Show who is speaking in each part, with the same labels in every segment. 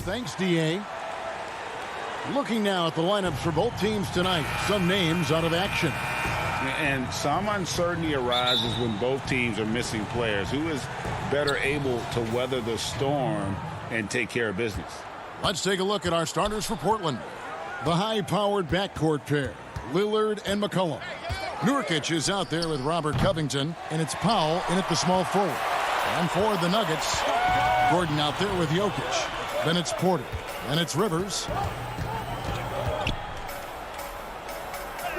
Speaker 1: Thanks, D.A. Looking now at the lineups for both teams tonight. Some names out of action.
Speaker 2: And some uncertainty arises when both teams are missing players. Who is better able to weather the storm and take care of business?
Speaker 1: Let's take a look at our starters for Portland. The high-powered backcourt pair, Lillard and McCollum. Nurkic is out there with Robert Covington, and it's Powell in at the small forward. And for the Nuggets, Gordon out there with Jokic. Then it's Porter. Then it's Rivers.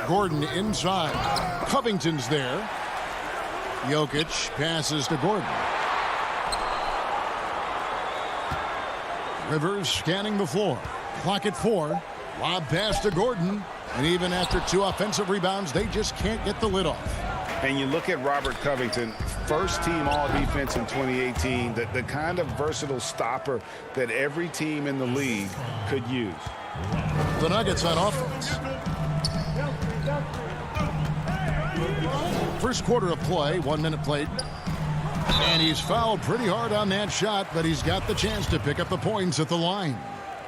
Speaker 1: Gordon inside. Covington's there. Jokic passes to Gordon. Rivers scanning the floor. Clock at 4. Lob pass to Gordon. And even after 2 offensive rebounds, they just can't get the lid off.
Speaker 2: And you look at Robert Covington, first-team All-Defense in 2018, the kind of versatile stopper that every team in the league could use.
Speaker 1: The Nuggets on offense. First quarter of play, 1 minute played. And he's fouled pretty hard on that shot, but he's got the chance to pick up the points at the line.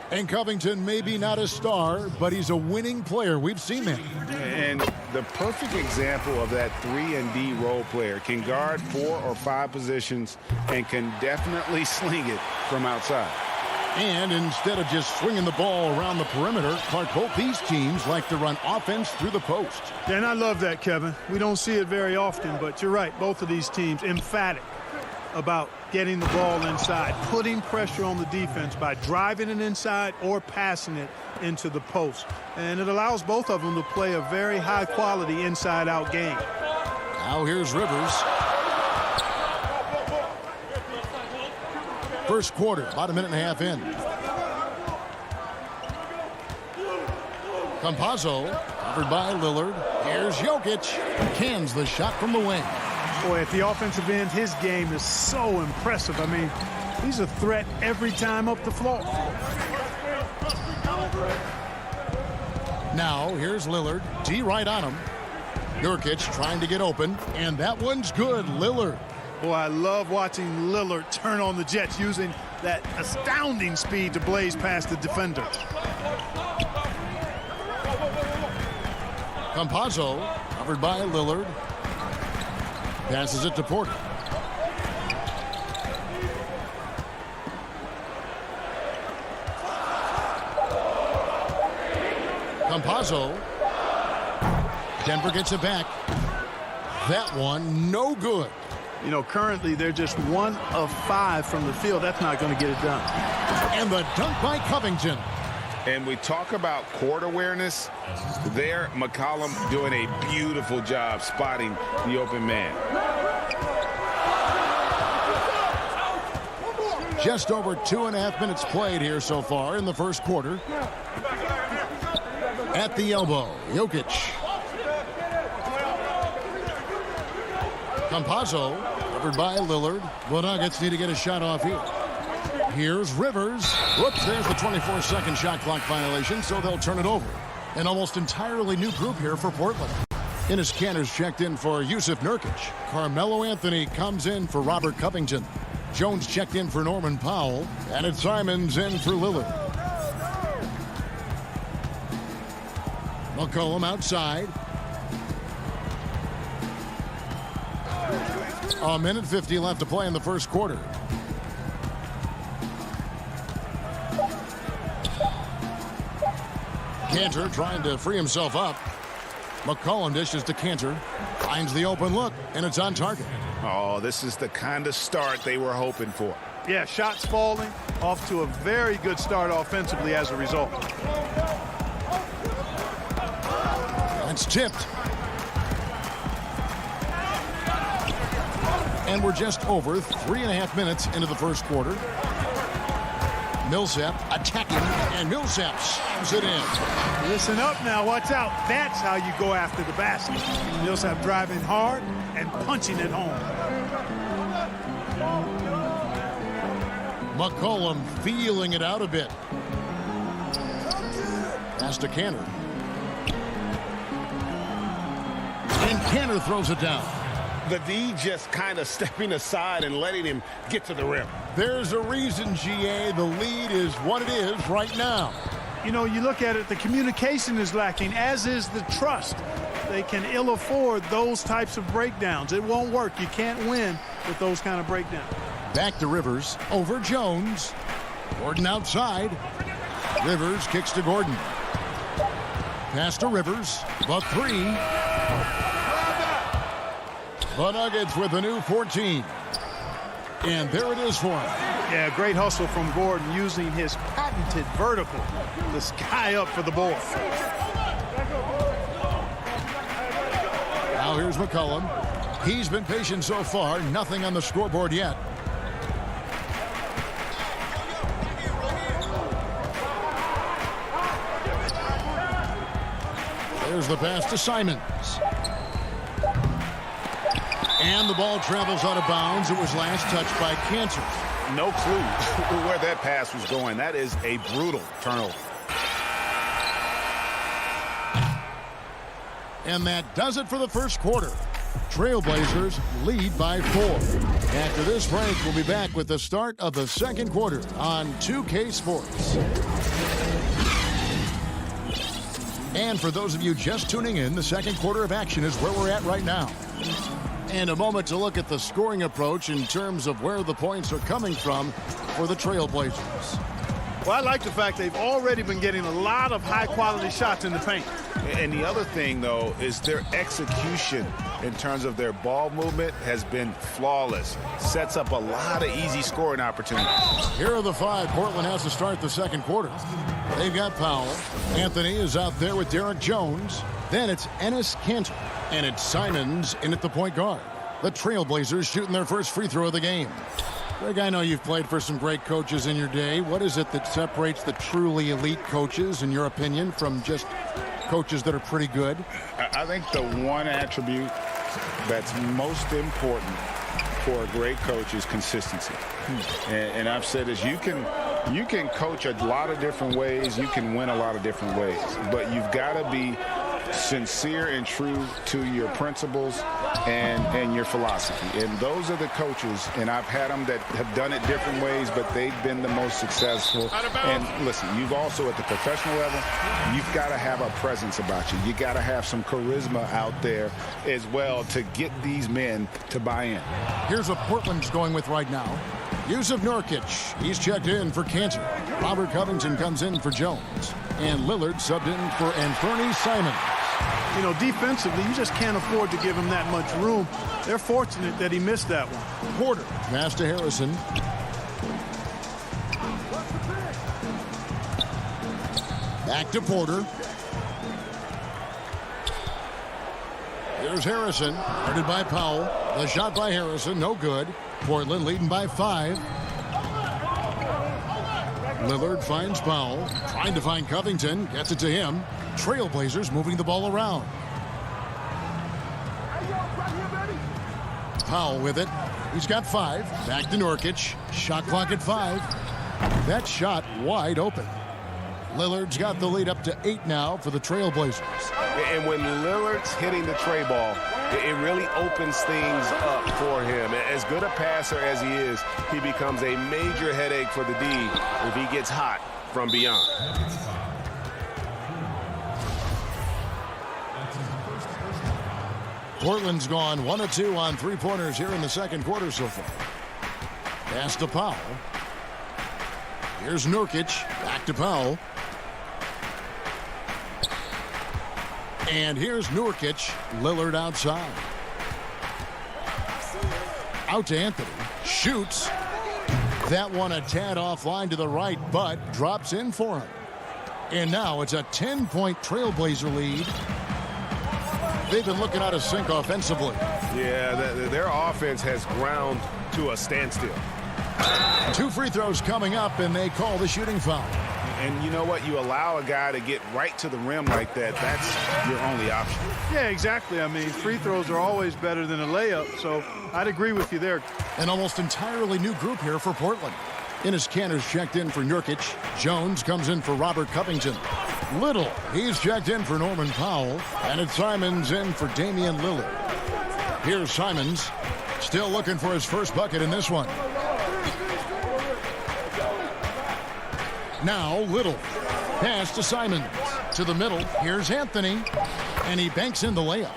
Speaker 1: And Covington may be not a star, but he's a winning player. We've seen that.
Speaker 2: And the perfect example of that 3-and-D role player can guard 4 or 5 positions and can definitely sling it from outside.
Speaker 1: And instead of just swinging the ball around the perimeter, Clark, both these teams like to run offense through the post.
Speaker 3: Yeah, and I love that, Kevin. We don't see it very often, but you're right. Both of these teams emphatic about getting the ball inside, putting pressure on the defense by driving it inside or passing it into the post. And it allows both of them to play a very high-quality inside-out game.
Speaker 1: Now here's Rivers. First quarter, about 1.5 minutes in. Campazzo, covered by Lillard. Here's Jokic. Cans the shot from the wing.
Speaker 3: Boy, at the offensive end, his game is so impressive. I mean, he's a threat every time up the floor.
Speaker 1: Now, here's Lillard. D right on him. Nurkic trying to get open, and that one's good. Lillard.
Speaker 3: Boy, I love watching Lillard turn on the Jets, using that astounding speed to blaze past the defender.
Speaker 1: Campazzo, covered by Lillard. Passes it to Porter. Campazzo. Denver gets it back. That one, no good.
Speaker 3: You know, currently they're just 1 of 5 from the field. That's not going to get it done.
Speaker 1: And the dunk by Covington.
Speaker 2: And we talk about court awareness. There, McCollum doing a beautiful job spotting the open man.
Speaker 1: Just over 2.5 minutes played here so far in the first quarter. At the elbow, Jokic. Campazzo, covered by Lillard. The Nuggets need to get a shot off here. Here's Rivers. Whoops, there's the 24-second shot clock violation, so they'll turn it over. An almost entirely new group here for Portland. Enes Kanter's checked in for Yusuf Nurkic. Carmelo Anthony comes in for Robert Covington. Jones checked in for Norman Powell. And it's Simons in for Lillard. McCollum outside. 1:50 left to play in the first quarter. Kanter trying to free himself up. McCollum dishes to Kanter. Finds the open look, and it's on target.
Speaker 2: Oh, this is the kind of start they were hoping for.
Speaker 3: Yeah, shots falling, off to a very good start offensively as a result.
Speaker 1: It's tipped. And we're just over 3.5 minutes into the first quarter. Millsap attacking, and Millsap slams it in.
Speaker 3: Listen up now, watch out. That's how you go after the basket. Millsap driving hard and punching it home.
Speaker 1: McCollum feeling it out a bit. Pass to Kanter. And Kanter throws it down.
Speaker 2: The D just kind of stepping aside and letting him get to the rim.
Speaker 1: There's a reason, GA, the lead is what it is right now.
Speaker 3: You know, you look at it, the communication is lacking, as is the trust. They can ill afford those types of breakdowns. It won't work. You can't win with those kind of breakdowns.
Speaker 1: Back to Rivers, over Jones. Gordon outside. Rivers kicks to Gordon. Pass to Rivers. The three. The Nuggets with a new 14. And there it is for him.
Speaker 3: Yeah, great hustle from Gordon using his patented vertical to sky up for the board.
Speaker 1: Now here's McCollum. He's been patient so far. Nothing on the scoreboard yet. There's the pass to Simons. And the ball travels out of bounds. It was last touched by Cantor.
Speaker 2: No clue where that pass was going. That is a brutal turnover.
Speaker 1: And that does it for the first quarter. Trailblazers lead by 4. After this break, we'll be back with the start of the second quarter on 2K Sports. And for those of you just tuning in, the second quarter of action is where we're at right now. And a moment to look at the scoring approach in terms of where the points are coming from for the Trailblazers.
Speaker 3: Well, I like the fact they've already been getting a lot of high-quality shots in the paint.
Speaker 2: And the other thing, though, is their execution in terms of their ball movement has been flawless. Sets up a lot of easy scoring opportunities.
Speaker 1: Here are the 5 Portland has to start the second quarter. They've got Powell. Anthony is out there with Derek Jones. Then it's Enes Kanter. And it's Simons in at the point guard. The Trailblazers shooting their first free throw of the game. Greg, I know you've played for some great coaches in your day. What is it that separates the truly elite coaches, in your opinion, from just coaches that are pretty good?
Speaker 2: I think the one attribute that's most important for a great coach is consistency. And I've said this, you can coach a lot of different ways, you can win a lot of different ways, but you've got to be sincere and true to your principles and your philosophy. And those are the coaches, and I've had them that have done it different ways, but they've been the most successful. And listen, you've also at the professional level, you've got to have a presence about you. You got to have some charisma out there as well to get these men to buy in.
Speaker 1: Here's what Portland's going with right now. Yusuf Nurkic, he's checked in for Cantor. Robert Covington comes in for Jones. And Lillard subbed in for Anthony Simons.
Speaker 3: You know, defensively, you just can't afford to give him that much room. They're fortunate that he missed that one.
Speaker 1: Porter, pass to Harrison. Back to Porter. Here's Harrison, guarded by Powell. The shot by Harrison, no good. Portland leading by 5. Lillard finds Powell, trying to find Covington, gets it to him. Trailblazers moving the ball around. Powell with it. He's got 5. Back to Nurkic. Shot clock at 5. That shot wide open. Lillard's got the lead up to 8 now for the Trailblazers.
Speaker 4: And when Lillard's hitting the tray ball, it really opens things up for him. As good a passer as he is, he becomes a major headache for the D if he gets hot from beyond.
Speaker 1: Portland's gone 1 of 2 on 3-pointers here in the second quarter so far. Pass to Powell. Here's Nurkic. Back to Powell. And here's Nurkic. Lillard outside. Out to Anthony. Shoots. That one a tad offline to the right, but drops in for him. And now it's a 10-point Trailblazer lead. They've been looking out of sync offensively.
Speaker 4: Yeah, their offense has ground to a standstill.
Speaker 1: 2 free throws coming up, and they call the shooting foul.
Speaker 2: And you know what? You allow a guy to get right to the rim like that, that's your only option.
Speaker 3: Yeah, exactly. I mean, free throws are always better than a layup, so I'd agree with you there.
Speaker 1: An almost entirely new group here for Portland. Enes Kanter's checked in for Nurkic. Jones comes in for Robert Covington. Little, he's checked in for Norman Powell. And it's Simons in for Damian Lillard. Here's Simons. Still looking for his first bucket in this one. Now Little. Pass to Simons. To the middle. Here's Anthony. And he banks in the layup.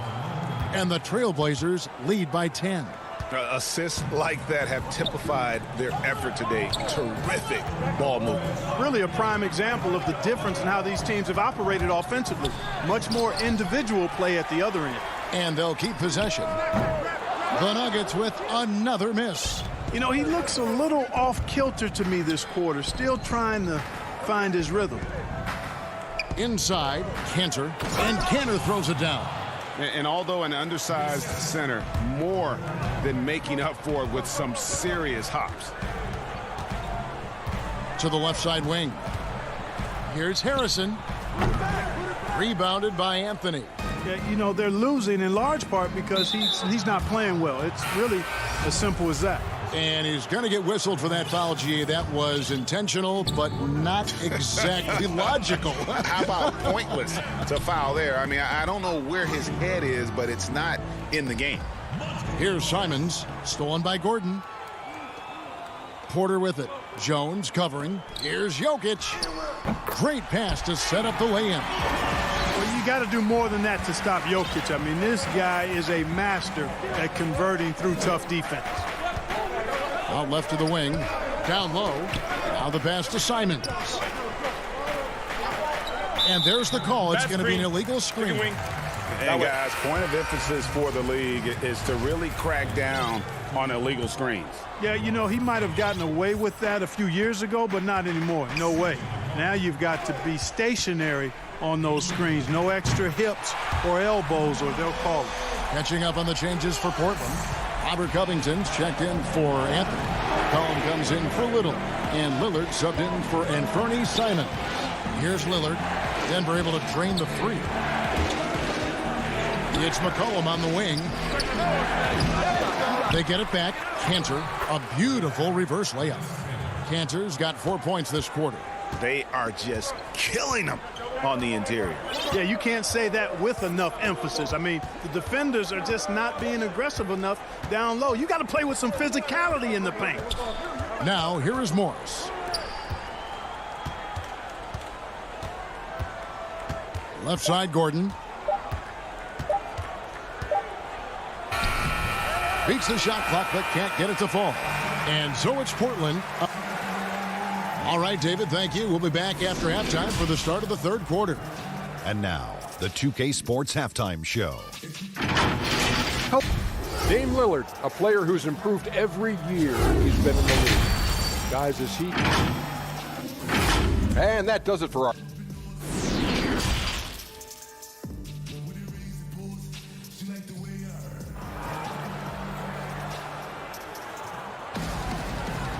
Speaker 1: And the Trailblazers lead by 10.
Speaker 4: Assists like that have typified their effort today. Terrific ball movement.
Speaker 3: Really a prime example of the difference in how these teams have operated offensively. Much more individual play at the other end.
Speaker 1: And they'll keep possession. The Nuggets with another miss.
Speaker 3: You know, he looks a little off kilter to me this quarter, still trying to find his rhythm.
Speaker 1: Inside, Kanter, and Kanter throws it down.
Speaker 4: And although an undersized center, more than making up for it with some serious hops.
Speaker 1: To the left side wing. Here's Harrison. Rebounded by Anthony.
Speaker 3: Yeah, you know, they're losing in large part because he's not playing well. It's really as simple as that.
Speaker 1: And he's going to get whistled for that foul, G. That was intentional, but not exactly logical.
Speaker 2: How about pointless to foul there? I mean, I don't know where his head is, but it's not in the game.
Speaker 1: Here's Simons, stolen by Gordon. Porter with it. Jones covering. Here's Jokic. Great pass to set up the lay-in.
Speaker 3: Well, you got to do more than that to stop Jokic. I mean, this guy is a master at converting through tough defense.
Speaker 1: Out left to the wing. Down low. Now the pass to Simons. And there's the call. It's going to be an illegal screen.
Speaker 2: And guys, point of emphasis for the league is to really crack down on illegal screens.
Speaker 3: Yeah, you know, he might have gotten away with that a few years ago, but not anymore. No way. Now you've got to be stationary on those screens. No extra hips or elbows, or they'll call it.
Speaker 1: Catching up on the changes for Portland. Robert Covington's checked in for Anthony. Collin comes in for Little. And Lillard subbed in for Anthony Simon. Here's Lillard. Denver able to drain the three. It's McCollum on the wing. They get it back. Kanter, a beautiful reverse layup. Kanter's got 4 points this quarter.
Speaker 2: They are just killing them on the interior.
Speaker 3: Yeah, you can't say that with enough emphasis. I mean, the defenders are just not being aggressive enough down low. You got to play with some physicality in the paint.
Speaker 1: Now, here is Morris. Left side, Gordon. Beats the shot clock, but can't get it to fall. And so it's Portland. All right, David, thank you. We'll be back after halftime for the start of the third quarter.
Speaker 5: And now, the 2K Sports Halftime Show.
Speaker 6: Dame Lillard, a player who's improved every year he's been in the league. Guys, is he... And that does it for our...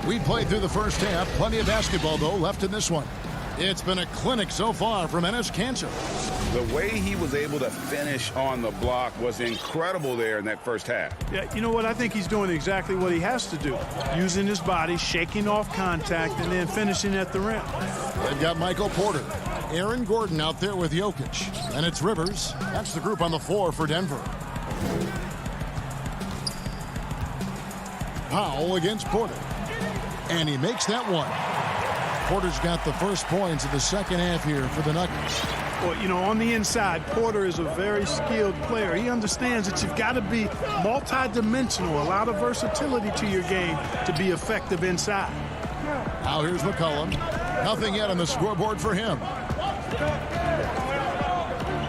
Speaker 1: We played through the first half. Plenty of basketball, though, left in this one. It's been a clinic so far from Enes Kanter.
Speaker 2: The way he was able to finish on the block was incredible there in that first half.
Speaker 3: Yeah, you know what? I think he's doing exactly what he has to do. Using his body, shaking off contact, and then finishing at the rim.
Speaker 1: They've got Michael Porter. Aaron Gordon out there with Jokic. And it's Rivers. That's the group on the floor for Denver. Powell against Porter. And he makes that one. Porter's got the first points of the second half here for the Nuggets.
Speaker 3: Well, you know, on the inside, Porter is a very skilled player. He understands that you've got to be multi-dimensional, a lot of versatility to your game to be effective inside.
Speaker 1: Now here's McCollum. Nothing yet on the scoreboard for him.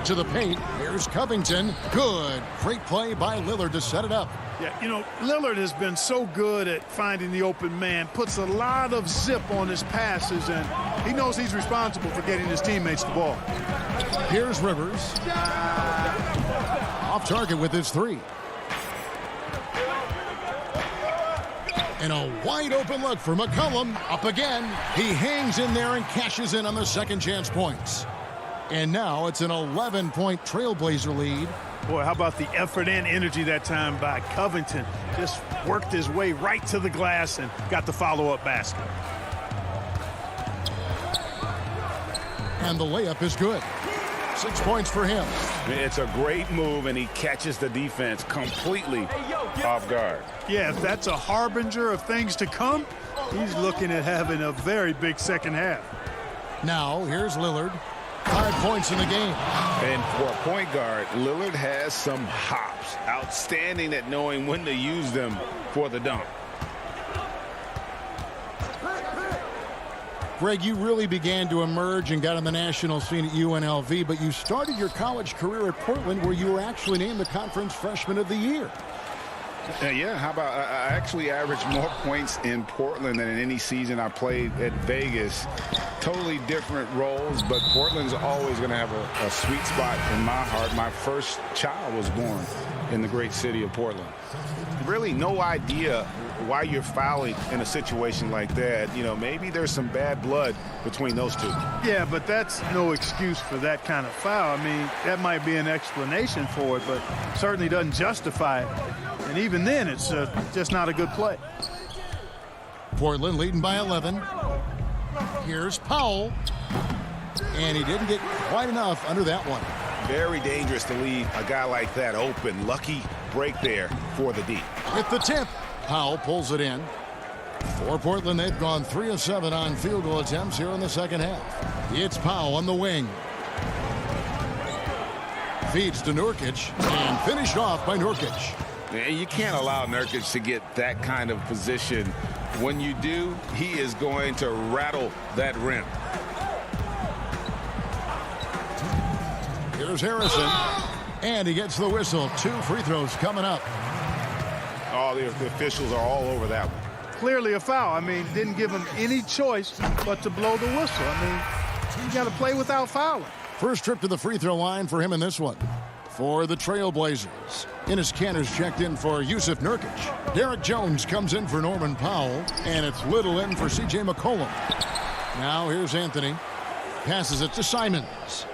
Speaker 1: To the paint. Here's Covington. Good. Great play by Lillard to set it up.
Speaker 3: Yeah, you know, Lillard has been so good at finding the open man, puts a lot of zip on his passes, and he knows he's responsible for getting his teammates the ball.
Speaker 1: Here's Rivers. Off target with his three. And a wide open look for McCollum. Up again. He hangs in there and cashes in on the second chance points. And now it's an 11-point Trailblazer lead.
Speaker 3: Boy, how about the effort and energy that time by Covington. Just worked his way right to the glass and got the follow-up basket.
Speaker 1: And the layup is good. 6 points for him.
Speaker 2: It's a great move, and he catches the defense completely off guard.
Speaker 3: Yeah, if that's a harbinger of things to come, he's looking at having a very big second half.
Speaker 1: Now, here's Lillard. 5 points in the game.
Speaker 2: And for a point guard, Lillard has some hops. Outstanding at knowing when to use them for the dunk.
Speaker 1: Greg, you really began to emerge and got on the national scene at UNLV, but you started your college career at Portland, where you were actually named the Conference Freshman of the Year.
Speaker 2: Yeah, how about I actually averaged more points in Portland than in any season I played at Vegas. Totally different roles, but Portland's always going to have a sweet spot in my heart. My first child was born in the great city of Portland. Really no idea why you're fouling in a situation like that. You know, maybe there's some bad blood between those two.
Speaker 3: Yeah, but that's no excuse for that kind of foul. I mean, that might be an explanation for it, but certainly doesn't justify it. And even then, it's just not a good play.
Speaker 1: Portland leading by 11. Here's Powell. And he didn't get quite enough under that one.
Speaker 4: Very dangerous to leave a guy like that open. Lucky break there for the D.
Speaker 1: With the tip, Powell pulls it in. For Portland, they've gone 3 of 7 on field goal attempts here in the second half. It's Powell on the wing. Feeds to Nurkic and finished off by Nurkic.
Speaker 2: You can't allow Nurkic to get that kind of position. When you do, he is going to rattle that rim.
Speaker 1: Here's Harrison. And he gets the whistle. 2 free throws coming up.
Speaker 2: Oh, the officials are all over that one.
Speaker 3: Clearly a foul. I mean, didn't give him any choice but to blow the whistle. I mean, you got to play without fouling.
Speaker 1: First trip to the free throw line for him in this one. For the Trailblazers, Enes Kanter's checked in for Yusuf Nurkic. Derek Jones comes in for Norman Powell, and it's Little in for C.J. McCollum. Now here's Anthony. Passes it to Simons.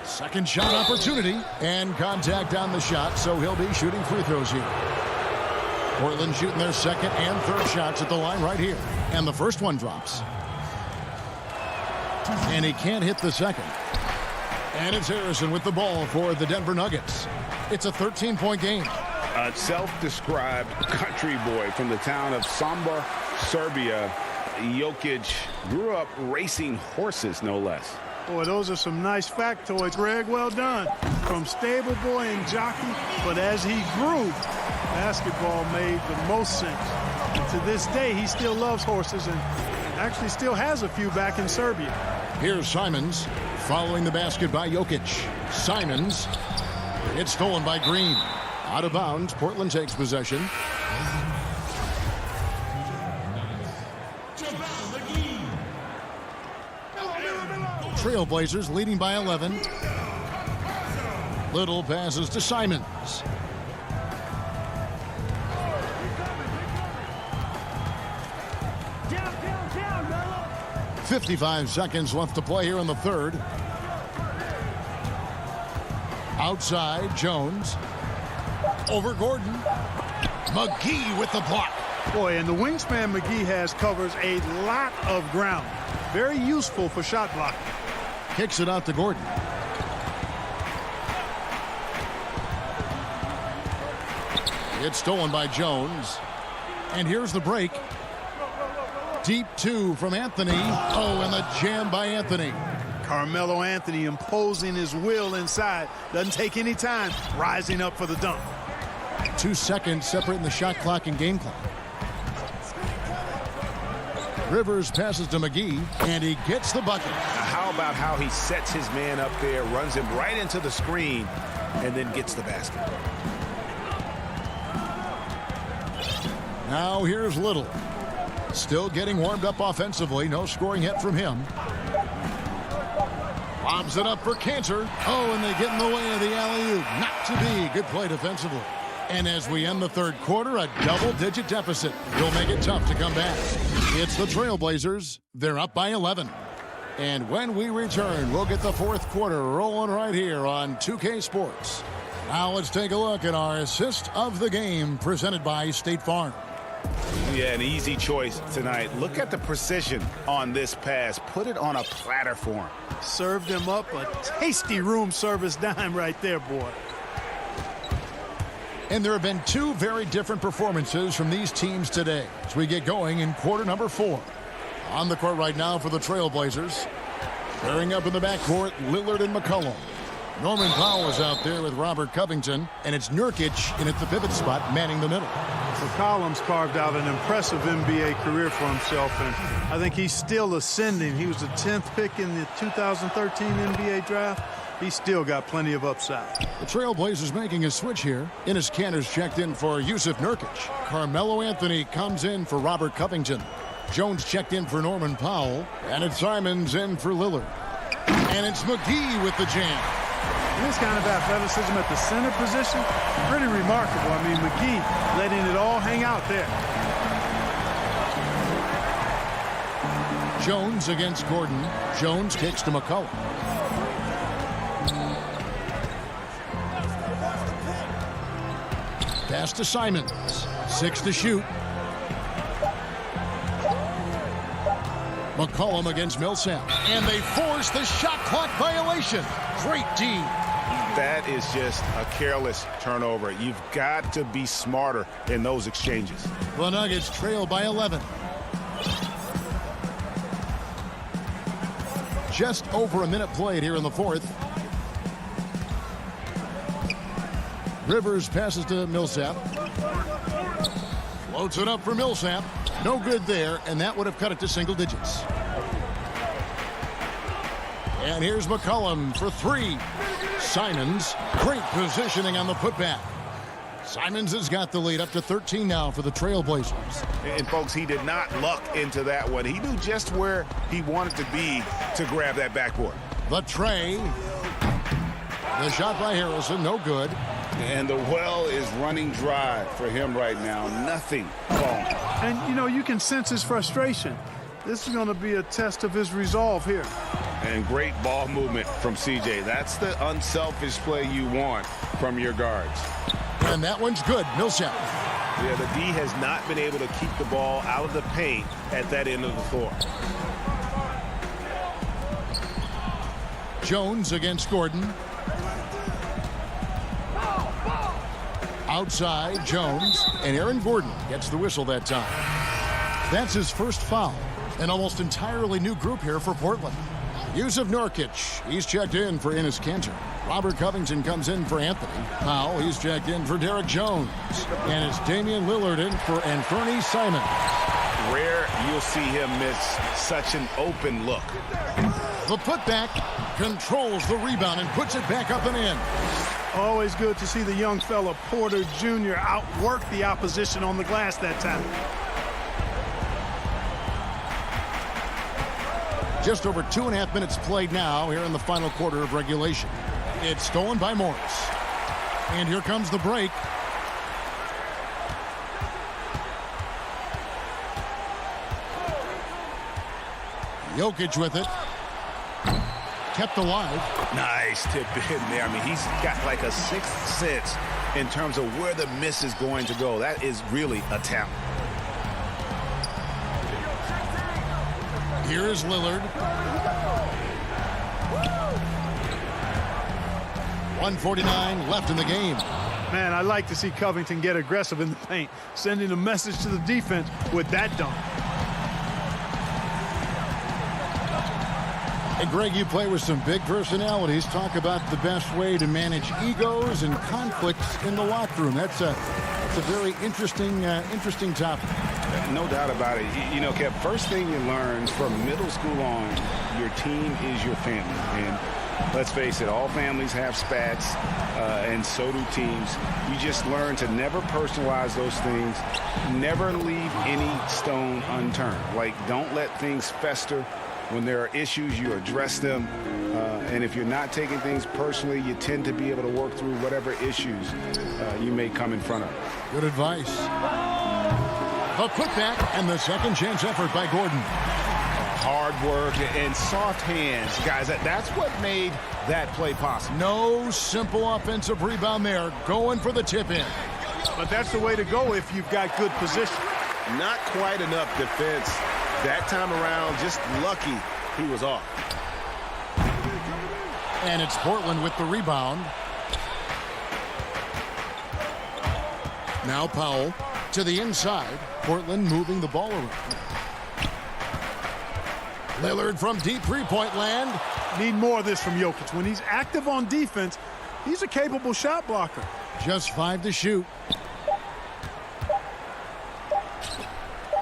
Speaker 1: Second shot opportunity, and contact on the shot, so he'll be shooting free throws here. Portland shooting their second and third shots at the line right here. And the first one drops. And he can't hit the second. And it's Harrison with the ball for the Denver Nuggets. It's a 13-point game.
Speaker 2: A self-described country boy from the town of Samba, Serbia. Jokic grew up racing horses, no less.
Speaker 3: Boy, those are some nice factoids, Greg. Well done. From stable boy and jockey, but as he grew, basketball made the most sense. And to this day, he still loves horses and actually still has a few back in Serbia.
Speaker 1: Here's Simons following the basket by Jokic. Simons. It's stolen by Green. Out of bounds. Portland takes possession. Trailblazers leading by 11. Little passes to Simons. Down, 55 seconds left to play here in the third. Outside, Jones. Over Gordon. McGee with the block.
Speaker 3: Boy, and the wingspan McGee has covers a lot of ground. Very useful for shot blocking.
Speaker 1: Kicks it out to Gordon. It's stolen by Jones. And here's the break. Deep 2 from Anthony. Oh, and the jam by Anthony.
Speaker 3: Carmelo Anthony imposing his will inside. Doesn't take any time. Rising up for the dunk.
Speaker 1: 2 seconds separating the shot clock and game clock. Rivers passes to McGee, and he gets the bucket.
Speaker 4: How about how he sets his man up there, runs him right into the screen, and then gets the basket.
Speaker 1: Now here's Little. Still getting warmed up offensively. No scoring yet from him. Lobs it up for Kanter. Oh, and they get in the way of the alley-oop. Not to be. Good play defensively. And as we end the third quarter, a double-digit deficit. He'll make it tough to come back. It's the Trailblazers. They're up by 11. And when we return, we'll get the fourth quarter rolling right here on 2K Sports. Now let's take a look at our assist of the game presented by State Farm.
Speaker 2: Yeah, an easy choice tonight. Look at the precision on this pass. Put it on a platter for him.
Speaker 3: Served him up a tasty room service dime right there, boy.
Speaker 1: And there have been two very different performances from these teams today as we get going in quarter number 4. On the court right now for the Trailblazers. Pairing up in the backcourt, Lillard and McCollum. Norman Powell is out there with Robert Covington, and it's Nurkic in at the pivot spot, manning the middle.
Speaker 3: McCollum's carved out an impressive NBA career for himself, and I think he's still ascending. He was the 10th pick in the 2013 NBA draft. He's still got plenty of upside.
Speaker 1: The Trailblazers making a switch here. Enes Kanter's checked in for Yusuf Nurkic. Carmelo Anthony comes in for Robert Covington. Jones checked in for Norman Powell, and it's Simons in for Lillard. And it's McGee with the jam.
Speaker 3: This kind of athleticism at the center position, pretty remarkable. I mean, McGee letting it all hang out there.
Speaker 1: Jones against Gordon. Jones kicks to McCollum. Pass to Simons. 6 to shoot. McCollum against Millsap. And they force the shot clock violation. Great D.
Speaker 2: That is just a careless turnover. You've got to be smarter in those exchanges.
Speaker 1: The Nuggets trail by 11. Just over a minute played here in the 4th. Rivers passes to Millsap. Floats it up for Millsap. No good there, and that would have cut it to single digits. And here's McCollum for 3. Simons, great positioning on the putback. Simons has got the lead up to 13 now for the Trailblazers.
Speaker 2: And folks, he did not luck into that one. He knew just where he wanted to be to grab that backboard.
Speaker 1: The tray. The shot by Harrison, no good.
Speaker 2: And the well is running dry for him right now. Nothing falling.
Speaker 3: And, you know, you can sense his frustration. This is going to be a test of his resolve here.
Speaker 2: And great ball movement from CJ. That's the unselfish play you want from your guards.
Speaker 1: And that one's good. Millsap.
Speaker 4: Yeah, the D has not been able to keep the ball out of the paint at that end of the floor.
Speaker 1: Jones against Gordon. Outside, Jones, and Aaron Gordon gets the whistle that time. That's his first foul. An almost entirely new group here for Portland. Yusuf Nurkic, he's checked in for Enes Kanter. Robert Covington comes in for Anthony. Powell, he's checked in for Derek Jones. And it's Damian Lillard in for Anthony Simons.
Speaker 2: Rare you'll see him miss such an open look.
Speaker 1: The putback controls the rebound and puts it back up and in.
Speaker 3: Always good to see the young fella Porter Jr. outwork the opposition on the glass that time.
Speaker 1: Just over 2.5 minutes played now here in the final quarter of regulation. It's stolen by Morris. And here comes the break. Jokic with it. Kept alive.
Speaker 2: Nice tip in there. I mean, he's got like a sixth sense in terms of where the miss is going to go. That is really a talent.
Speaker 1: Here's Lillard. 1:49 left in the game.
Speaker 3: Man, I like to see Covington get aggressive in the paint, sending a message to the defense with that dunk.
Speaker 1: And Greg, you play with some big personalities. Talk about the best way to manage egos and conflicts in the locker room. That's a very interesting topic.
Speaker 2: No doubt about it. You know, Kev, first thing you learn from middle school on, your team is your family. And let's face it, all families have spats, and so do teams. You just learn to never personalize those things. Never leave any stone unturned. Like, don't let things fester. When there are issues, you address them. And if you're not taking things personally, you tend to be able to work through whatever issues you may come in front of.
Speaker 1: Good advice. A putback and the second chance effort by Gordon.
Speaker 2: Hard work and soft hands. Guys, that's what made that play possible.
Speaker 1: No simple offensive rebound there. Going for the tip in.
Speaker 3: But that's the way to go if you've got good position.
Speaker 4: Not quite enough defense that time around. Just lucky he was off.
Speaker 1: And it's Portland with the rebound. Now Powell to the inside. Portland moving the ball around. Lillard from deep three-point land.
Speaker 3: Need more of this from Jokic. When he's active on defense, he's a capable shot blocker.
Speaker 1: Just 5 to shoot.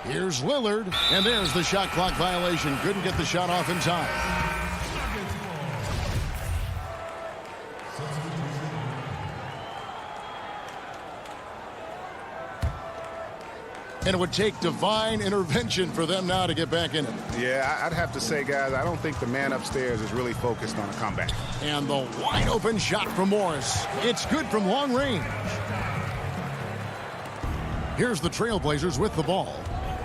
Speaker 1: Here's Lillard, and there's the shot clock violation. Couldn't get the shot off in time. And it would take divine intervention for them now to get back in it.
Speaker 2: Yeah, I'd have to say, guys, I don't think the man upstairs is really focused on a comeback.
Speaker 1: And the wide open shot from Morris. It's good from long range. Here's the Trailblazers with the ball.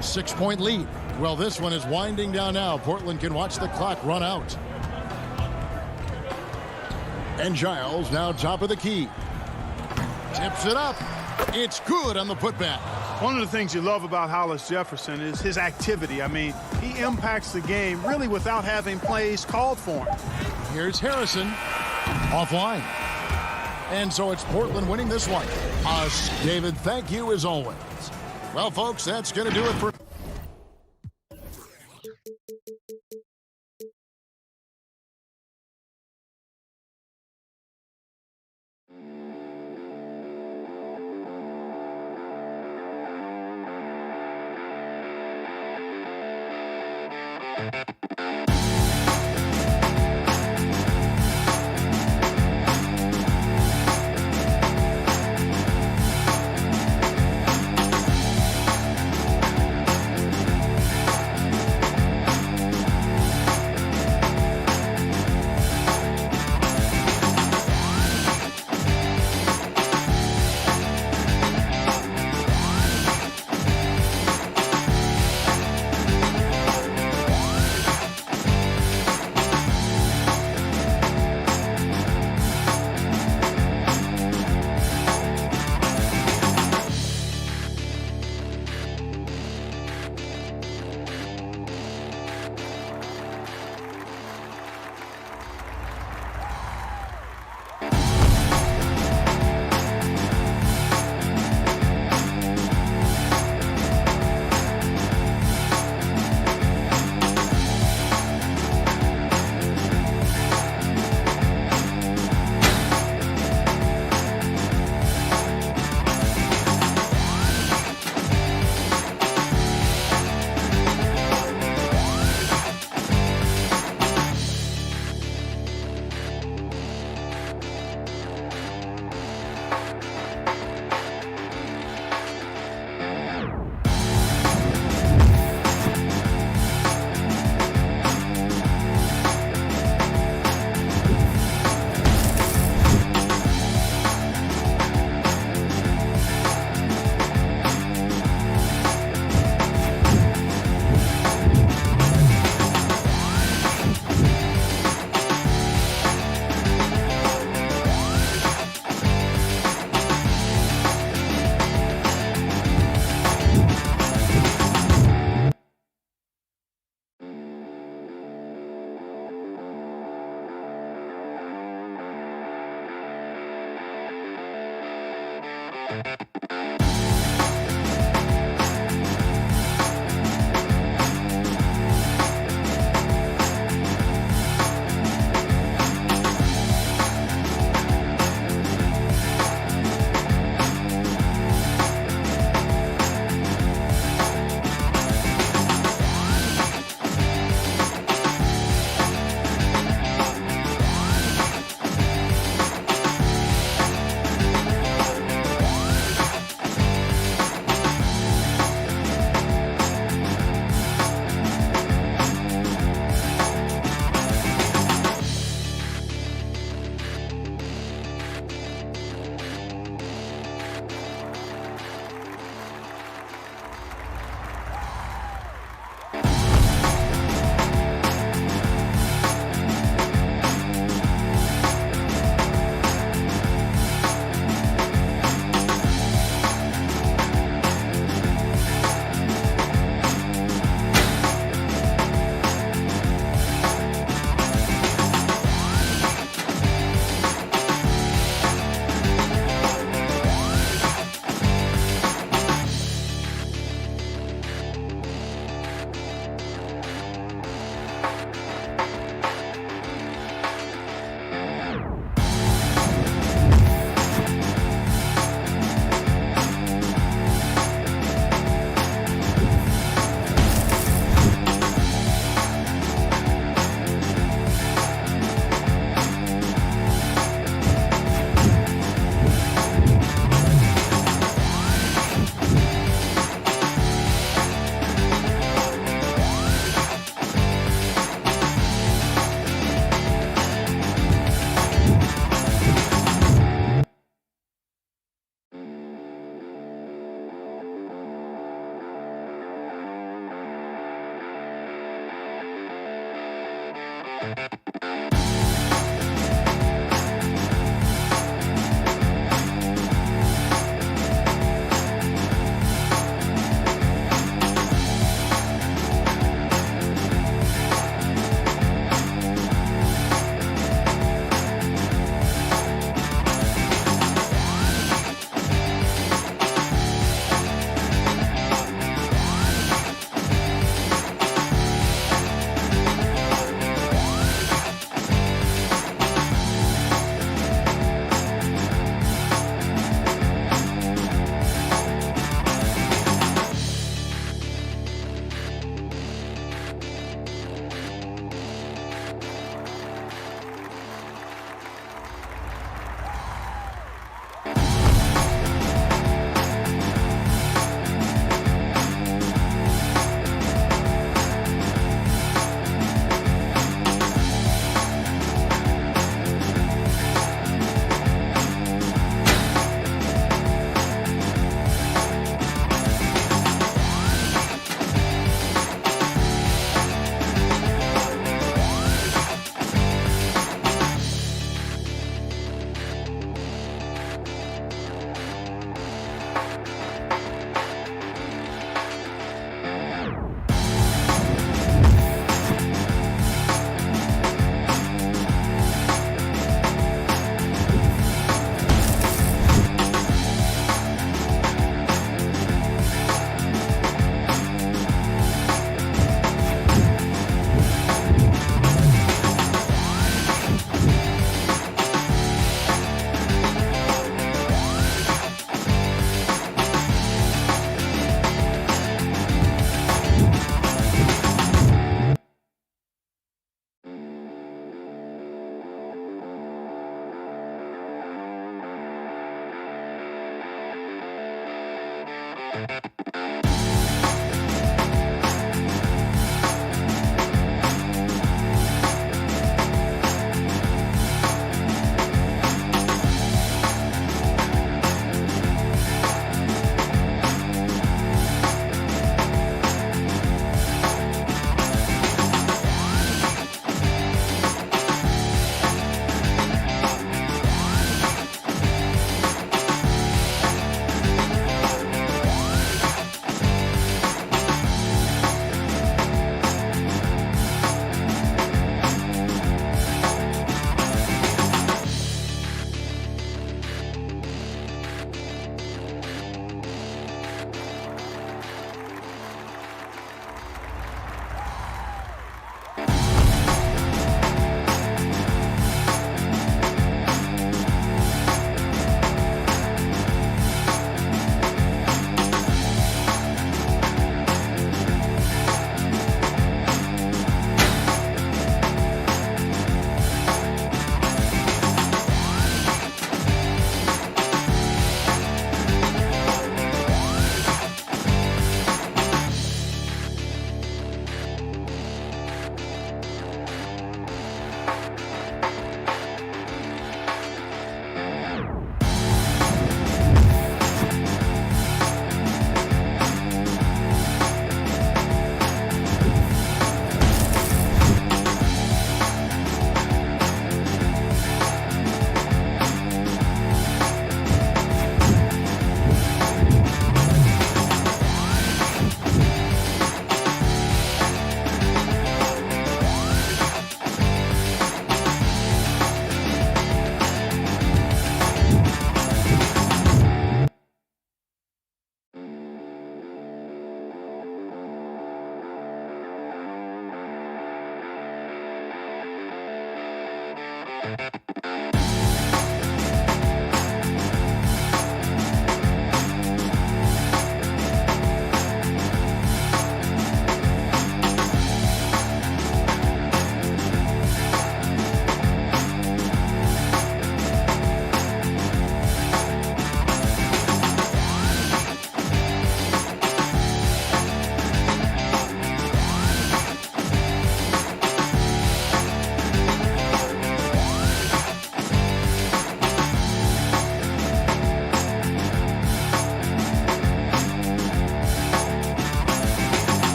Speaker 1: 6-point lead. Well, this one is winding down now. Portland can watch the clock run out. And Giles now top of the key. Tips it up. It's good on the putback.
Speaker 3: One of the things you love about Hollis Jefferson is his activity. I mean, he impacts the game really without having plays called for him.
Speaker 1: Here's Harrison. Offline. And so it's Portland winning this one. David, thank you as always. Well, folks, that's going to do it for...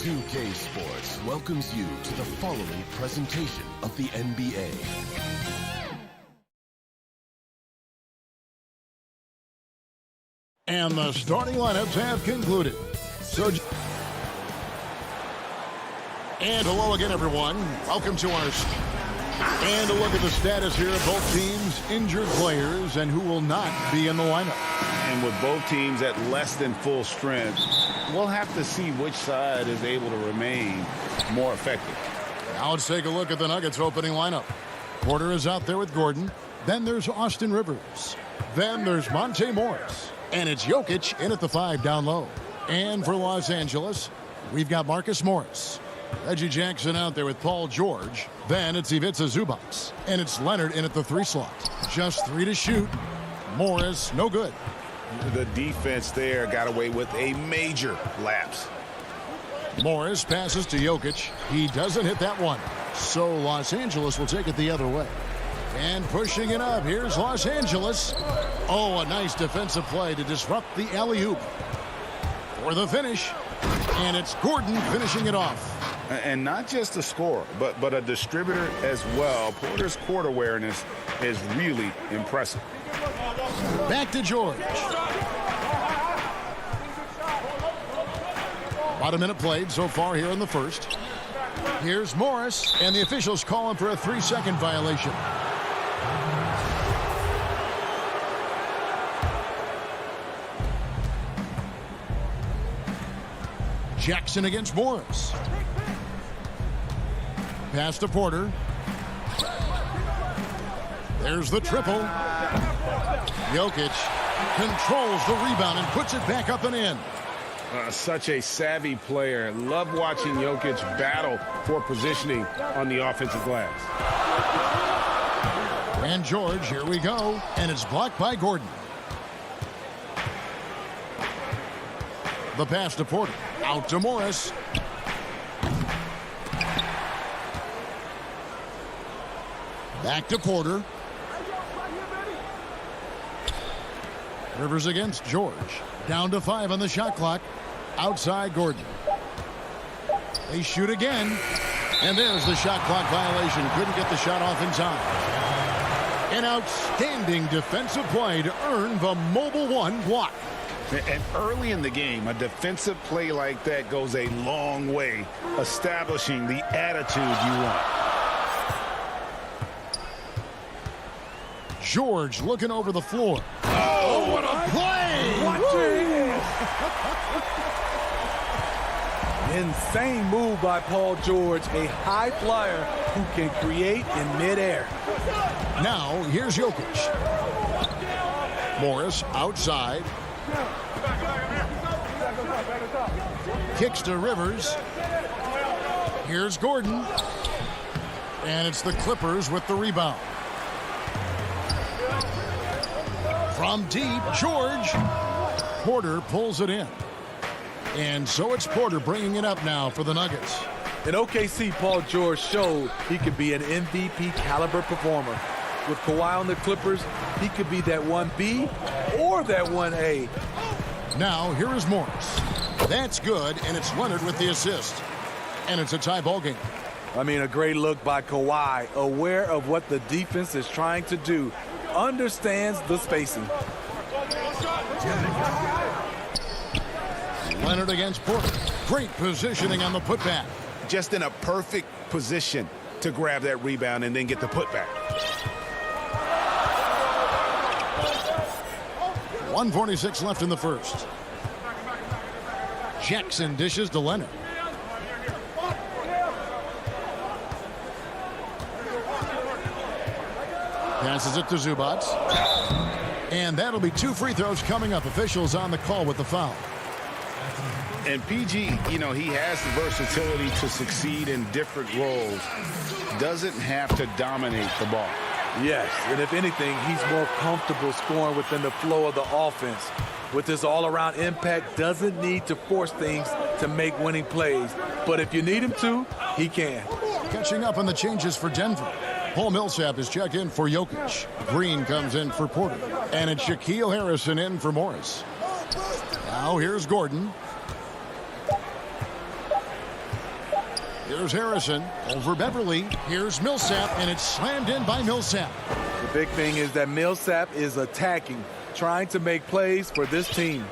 Speaker 7: 2K Sports welcomes you to the following presentation of the NBA.
Speaker 1: And the starting lineups have concluded. And hello again, everyone. Welcome to our... And a look at the status here of both teams' injured players and who will not be in the lineup.
Speaker 2: And with both teams at less than full strength, we'll have to see which side is able to remain more effective.
Speaker 1: Now let's take a look at the Nuggets' opening lineup. Porter is out there with Gordon. Then there's Austin Rivers. Then there's Monte Morris. And it's Jokic in at the 5 down low. And for Los Angeles, we've got Marcus Morris. Reggie Jackson out there with Paul George. Then it's Ivica Zubac. And it's Leonard in at the 3 slot. Just 3 to shoot. Morris, no good.
Speaker 2: The defense there got away with a major lapse.
Speaker 1: Morris passes to Jokic. He doesn't hit that one. So Los Angeles will take it the other way. And pushing it up, here's Los Angeles. Oh, a nice defensive play to disrupt the alley-oop. For the finish. And it's Gordon finishing it off.
Speaker 2: And not just a scorer, but a distributor as well. Porter's court awareness is really impressive.
Speaker 1: Back to George. About a minute played so far here in the first. Here's Morris, and the officials call him for a 3-second violation. Jackson against Morris. Pass to Porter. There's the triple. Jokic controls the rebound and puts it back up and in.
Speaker 4: Such a savvy player. Love watching Jokic battle for positioning on the offensive glass.
Speaker 1: And George, here we go. And it's blocked by Gordon. The pass to Porter. Out to Morris. Back to Porter. Rivers against George. Down to 5 on the shot clock. Outside Gordon. They shoot again. And there's the shot clock violation. Couldn't get the shot off in time. An outstanding defensive play to earn the Mobile One block.
Speaker 2: And early in the game, a defensive play like that goes a long way, establishing the attitude you want.
Speaker 1: George looking over the floor. Oh, what a play!
Speaker 8: Watch it! Insane move by Paul George, a high flyer who can create in midair.
Speaker 1: Now, here's Jokic. Morris outside. Kicks to Rivers. Here's Gordon. And it's the Clippers with the rebound. From deep, George. Porter pulls it in. And so it's Porter bringing it up now for the Nuggets.
Speaker 8: In OKC, Paul George showed he could be an MVP caliber performer. With Kawhi on the Clippers, he could be that 1B or that 1A.
Speaker 1: Now, here is Morris. That's good, and it's Leonard with the assist. And it's a tie ball game.
Speaker 8: I mean, a great look by Kawhi, aware of what the defense is trying to do, understands the spacing.
Speaker 1: Leonard against Porter. Great positioning on the putback.
Speaker 4: Just in a perfect position to grab that rebound and then get the putback.
Speaker 1: 1:46 left in the first. Jackson dishes to Leonard. Passes it to Zubac. And that'll be 2 free throws coming up. Officials on the call with the foul.
Speaker 2: And PG, you know, he has the versatility to succeed in different roles. Doesn't have to dominate the ball.
Speaker 8: Yes, and if anything, he's more comfortable scoring within the flow of the offense. With his all-around impact, doesn't need to force things to make winning plays. But if you need him to, he can.
Speaker 1: Catching up on the changes for Denver. Paul Millsap is checked in for Jokic. Green comes in for Porter. And it's Shaquille Harrison in for Morris. Now here's Gordon. Here's Harrison over Beverly. Here's Millsap, and it's slammed in by Millsap.
Speaker 8: The big thing is that Millsap is attacking, trying to make plays for this team.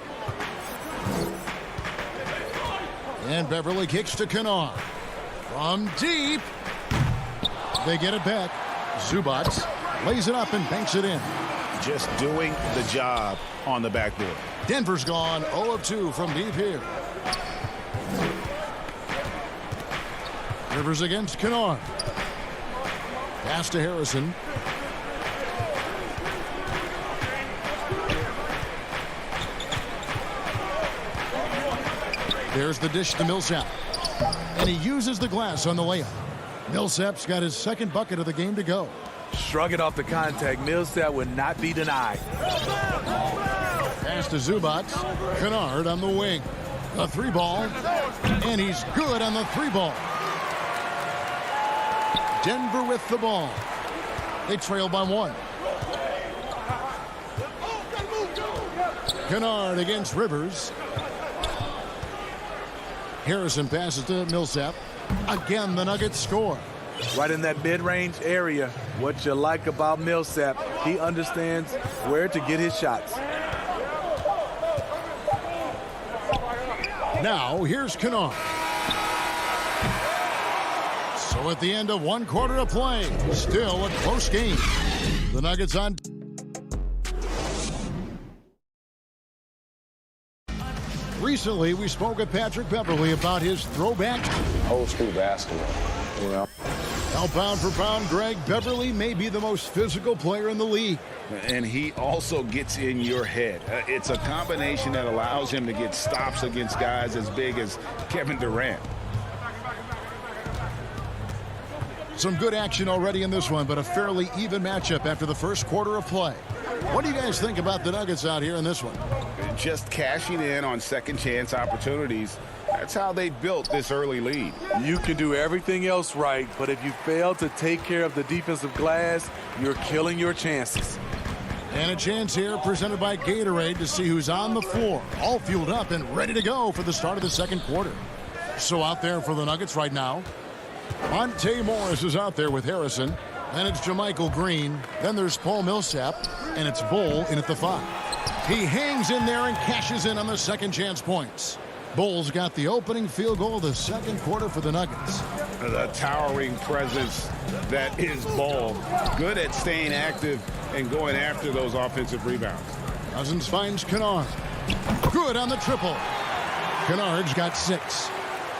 Speaker 1: And Beverly kicks to Kennard. From deep. They get it back. Zubac lays it up and banks it in.
Speaker 2: Just doing the job on the backboard.
Speaker 1: Denver's gone 0 of 2 from deep here. Rivers against Kennard. Pass to Harrison. There's the dish to Millsap. And he uses the glass on the layup. Millsap's got his second bucket of the game to go.
Speaker 8: Shrugging off the contact, Millsap would not be denied.
Speaker 1: Pass to Zubac. Kennard on the wing. A 3-ball. And he's good on the 3-ball. Denver with the ball. They trail by 1. Kennard against Rivers. Harrison passes to Millsap. Again, the Nuggets score.
Speaker 8: Right in that mid-range area. What you like about Millsap, he understands where to get his shots.
Speaker 1: Now, here's Kennard. So at the end of 1 quarter of play, still a close game. The Nuggets on. Recently, we spoke with Patrick Beverly about his throwback.
Speaker 6: Old school basketball, you know.
Speaker 1: Now, pound for pound, Greg, Beverly may be the most physical player in the league.
Speaker 2: And he also gets in your head. It's a combination that allows him to get stops against guys as big as Kevin Durant.
Speaker 1: Some good action already in this one, but a fairly even matchup after the first quarter of play. What do you guys think about the Nuggets out here in this one?
Speaker 2: Just cashing in on second chance opportunities. That's how they built this early lead.
Speaker 8: You can do everything else right, but if you fail to take care of the defensive glass, you're killing your chances.
Speaker 1: And a chance here presented by Gatorade to see who's on the floor, all fueled up and ready to go for the start of the second quarter. So out there for the Nuggets right now, Monte Morris is out there with Harrison. Then it's JaMychal Green. Then there's Paul Millsap. And it's Bull in at the 5. He hangs in there and cashes in on the second chance points. Bull's got the opening field goal of the second quarter for the Nuggets.
Speaker 2: The towering presence that is Bull. Good at staying active and going after those offensive rebounds.
Speaker 1: Cousins finds Kennard. Good on the triple. Kennard's got 6.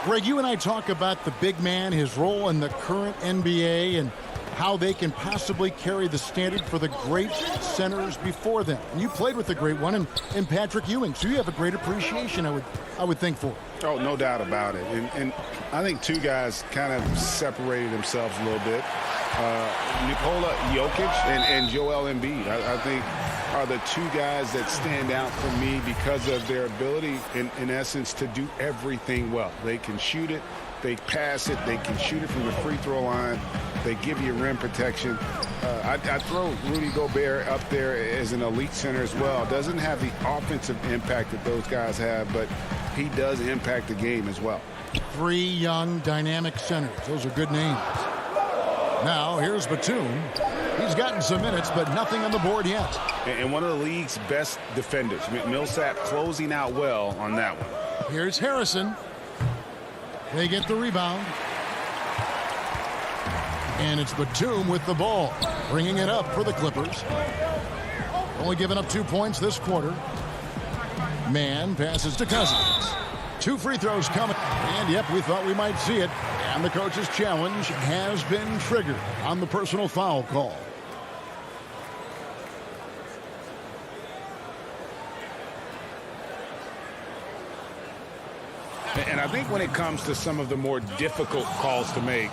Speaker 1: Greg, you and I talk about the big man, his role in the current NBA, and how they can possibly carry the standard for the great centers before them. And you played with the great one in Patrick Ewing, so you have a great appreciation, I would think, for it.
Speaker 2: Oh, no doubt about it. And I think two guys kind of separated themselves a little bit. Nikola Jokic and Joel Embiid, I think, are the two guys that stand out for me because of their ability, in essence, to do everything well. They can shoot it. They pass it. They can shoot it from the free throw line. They give you rim protection. I throw Rudy Gobert up there as an elite center as well. Doesn't have the offensive impact that those guys have, but he does impact the game as well.
Speaker 1: 3 young, dynamic centers. Those are good names. Now, here's Batum. He's gotten some minutes, but nothing on the board yet.
Speaker 2: And one of the league's best defenders. Millsap closing out well on that one.
Speaker 1: Here's Harrison. They get the rebound. And it's Batum with the ball, bringing it up for the Clippers. Only giving up 2 points this quarter. Man passes to Cousins. 2 free throws coming. And, yep, we thought we might see it. And the coach's challenge has been triggered on the personal foul call.
Speaker 2: And I think when it comes to some of the more difficult calls to make,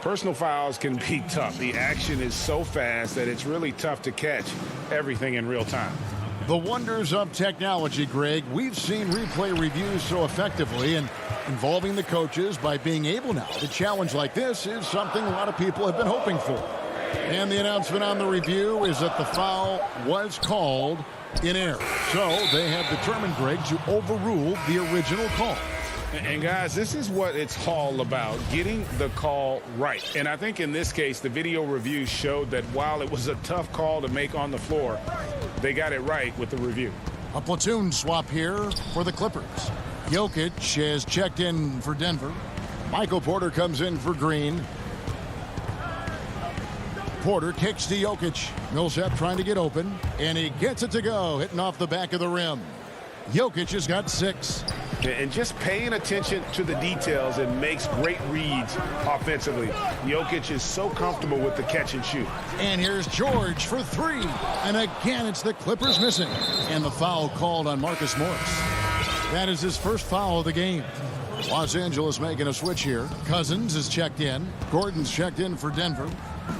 Speaker 2: personal fouls can be tough. The action is so fast that it's really tough to catch everything in real time.
Speaker 1: The wonders of technology, Greg. We've seen replay reviews so effectively, and involving the coaches by being able now to challenge like this is something a lot of people have been hoping for. And the announcement on the review is that the foul was called in error. So they have determined, Greg, to overrule the original call.
Speaker 2: And guys, this is what it's all about, getting the call right. And I think in this case, the video review showed that while it was a tough call to make on the floor, they got it right with the review.
Speaker 1: A platoon swap here for the Clippers. Jokic has checked in for Denver. Michael Porter comes in for Green. Porter kicks to Jokic. Millsap trying to get open, and he gets it to go, hitting off the back of the rim. Jokic has got 6.
Speaker 2: And just paying attention to the details and makes great reads offensively. Jokic is so comfortable with the catch and shoot.
Speaker 1: And here's George for 3. And again, it's the Clippers missing. And the foul called on Marcus Morris. That is his first foul of the game. Los Angeles making a switch here. Cousins is checked in. Gordon's checked in for Denver.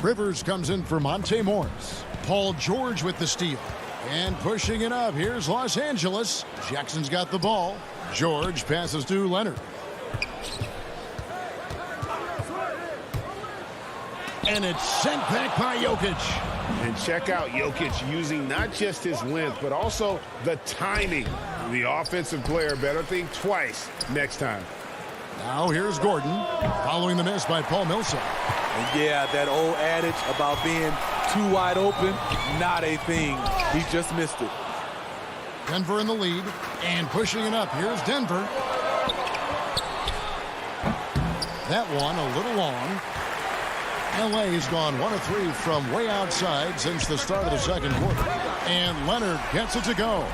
Speaker 1: Rivers comes in for Monte Morris. Paul George with the steal. And pushing it up, here's Los Angeles. Jackson's got the ball. George passes to Leonard. And it's sent back by Jokic.
Speaker 2: And check out Jokic using not just his length, but also the timing. The offensive player better think twice next time.
Speaker 1: Now here's Gordon, following the miss by Paul Millsap.
Speaker 8: And yeah, that old adage about being too wide open, not a thing. He just missed it.
Speaker 1: Denver in the lead, and pushing it up. Here's Denver. That one a little long. LA has gone 1 of 3 from way outside since the start of the second quarter. And Leonard gets it to go.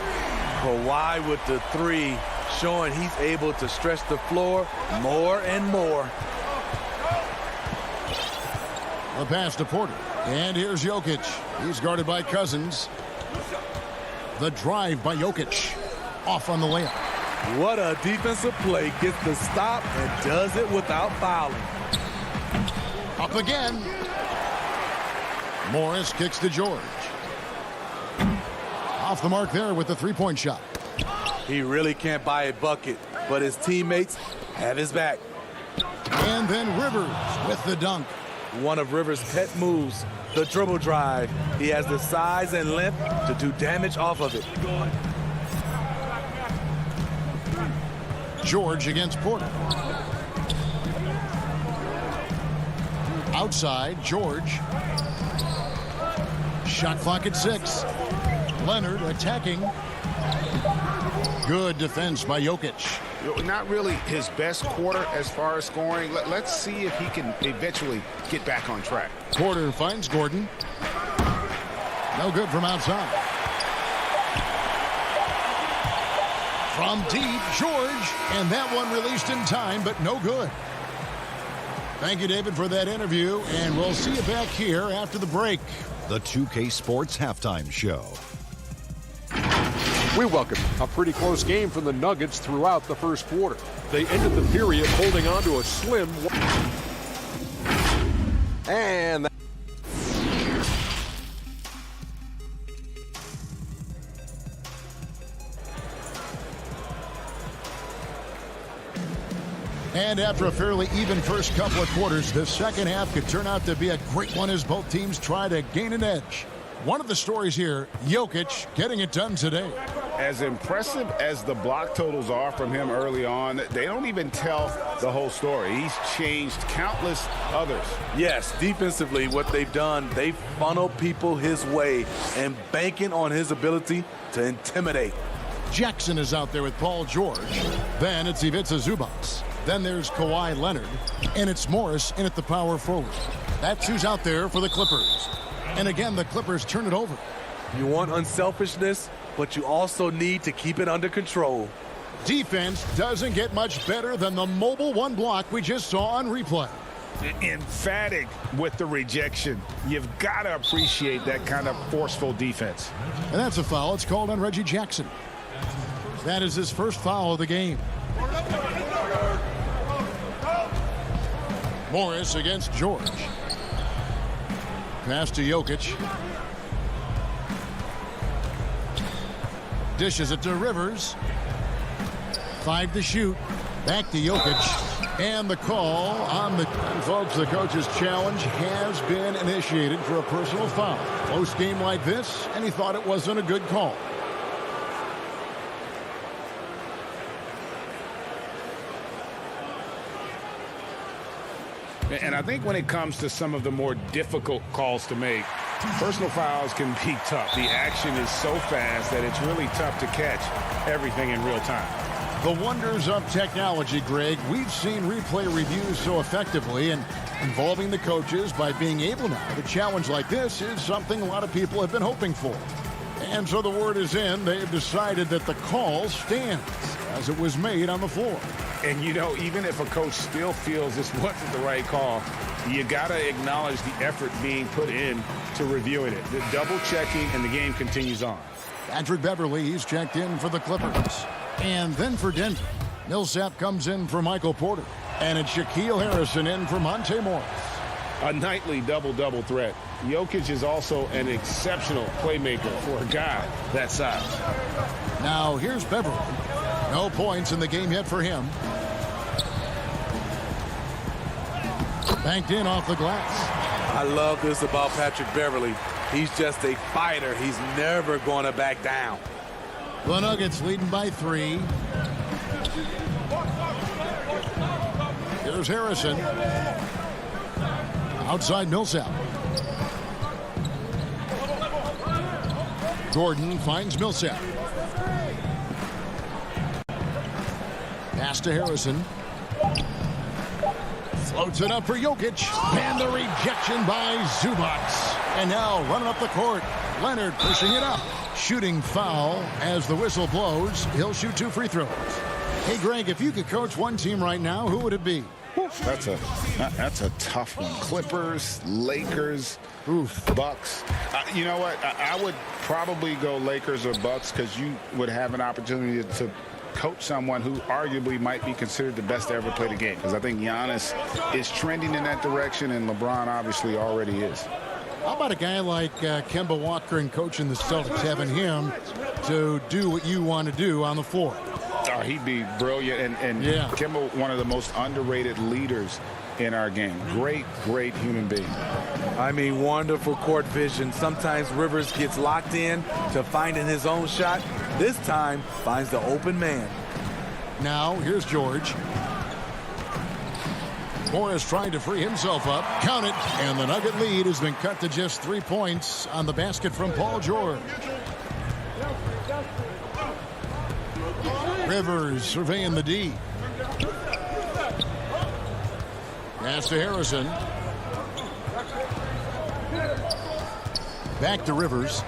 Speaker 8: Kawhi with the 3, showing he's able to stretch the floor more and more.
Speaker 1: A pass to Porter. And here's Jokic. He's guarded by Cousins. The drive by Jokic. Off on the layup.
Speaker 8: What a defensive play. Gets the stop and does it without fouling.
Speaker 1: Up again. Morris kicks to George. Off the mark there with the three-point shot.
Speaker 8: He really can't buy a bucket, but his teammates have his back.
Speaker 1: And then Rivers with the dunk.
Speaker 8: One of Rivers' pet moves, the dribble drive. He has the size and length to do damage off of it.
Speaker 1: George against Porter. Outside, George. Shot clock at 6. Leonard attacking. Good defense by Jokic.
Speaker 2: Not really his best quarter as far as scoring. Let's see if he can eventually get back on track.
Speaker 1: Porter finds Gordon. No good from outside. From deep, George. And that one released in time, but no good. Thank you, David, for that interview. And we'll see you back here after the break.
Speaker 5: The 2K Sports Halftime Show.
Speaker 6: We welcome a pretty close game from the Nuggets throughout the first quarter. They ended the period holding on to a slim. And
Speaker 1: And after a fairly even first couple of quarters, the second half could turn out to be a great one as both teams try to gain an edge. One of the stories here, Jokic getting it done today.
Speaker 2: As impressive as the block totals are from him early on, they don't even tell the whole story. He's changed countless others.
Speaker 8: Yes, defensively, what they've done, they've funneled people his way and banking on his ability to intimidate.
Speaker 1: Jackson is out there with Paul George. Then it's Ivica Zubac. Then there's Kawhi Leonard. And it's Morris in at the power forward. That's who's out there for the Clippers. And again, the Clippers turn it over.
Speaker 8: You want unselfishness, but you also need to keep it under control.
Speaker 1: Defense doesn't get much better than the mobile one block we just saw on replay.
Speaker 2: Emphatic with the rejection. You've got to appreciate that kind of forceful defense.
Speaker 1: And that's a foul. It's called on Reggie Jackson. That is his first foul of the game. Morris against George. Pass to Jokic. Dishes it to Rivers. 5 to shoot. Back to Jokic. And the call on the... And folks, the coach's challenge has been initiated for a personal foul. Close game like this, and he thought it wasn't a good call.
Speaker 2: And I think when it comes to some of the more difficult calls to make, personal fouls can be tough. The action is so fast that it's really tough to catch everything in real time.
Speaker 1: The wonders of technology, Greg. We've seen replay reviews so effectively, and involving the coaches by being able now to challenge like this is something a lot of people have been hoping for. And so the word is in. They've decided that the call stands as it was made on the floor.
Speaker 2: And, you know, even if a coach still feels this wasn't the right call, you got to acknowledge the effort being put in to reviewing it. The double checking, and the game continues on.
Speaker 1: Patrick Beverly, he's checked in for the Clippers. And then for Denver, Millsap comes in for Michael Porter. And it's Shaquille Harrison in for Monte Morris.
Speaker 2: A nightly double-double threat. Jokic is also an exceptional playmaker for a guy that size.
Speaker 1: Now here's Beverly. No points in the game yet for him. Banked in off the glass.
Speaker 8: I love this about Patrick Beverly. He's just a fighter. He's never going to back down.
Speaker 1: The Nuggets leading by 3. Here's Harrison. Outside Millsap. Gordon finds Millsap. Pass to Harrison. Floats it up for Jokic. And the rejection by Zubac. And now running up the court. Leonard pushing it up. Shooting foul as the whistle blows. He'll shoot 2 free throws. Hey, Greg, if you could coach one team right now, who would it be?
Speaker 2: That's a tough one. Clippers, Lakers, Bucks. You know what? I would probably go Lakers or Bucks because you would have an opportunity to coach someone who arguably might be considered the best to ever play the game. Because I think Giannis is trending in that direction, and LeBron obviously already is.
Speaker 1: How about a guy like Kemba Walker and coaching the Celtics, having him to do what you want to do on the floor?
Speaker 2: Oh, he'd be brilliant. And
Speaker 1: yeah.
Speaker 2: Kemba, one of the most underrated leaders in our game. Great human being.
Speaker 8: I mean, wonderful court vision. Sometimes Rivers gets locked in to finding his own shot. This time, finds the open man.
Speaker 1: Now, here's George. Morris trying to free himself up. Count it. And the Nugget lead has been cut to just 3 points on the basket from Paul George. Rivers surveying the D. Pass to Harrison. Back to Rivers.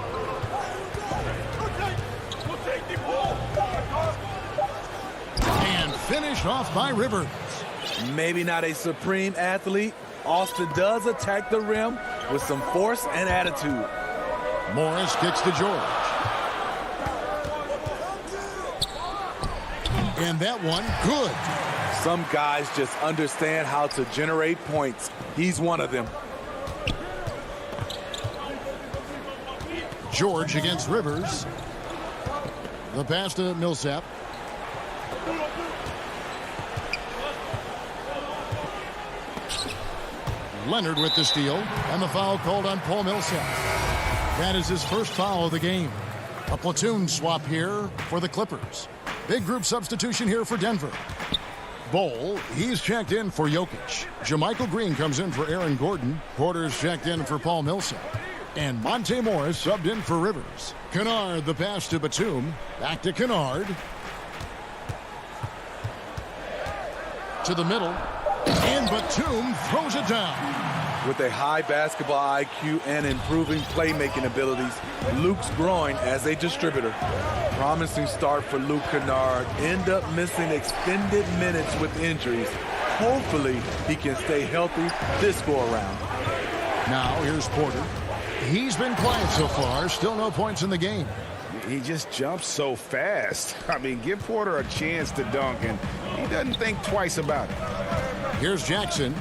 Speaker 1: And finished off by Rivers.
Speaker 8: Maybe not a supreme athlete, Austin does attack the rim with some force and attitude.
Speaker 1: Morris kicks to George. And that one, good.
Speaker 8: Some guys just understand how to generate points. He's one of them.
Speaker 1: George against Rivers. The pass to Millsap. Leonard with the steal, and the foul called on Paul Millsap. That is his first foul of the game. A platoon swap here for the Clippers. Big group substitution here for Denver. Bol, he's checked in for Jokic. JaMychal Green comes in for Aaron Gordon. Porter's checked in for Paul Millsap. And Monte Morris subbed in for Rivers. Kennard, the pass to Batum. Back to Kennard. To the middle. And Batum throws it down.
Speaker 8: With a high basketball IQ and improving playmaking abilities, Luke's growing as a distributor. Promising start for Luke Kennard. End up missing extended minutes with injuries. Hopefully, he can stay healthy this go-around.
Speaker 1: Now, here's Porter. He's been quiet so far. Still no points in the game.
Speaker 2: He just jumps so fast. I mean, give Porter a chance to dunk, and he doesn't think twice about it.
Speaker 1: Here's Jackson.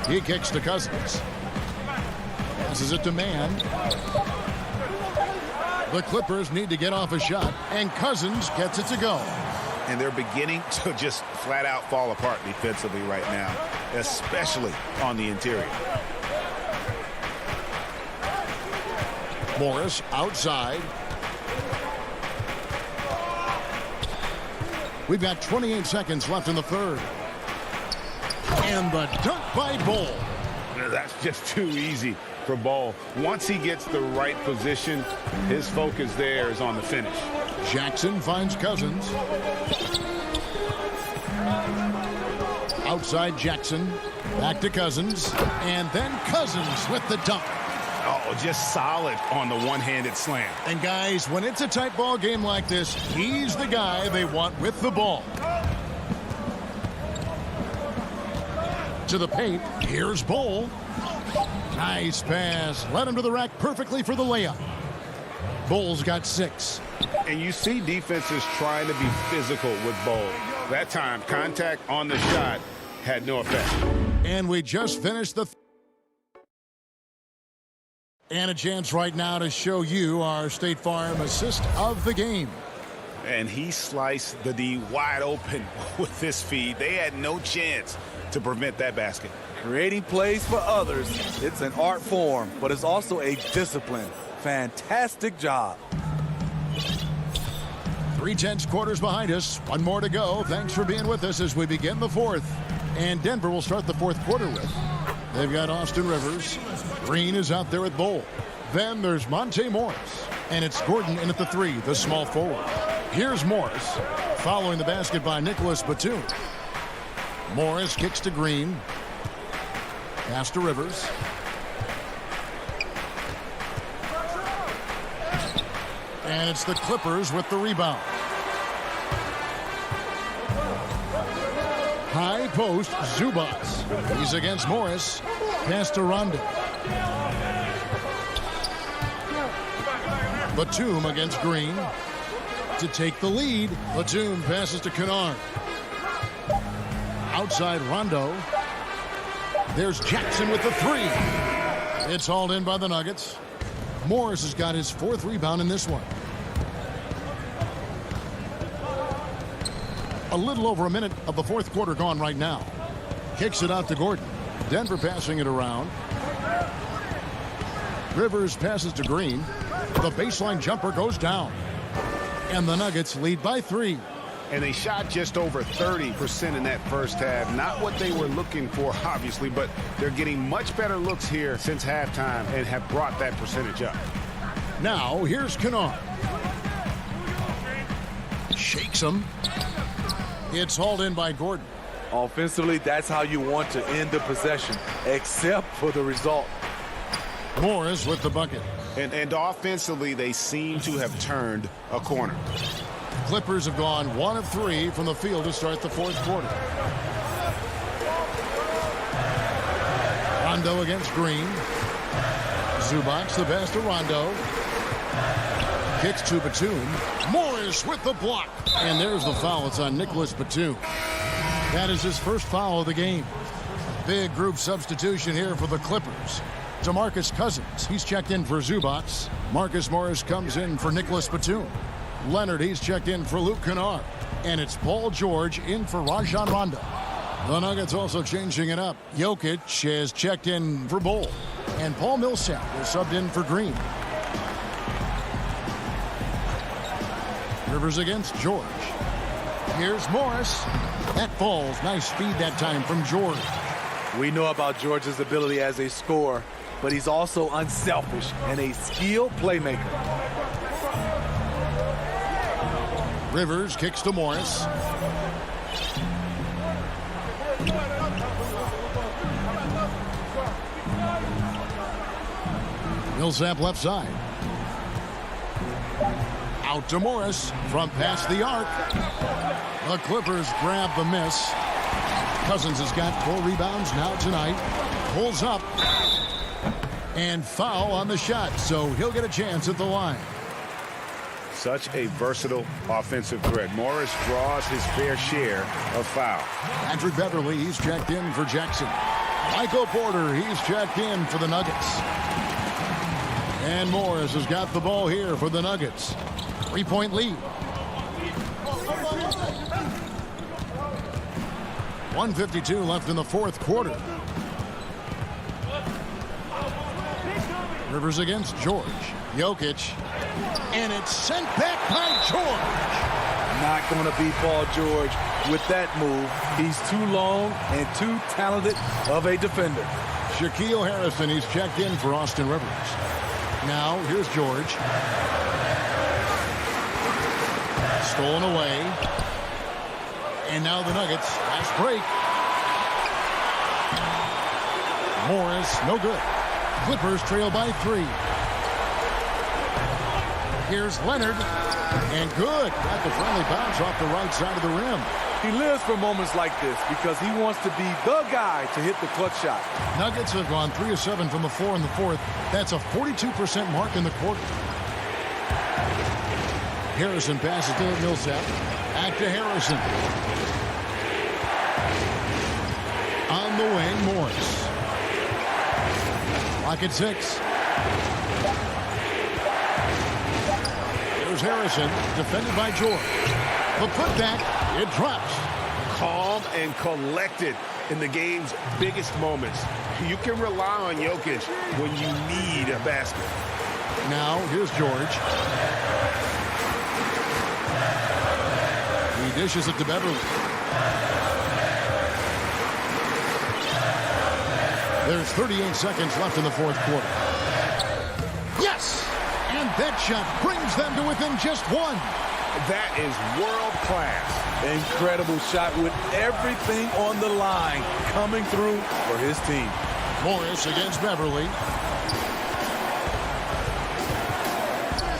Speaker 1: He kicks to Cousins. Passes it to Mann. The Clippers need to get off a shot, and Cousins gets it to go.
Speaker 4: And they're beginning to just flat out fall apart defensively right now, especially on the interior.
Speaker 1: Morris outside. We've got 28 seconds left in the third. And the dunk by Bol.
Speaker 2: That's just too easy for Bol. Once he gets the right position, his focus there is on the finish.
Speaker 1: Jackson finds Cousins. Outside Jackson. Back to Cousins. And then Cousins with the dunk.
Speaker 2: Oh, just solid on the one-handed slam.
Speaker 1: And guys, when it's a tight ball game like this, he's the guy they want with the ball. To the paint, here's Bol. Nice pass. Led him to the rack perfectly for the layup. Bol's got 6.
Speaker 2: And you see defenses trying to be physical with Bol. That time, contact on the shot had no effect.
Speaker 1: And we just finished the... And a chance right now to show you our State Farm assist of the game.
Speaker 4: And he sliced the D wide open with this feed. They had no chance to prevent that basket.
Speaker 8: Creating plays for others, it's an art form, but it's also a discipline. Fantastic job.
Speaker 1: 3/10 quarters behind us. One more to go. Thanks for being with us as we begin the fourth. And Denver will start the fourth quarter with. They've got Austin Rivers. Green is out there with Bol. Then there's Monte Morris. And it's Gordon in at the 3, the small forward. Here's Morris, following the basket by Nicholas Batum. Morris kicks to Green. Pass to Rivers. And it's the Clippers with the rebound. High post, Zubats. He's against Morris. Pass to Rondo. Batum against Green. To take the lead, Batum passes to Kennard. Outside Rondo. There's Jackson with the three. It's hauled in by the Nuggets. Morris has got his 4th rebound in this one. A little over a minute of the 4th quarter gone right now. Kicks it out to Gordon. Denver passing it around. Rivers passes to Green. The baseline jumper goes down. And the Nuggets lead by 3.
Speaker 2: And they shot just over 30% in that first half. Not what they were looking for, obviously, but they're getting much better looks here since halftime and have brought that percentage up.
Speaker 1: Now, here's Kennard. Shakes him. It's hauled in by Gordon.
Speaker 8: Offensively, that's how you want to end the possession, except for the result.
Speaker 1: Morris with the bucket.
Speaker 2: And offensively, they seem to have turned a corner.
Speaker 1: Clippers have gone 1 of 3 from the field to start the 4th quarter. Rondo against Green. Zubats the pass to Rondo. Kicks to Batum. Morris with the block. And there's the foul. It's on Nicholas Batum. That is his first foul of the game. Big group substitution here for the Clippers. DeMarcus Cousins, he's checked in for Zubats. Marcus Morris comes in for Nicholas Batum. Leonard, he's checked in for Luke Kennard. And it's Paul George in for Rajon Rondo. The Nuggets also changing it up. Jokic has checked in for Bull. And Paul Millsap is subbed in for Green. Rivers against George. Here's Morris. That falls. Nice speed that time from George.
Speaker 8: We know about George's ability as a scorer, but he's also unselfish and a skilled playmaker.
Speaker 1: Rivers kicks to Morris. Millsap left side. Out to Morris from past the arc. The Clippers grab the miss. Cousins has got 4 rebounds now tonight. Pulls up. And foul on the shot, so he'll get a chance at the line.
Speaker 2: Such a versatile offensive threat. Morris draws his fair share of foul.
Speaker 1: Patrick Beverly, he's checked in for Jackson. Michael Porter, he's checked in for the Nuggets. And Morris has got the ball here for the Nuggets. 3-point lead. 1:52 left in the 4th quarter. Rivers against George. Jokic. And it's sent back by George.
Speaker 8: Not going to beat Paul George with that move. He's too long and too talented of a defender.
Speaker 1: Shaquille Harrison, he's checked in for Austin Rivers. Now, here's George. Stolen away. And now the Nuggets. Last break. Morris, no good. Clippers trail by 3. Here's Leonard. And good. Got the friendly bounce off the right side of the rim.
Speaker 8: He lives for moments like this because he wants to be the guy to hit the clutch shot.
Speaker 1: Nuggets have gone 3 of 7 from the floor in the 4th. That's a 42% mark in the quarter. Harrison passes to Millsap. Back to Harrison. On the wing, Morris. Clock at 6. There's Harrison, defended by George. The putback, it drops.
Speaker 4: Calm and collected in the game's biggest moments. You can rely on Jokic when you need a basket.
Speaker 1: Now, here's George. He dishes it to Beverly. There's 38 seconds left in the 4th quarter. Yes! And that shot brings them to within just 1.
Speaker 4: That is world class.
Speaker 8: Incredible shot with everything on the line coming through for his team.
Speaker 1: Morris against Beverly.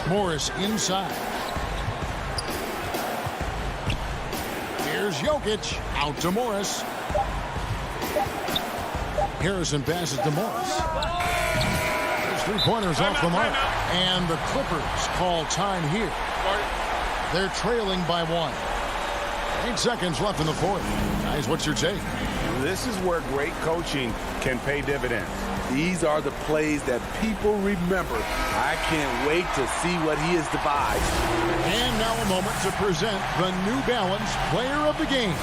Speaker 1: Morris inside. Here's Jokic. Out to Morris. Harrison passes to Morris. His three-pointers off the mark. And the Clippers call time here. They're trailing by 1. 8 seconds left in the fourth. Guys, what's your take?
Speaker 2: This is where great coaching can pay dividends.
Speaker 8: These are the plays that people remember. I can't wait to see what he has devised.
Speaker 1: And now a moment to present the New Balance Player of the Game,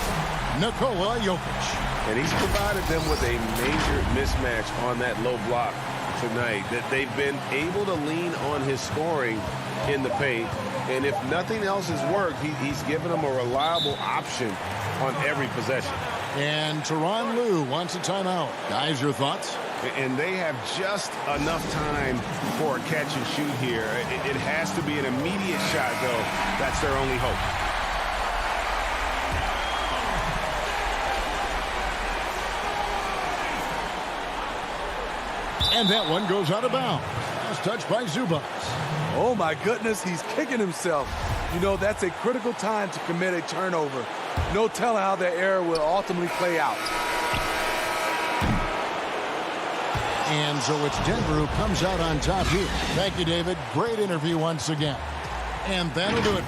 Speaker 1: Nikola Jokic.
Speaker 4: And he's provided them with a major mismatch on that low block tonight. That they've been able to lean on his scoring in the paint. And if nothing else has worked, he's given them a reliable option on every possession.
Speaker 1: And Tyronn Lue wants a timeout. Guys, your thoughts?
Speaker 4: And they have just enough time for a catch and shoot here. It has to be an immediate shot, though. That's their only hope.
Speaker 1: And that one goes out of bounds. Last touch by Zubac.
Speaker 8: Oh, my goodness, he's kicking himself. You know, that's a critical time to commit a turnover. No telling how that error will ultimately play out.
Speaker 1: And so it's Denver who comes out on top here. Thank you, David. Great interview once again. And that'll do it.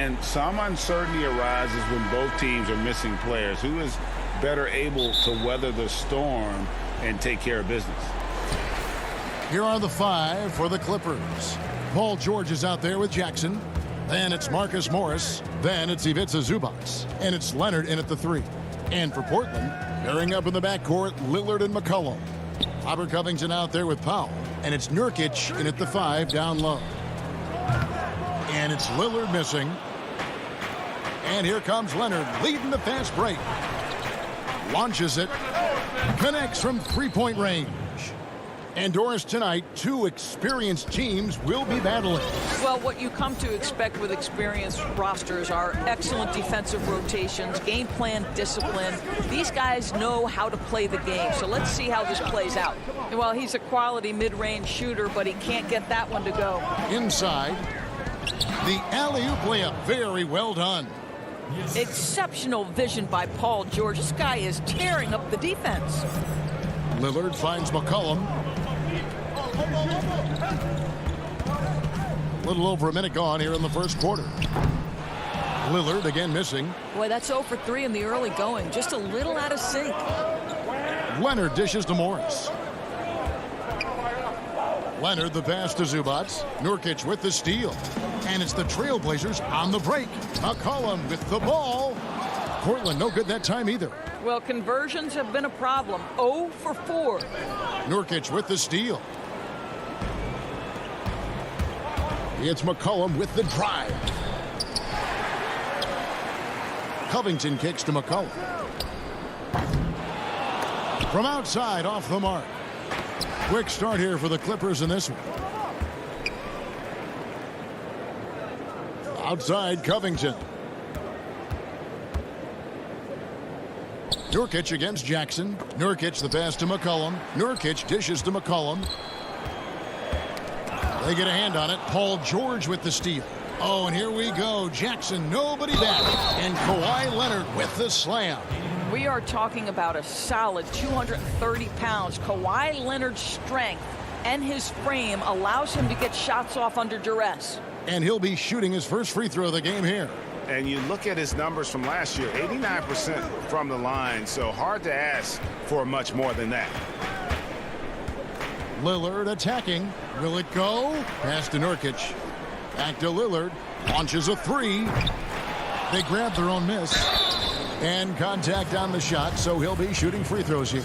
Speaker 2: And some uncertainty arises when both teams are missing players. Who is better able to weather the storm and take care of business?
Speaker 1: Here are the 5 for the Clippers. Paul George is out there with Jackson. Then it's Marcus Morris. Then it's Ivica Zubac. And it's Leonard in at the 3. And for Portland, pairing up in the backcourt, Lillard and McCollum. Robert Covington out there with Powell. And it's Nurkic in at the 5 down low. And it's Lillard missing. And here comes Leonard leading the fast break. Launches it. Connects from three-point range. And Doris, tonight, 2 experienced teams will be battling.
Speaker 9: Well, what you come to expect with experienced rosters are excellent defensive rotations, game plan discipline. These guys know how to play the game, so let's see how this plays out. Well, he's a quality mid-range shooter, but he can't get that one to go.
Speaker 1: Inside, the alley-oop layup, very well done.
Speaker 9: Exceptional vision by Paul George. This guy is tearing up the defense.
Speaker 1: Lillard finds McCollum. A little over a minute gone here in the first quarter. Lillard again missing.
Speaker 9: Boy, that's 0 for 3 in the early going. Just a little out of sync.
Speaker 1: Leonard dishes to Morris. Leonard the pass to Zubac. Nurkic with the steal. And it's the Trailblazers on the break. McCollum with the ball. Portland no good that time either.
Speaker 9: Well, conversions have been a problem. 0 for 4.
Speaker 1: Nurkic with the steal. It's McCollum with the drive. Covington kicks to McCollum. From outside, off the mark. Quick start here for the Clippers in this one. Outside, Covington. Nurkic against Jackson. Nurkic the pass to McCollum. Nurkic dishes to McCollum. They get a hand on it. Paul George with the steal. Oh, and here we go. Jackson, nobody back. And Kawhi Leonard with the slam.
Speaker 9: We are talking about a solid 230 pounds. Kawhi Leonard's strength and his frame allows him to get shots off under duress.
Speaker 1: And he'll be shooting his first free throw of the game here.
Speaker 2: And you look at his numbers from last year, 89% from the line, so hard to ask for much more than that.
Speaker 1: Lillard attacking. Will it go? Pass to Nurkic. Back to Lillard. Launches a three. They grab their own miss. And contact on the shot, so he'll be shooting free throws here.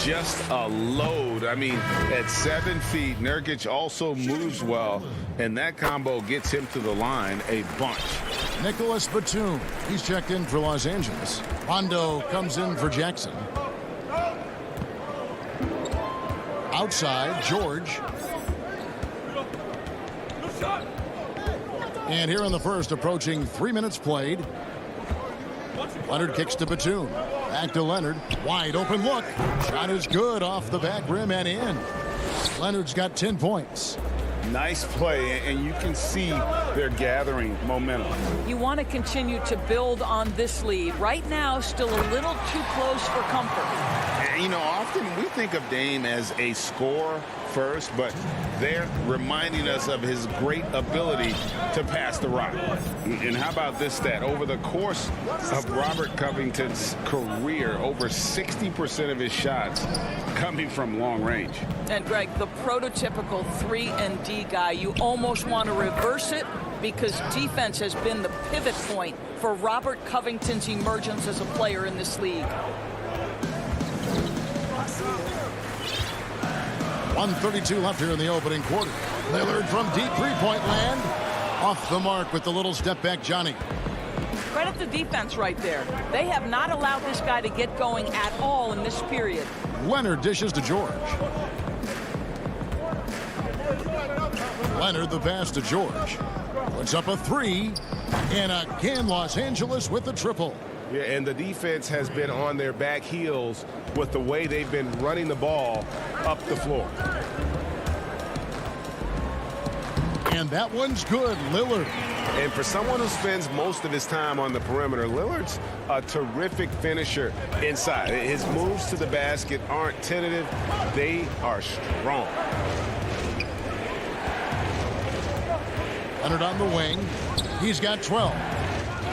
Speaker 2: Just a load. I mean, at 7 feet, Nurkic also moves well, and that combo gets him to the line a bunch.
Speaker 1: Nicholas Batum. He's checked in for Los Angeles. Rondo comes in for Jackson. Outside, George. And here in the first, approaching 3 minutes played. Leonard kicks to Batum. Back to Leonard. Wide open look. Shot is good off the back rim and in. Leonard's got 10 points.
Speaker 2: Nice play, and you can see they're gathering momentum.
Speaker 9: You want to continue to build on this lead. Right now, still a little too close for comfort.
Speaker 2: And, you know, often we think of Dame as a scorer first, but they're reminding us of his great ability to pass the rock. And how about this stat? Over the course of Robert Covington's career, over 60% of his shots coming from long range.
Speaker 9: And Greg, the prototypical 3-and-D guy, you almost want to reverse it because defense has been the pivot point for Robert Covington's emergence as a player in this league.
Speaker 1: 1:32 left here in the opening quarter. Lillard from deep three-point land. Off the mark with the little step back, Johnny.
Speaker 9: Credit the defense right there. They have not allowed this guy to get going at all in this period.
Speaker 1: Leonard dishes to George. Leonard the pass to George. Puts up a three. And again, Los Angeles with the triple.
Speaker 4: Yeah, and the defense has been on their back heels with the way they've been running the ball up the floor.
Speaker 1: And that one's good, Lillard.
Speaker 4: And for someone who spends most of his time on the perimeter, Lillard's a terrific finisher inside. His moves to the basket aren't tentative. They are strong.
Speaker 1: Leonard on the wing. He's got 12.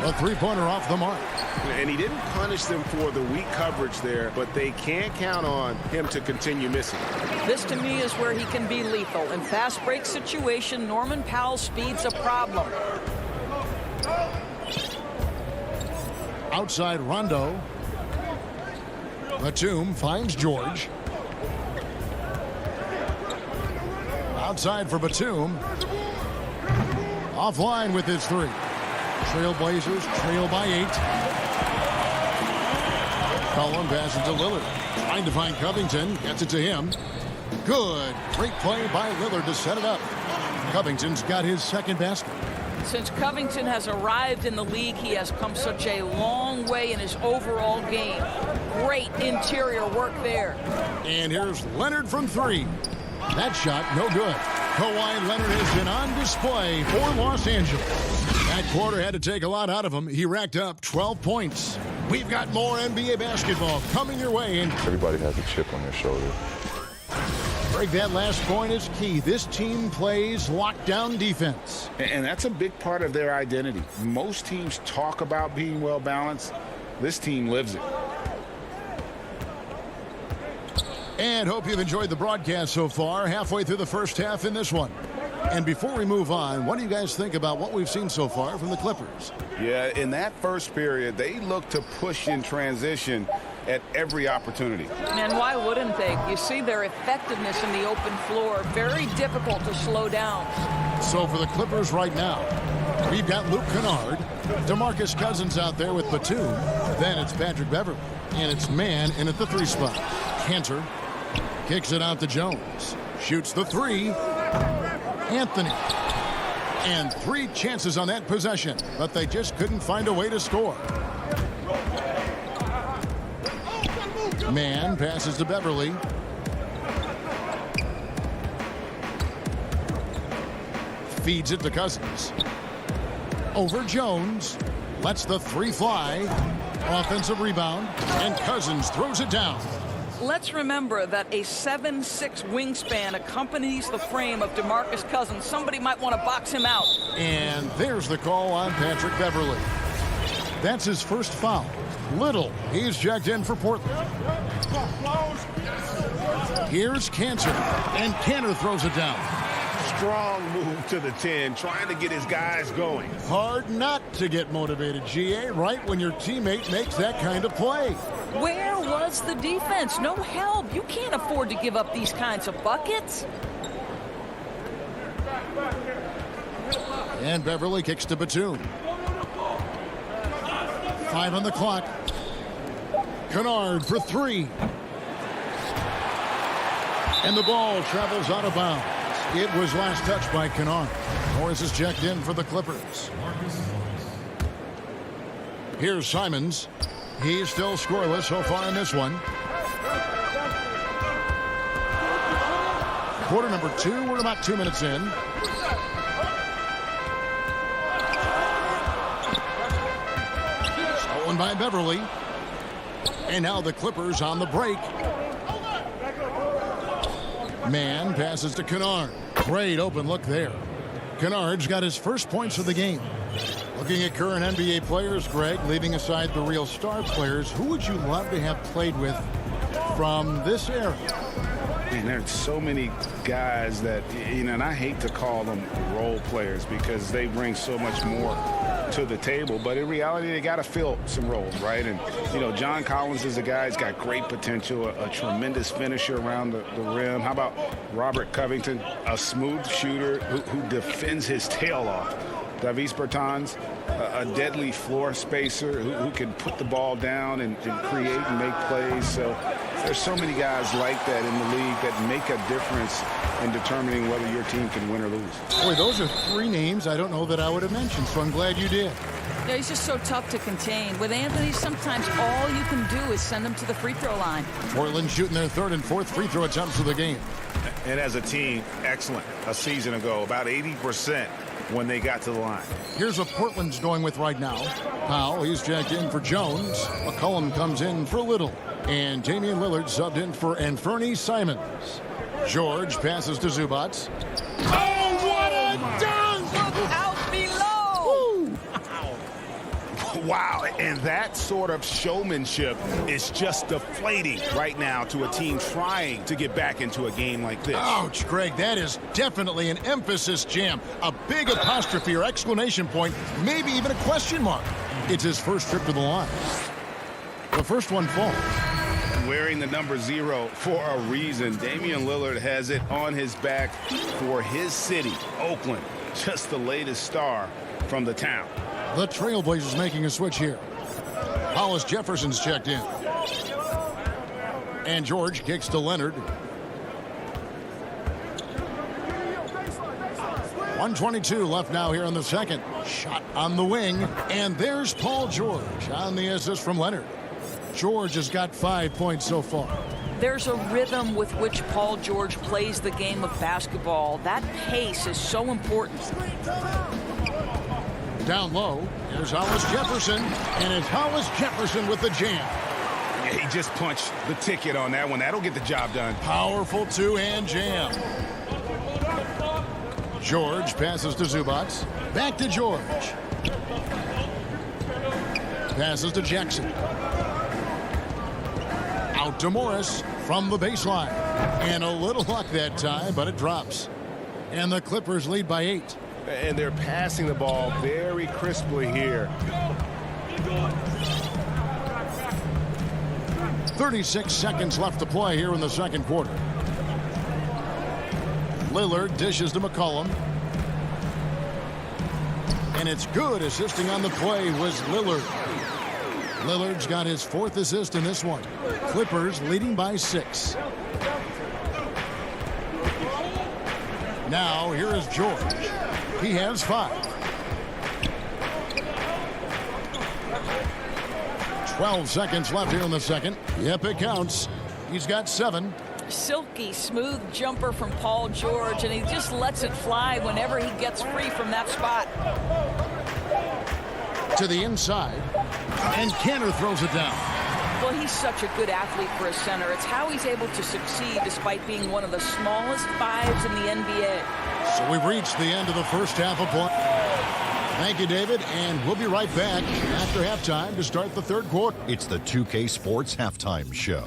Speaker 1: A three-pointer off the mark.
Speaker 4: And he didn't punish them for the weak coverage there, but they can't count on him to continue missing.
Speaker 9: This, to me, is where he can be lethal. In fast break situation, Norman Powell's speed's a problem.
Speaker 1: Outside Rondo. Batum finds George. Outside for Batum. Offline with his three. Trailblazers trail by 8. Cullen passes to Lillard. Trying to find Covington. Gets it to him. Good. Great play by Lillard to set it up. Covington's got his second basket.
Speaker 9: Since Covington has arrived in the league, he has come such a long way in his overall game. Great interior work there.
Speaker 1: And here's Leonard from 3. That shot, no good. Kawhi Leonard has been on display for Los Angeles. That quarter had to take a lot out of him. He racked up 12 points. We've got more NBA basketball coming your way. And
Speaker 10: everybody has a chip on their shoulder.
Speaker 1: Greg, that last point is key. This team plays lockdown defense.
Speaker 2: And that's a big part of their identity. Most teams talk about being well balanced. This team lives it.
Speaker 1: And hope you've enjoyed the broadcast so far. Halfway through the first half in this one. And before we move on, what do you guys think about what we've seen so far from the Clippers?
Speaker 2: Yeah, in that first period, they looked to push in transition at every opportunity.
Speaker 9: And why wouldn't they? You see their effectiveness in the open floor. Very difficult to slow down.
Speaker 1: So for the Clippers right now, we've got Luke Kennard, DeMarcus Cousins out there with Batum. Then it's Patrick Beverley. And it's man in at the 3 spot. Cantor kicks it out to Jones. Shoots the 3. Anthony. And 3 chances on that possession, but they just couldn't find a way to score. Man passes to Beverly. Feeds it to Cousins. Over Jones. Lets the three fly. Offensive rebound. And Cousins throws it down.
Speaker 9: Let's remember that a 7'6" wingspan accompanies the frame of DeMarcus Cousins. Somebody might want to box him out.
Speaker 1: And there's the call on Patrick Beverly. That's his first foul. Little, he's checked in for Portland. Here's Cantor, and Cantor throws it down.
Speaker 4: Strong move to the 10, trying to get his guys going.
Speaker 1: Hard not to get motivated, GA, right when your teammate makes that kind of play.
Speaker 9: Where was the defense? No help. You can't afford to give up these kinds of buckets.
Speaker 1: And Beverly kicks to Batum. 5 on the clock. Kennard for 3. And the ball travels out of bounds. It was last touched by Kennard. Morris is checked in for the Clippers. Here's Simons. He's still scoreless so far in this one. Quarter number 2. We're about 2 minutes in. Stolen by Beverly. And now the Clippers on the break. Man passes to Kennard. Great open look there. Kennard's got his first points of the game. Looking at current NBA players, Greg, leaving aside the real star players, who would you love to have played with from this era?
Speaker 2: And there's so many guys that, you know, and I hate to call them role players because they bring so much more to the table, but in reality they got to fill some roles, right? And you know, John Collins is a guy who's got great potential, a tremendous finisher around the rim. How about Robert Covington, a smooth shooter who defends his tail off? Davis Bertans, a deadly floor spacer who can put the ball down and create and make plays. So there's so many guys like that in the league that make a difference in determining whether your team can win or lose.
Speaker 1: Boy, those are 3 names I don't know that I would have mentioned, so I'm glad you did.
Speaker 9: Yeah, he's just so tough to contain. With Anthony, sometimes all you can do is send him to the free throw line.
Speaker 1: Portland shooting their 3rd and 4th free throw attempts of the game.
Speaker 4: And as a team, excellent. A season ago, about 80% when they got to the line.
Speaker 1: Here's what Portland's going with right now. Powell, he's checked in for Jones. McCollum comes in for Little. And Damian Lillard subbed in for Anthony Simons. George passes to Zubats. Oh, what a dunk!
Speaker 9: Look out below!
Speaker 4: Wow, and that sort of showmanship is just deflating right now to a team trying to get back into a game like this.
Speaker 1: Ouch, Greg, that is definitely an emphasis jam. A big apostrophe or exclamation point, maybe even a question mark. It's his first trip to the line. The first one falls.
Speaker 4: Wearing the number 0 for a reason. Damian Lillard has it on his back for his city, Oakland. Just the latest star from the town.
Speaker 1: The Trailblazers making a switch here. Hollis Jefferson's checked in. And George kicks to Leonard. 1:22 left now here in the second. Shot on the wing. And there's Paul George on the assist from Leonard. George has got 5 points so far.
Speaker 9: There's a rhythm with which Paul George plays the game of basketball. That pace is so important.
Speaker 1: Down low, there's Hollis Jefferson, and it's Hollis Jefferson with the jam.
Speaker 4: Yeah, he just punched the ticket on that one. That'll get the job done.
Speaker 1: Powerful two-hand jam. George passes to Zubats. Back to George. Passes to Jackson. Out to Morris from the baseline. And a little luck that time, but it drops. And the Clippers lead by 8.
Speaker 4: And they're passing the ball very crisply here.
Speaker 1: 36 seconds left to play here in the second quarter. Lillard dishes to McCollum. And it's good. Assisting on the play was Lillard. Lillard's got his 4th assist in this one. Clippers leading by 6. Now here is George. He has 5. 12 seconds left here in the second. Yep, it counts. He's got 7.
Speaker 9: Silky smooth jumper from Paul George, and he just lets it fly whenever he gets free from that spot.
Speaker 1: To the inside, and Cantor throws it down.
Speaker 9: Well, he's such a good athlete for a center. It's how he's able to succeed despite being one of the smallest 5s in the NBA.
Speaker 1: So we've reached the end of the first half of play. Thank you, David, and we'll be right back after halftime to start the third quarter.
Speaker 5: It's the 2K Sports Halftime Show.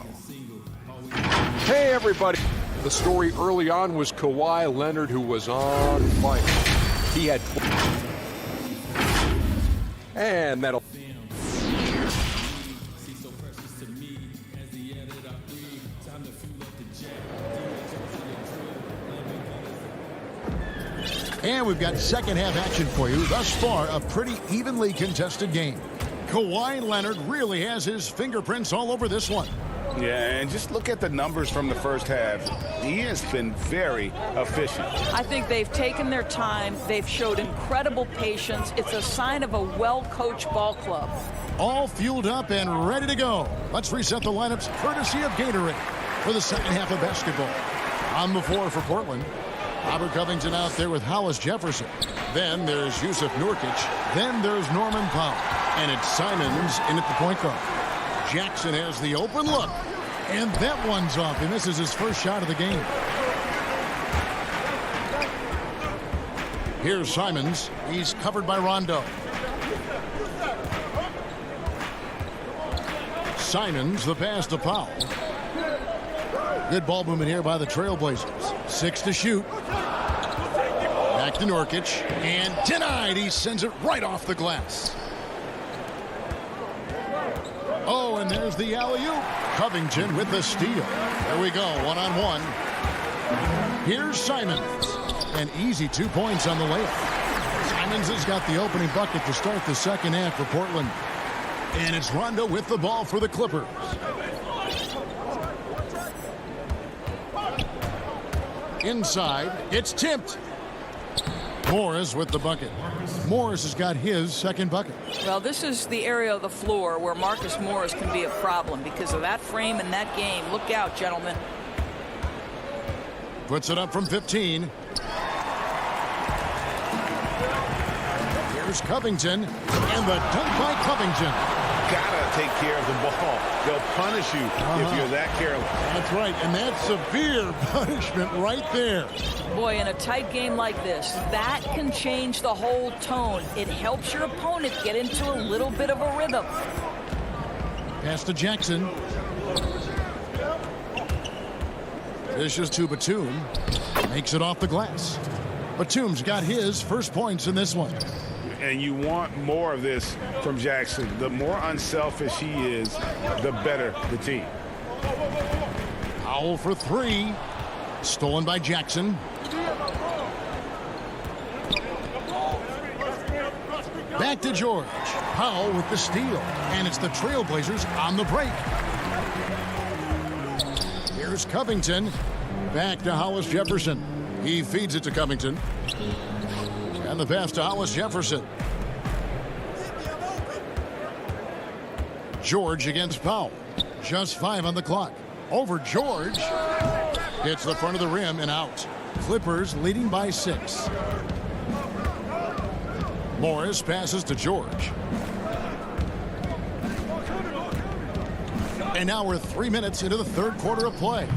Speaker 6: Hey, everybody. The story early on was Kawhi Leonard, who was on fire. He had... And that'll...
Speaker 1: And we've got second half action for you. Thus far, a pretty evenly contested game. Kawhi Leonard really has his fingerprints all over this one.
Speaker 2: Yeah, and just look at the numbers from the first half. He has been very efficient.
Speaker 9: I think they've taken their time. They've showed incredible patience. It's a sign of a well-coached ball club.
Speaker 1: All fueled up and ready to go. Let's reset the lineups courtesy of Gatorade for the second half of basketball. On the floor for Portland, Robert Covington out there with Hollis Jefferson. Then there's Yusuf Nurkic. Then there's Norman Powell. And it's Simons in at the point guard. Jackson has the open look. And that one's off. He misses his first shot of the game. Here's Simons. He's covered by Rondo. Simons, the pass to Powell. Good ball movement here by the Trailblazers. 6 to shoot. Back to Nurkic. And denied. He sends it right off the glass. Oh, and there's the alley-oop. Covington with the steal. There we go, one-on-one. Here's Simons. An easy 2 points on the layup. Simons has got the opening bucket to start the second half for Portland. And it's Rondo with the ball for the Clippers. Inside, it's tipped. Morris with the bucket. Morris has got his second bucket.
Speaker 9: Well, this is the area of the floor where Marcus Morris can be a problem because of that frame in that game. Look out, gentlemen.
Speaker 1: Puts it up from 15. Here's Covington. And the dunk by Covington.
Speaker 2: Gotta take care of the ball. They'll punish you if you're that careless.
Speaker 1: That's right, and that's severe punishment right there.
Speaker 9: Boy, in a tight game like this, that can change the whole tone. It helps your opponent get into a little bit of a rhythm.
Speaker 1: Pass to Jackson. Dishes to Batum. Makes it off the glass. Batum's got his first points in this one.
Speaker 2: And you want more of this from Jackson. The more unselfish he is, the better the team.
Speaker 1: Powell for 3. Stolen by Jackson. Back to George. Powell with the steal. And it's the Trailblazers on the break. Here's Covington. Back to Hollis Jefferson. He feeds it to Covington. And the pass to Hollis Jefferson. George against Powell. Just 5 on the clock. Over George. Hits the front of the rim and out. Clippers leading by 6. Morris passes to George. And now we're 3 minutes into the third quarter of play.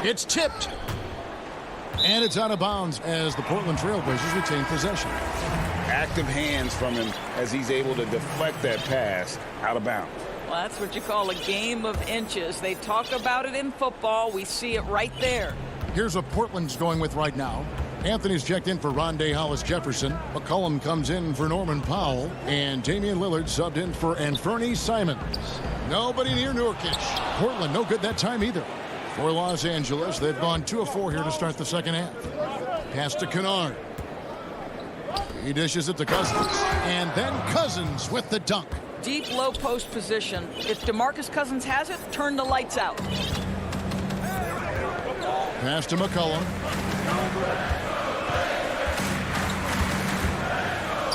Speaker 1: It's tipped. And it's out of bounds as the Portland Trailblazers retain possession.
Speaker 2: Active hands from him as he's able to deflect that pass out of bounds.
Speaker 9: Well, that's what you call a game of inches. They talk about it in football. We see it right there.
Speaker 1: Here's what Portland's going with right now. Anthony's checked in for Rondé Hollis Jefferson. McCollum comes in for Norman Powell. And Damian Lillard subbed in for Anthony Simons. Nobody near Nurkic. Portland no good that time either. For Los Angeles, they've gone 2 of 4 here to start the second half. Pass to Kennard. He dishes it to Cousins. And then Cousins with the dunk.
Speaker 9: Deep low post position. If DeMarcus Cousins has it, turn the lights out.
Speaker 1: Pass to McCollum.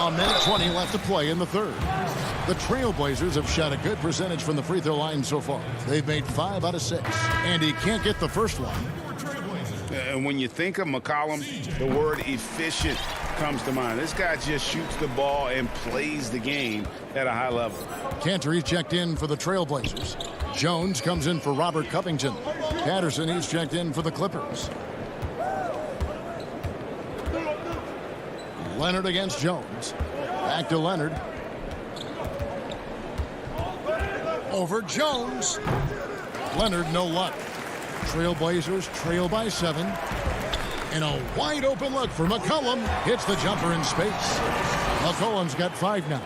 Speaker 1: A minute 20 left to play in the third. The Trailblazers have shot a good percentage from the free throw line so far. They've made 5 out of 6, and he can't get the first one.
Speaker 2: And when you think of McCollum, the word efficient comes to mind. This guy just shoots the ball and plays the game at a high level.
Speaker 1: Cantor, checked in for the Trailblazers. Jones comes in for Robert Covington. Patterson, he's checked in for the Clippers. Leonard against Jones. Back to Leonard. Over Jones. Leonard, no luck. Trailblazers trail by 7. And a wide open look for McCollum. Hits the jumper in space. McCollum's got 5 now.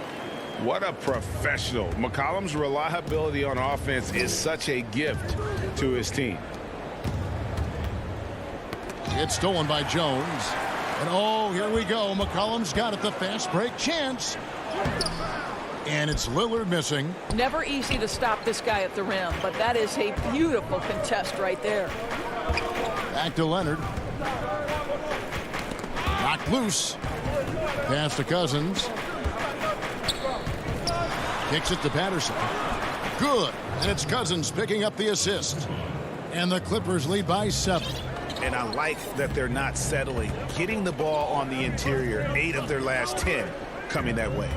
Speaker 2: What a professional. McCollum's reliability on offense is such a gift to his team.
Speaker 1: It's stolen by Jones. And oh, here we go. McCollum's got it. The fast break chance. And it's Lillard missing.
Speaker 9: Never easy to stop this guy at the rim, but that is a beautiful contest right there.
Speaker 1: Back to Leonard. Knocked loose. Pass to Cousins. Kicks it to Patterson. Good. And it's Cousins picking up the assist. And the Clippers lead by 7.
Speaker 10: And I like that they're not settling. Getting the ball on the interior, 8 of their last 10 coming that way.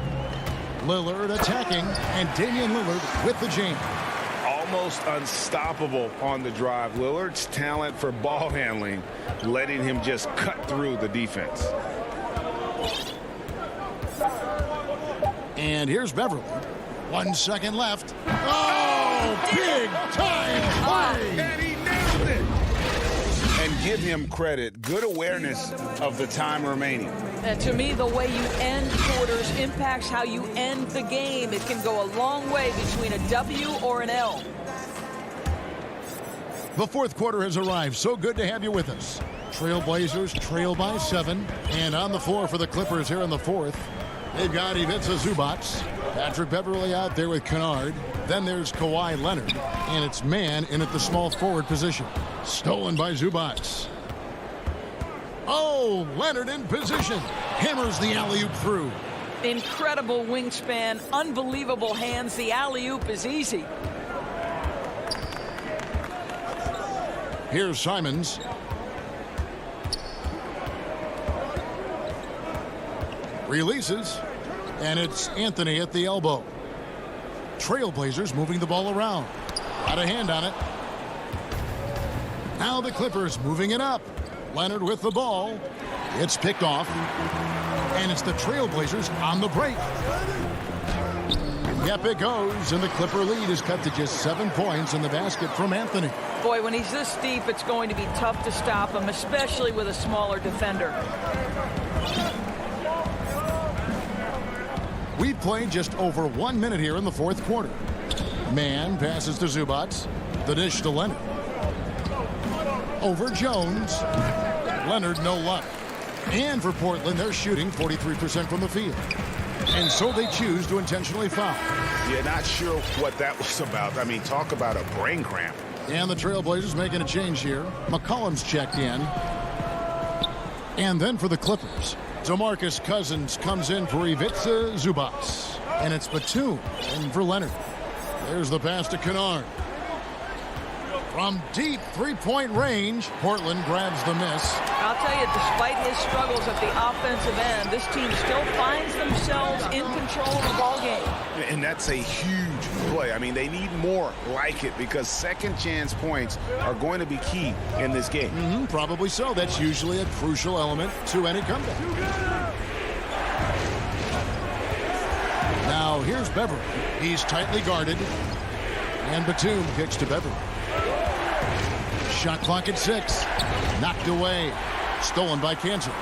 Speaker 1: Lillard attacking, and Damian Lillard with the jam.
Speaker 2: Almost unstoppable on the drive. Lillard's talent for ball handling, letting him just cut through the defense.
Speaker 1: And here's Beverly. 1 second left. Oh, big time play!
Speaker 2: And he nailed it! And give him credit. Good awareness of the time remaining.
Speaker 9: And to me, the way you end quarters impacts how you end the game. It can go a long way between a W or an L.
Speaker 1: The fourth quarter has arrived. So good to have you with us. Trailblazers trail by 7. And on the floor for the Clippers here in the fourth, they've got Ivica Zubac. Patrick Beverly out there with Kennard. Then there's Kawhi Leonard. And it's man in at the small forward position. Stolen by Zubac. Oh, Leonard in position. Hammers the alley-oop through.
Speaker 9: Incredible wingspan, unbelievable hands. The alley-oop is easy.
Speaker 1: Here's Simons. Releases. And it's Anthony at the elbow. Trailblazers moving the ball around. Got a hand on it. Now the Clippers moving it up. Leonard with the ball. It's picked off. And it's the Trailblazers on the break. Yep, it goes. And the Clipper lead is cut to just 7 points in the basket from Anthony.
Speaker 9: Boy, when he's this deep, it's going to be tough to stop him, especially with a smaller defender.
Speaker 1: We've played just over 1 minute here in the fourth quarter. Man passes to Zubac. The dish to Leonard. Over Jones. Leonard, no luck. And for Portland, they're shooting 43% from the field. And so they choose to intentionally foul.
Speaker 10: Yeah, not sure what that was about. I mean, talk about a brain cramp.
Speaker 1: And the Trailblazers making a change here. McCollum's checked in. And then for the Clippers, DeMarcus Cousins comes in for Ivica Zubac. And it's Batum in for Leonard. There's the pass to Kennard. From deep three-point range, Portland grabs the miss.
Speaker 9: I'll tell you, despite his struggles at the offensive end, this team still finds themselves in control of the ball game.
Speaker 10: And that's a huge play. I mean, they need more like it because second chance points are going to be key in this game.
Speaker 1: Probably so. That's usually a crucial element to any comeback. Now here's Beverly. He's tightly guarded. And Batum kicks to Beverly. Shot clock at 6. Knocked away. Stolen by Cantor.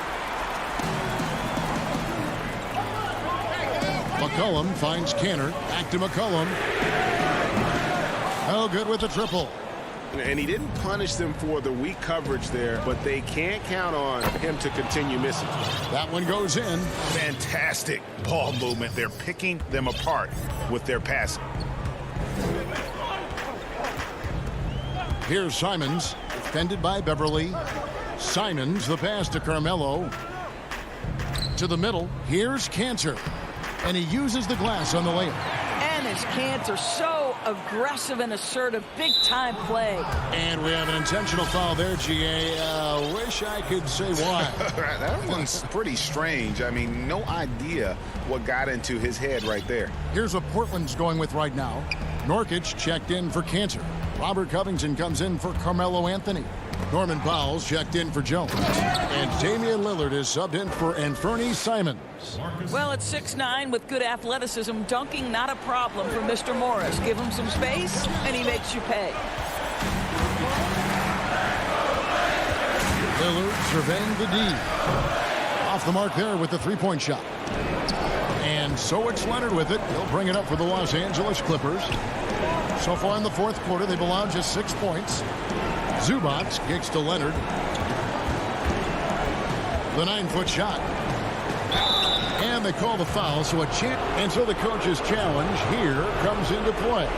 Speaker 1: McCollum finds Cantor. Back to McCollum. Oh, good with the triple.
Speaker 10: And he didn't punish them for the weak coverage there, but they can't count on him to continue missing.
Speaker 1: That one goes in.
Speaker 10: Fantastic ball movement. They're picking them apart with their passing.
Speaker 1: Here's Simons, defended by Beverly. Simons, the pass to Carmelo. To the middle, here's Cantor. And he uses the glass on the layup.
Speaker 9: And his Cantor so aggressive and assertive. Big-time play.
Speaker 1: And we have an intentional foul there, GA. Wish I could say why.
Speaker 10: That one's pretty strange. I mean, no idea what got into his head right there.
Speaker 1: Here's what Portland's going with right now. Nurkic checked in for Cantor. Robert Covington comes in for Carmelo Anthony. Norman Powell's checked in for Jones. And Damian Lillard is subbed in for Anthony Simons.
Speaker 9: Well, at 6'9", with good athleticism, dunking not a problem for Mr. Morris. Give him some space, and he makes you pay.
Speaker 1: Lillard surveying the D. Off the mark there with the three-point shot. And so it's Leonard with it. He'll bring it up for the Los Angeles Clippers. So far in the fourth quarter, they've allowed just 6 points. Zubac kicks to Leonard. The 9-foot shot. And they call the foul, so and so the coach's challenge here comes into play.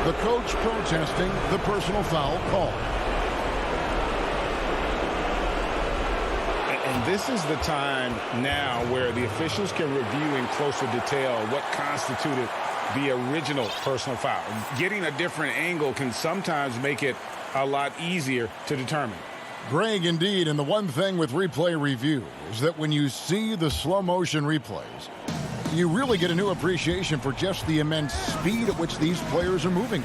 Speaker 1: The coach protesting the personal foul call.
Speaker 2: And this is the time now where the officials can review in closer detail what constituted the original personal foul. Getting a different angle can sometimes make it a lot easier to determine.
Speaker 1: Greg, indeed, and the one thing with replay review is that when you see the slow motion replays, you really get a new appreciation for just the immense speed at which these players are moving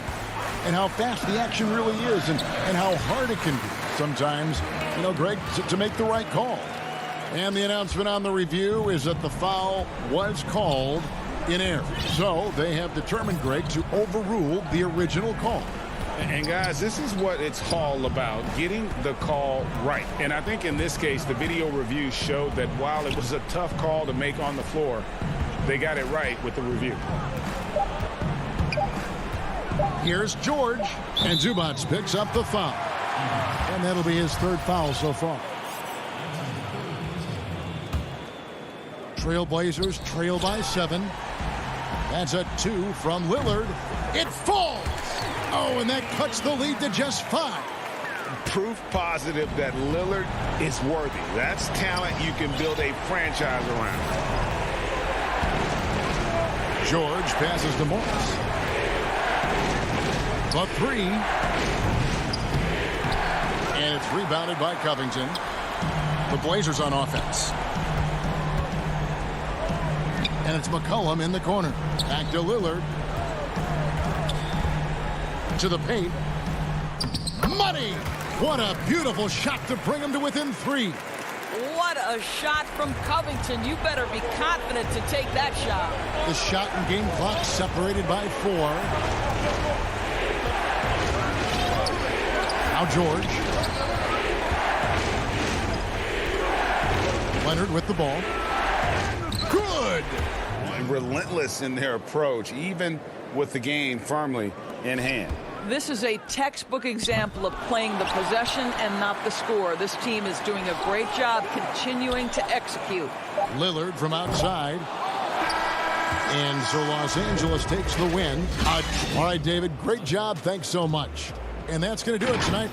Speaker 1: and how fast the action really is and how hard it can be sometimes, you know, Greg, to make the right call. And the announcement on the review is that the foul was called in error. So they have determined, Greg, to overrule the original call.
Speaker 2: And guys, this is what it's all about, getting the call right. And I think in this case, the video review showed that while it was a tough call to make on the floor, they got it right with the review.
Speaker 1: Here's George, and Zubac picks up the foul. And that'll be his third foul so far. Trailblazers trail by 7. That's a 2 from Lillard. It falls! Oh, and that cuts the lead to just 5.
Speaker 2: Proof positive that Lillard is worthy. That's talent you can build a franchise around.
Speaker 1: George passes to Morris. The 3. And it's rebounded by Covington. The Blazers on offense. And it's McCollum in the corner. Back to Lillard. To the paint. Money! What a beautiful shot to bring him to within 3.
Speaker 9: What a shot from Covington. You better be confident to take that shot.
Speaker 1: The shot and game clock separated by 4. Now George. Leonard with the ball. Good!
Speaker 10: Relentless in their approach, even with the game firmly in hand.
Speaker 9: This is a textbook example of playing the possession and not the score. This team is doing a great job continuing to execute.
Speaker 1: Lillard from outside. And so Los Angeles takes the win. All right, David, great job. Thanks so much. And that's going to do it tonight.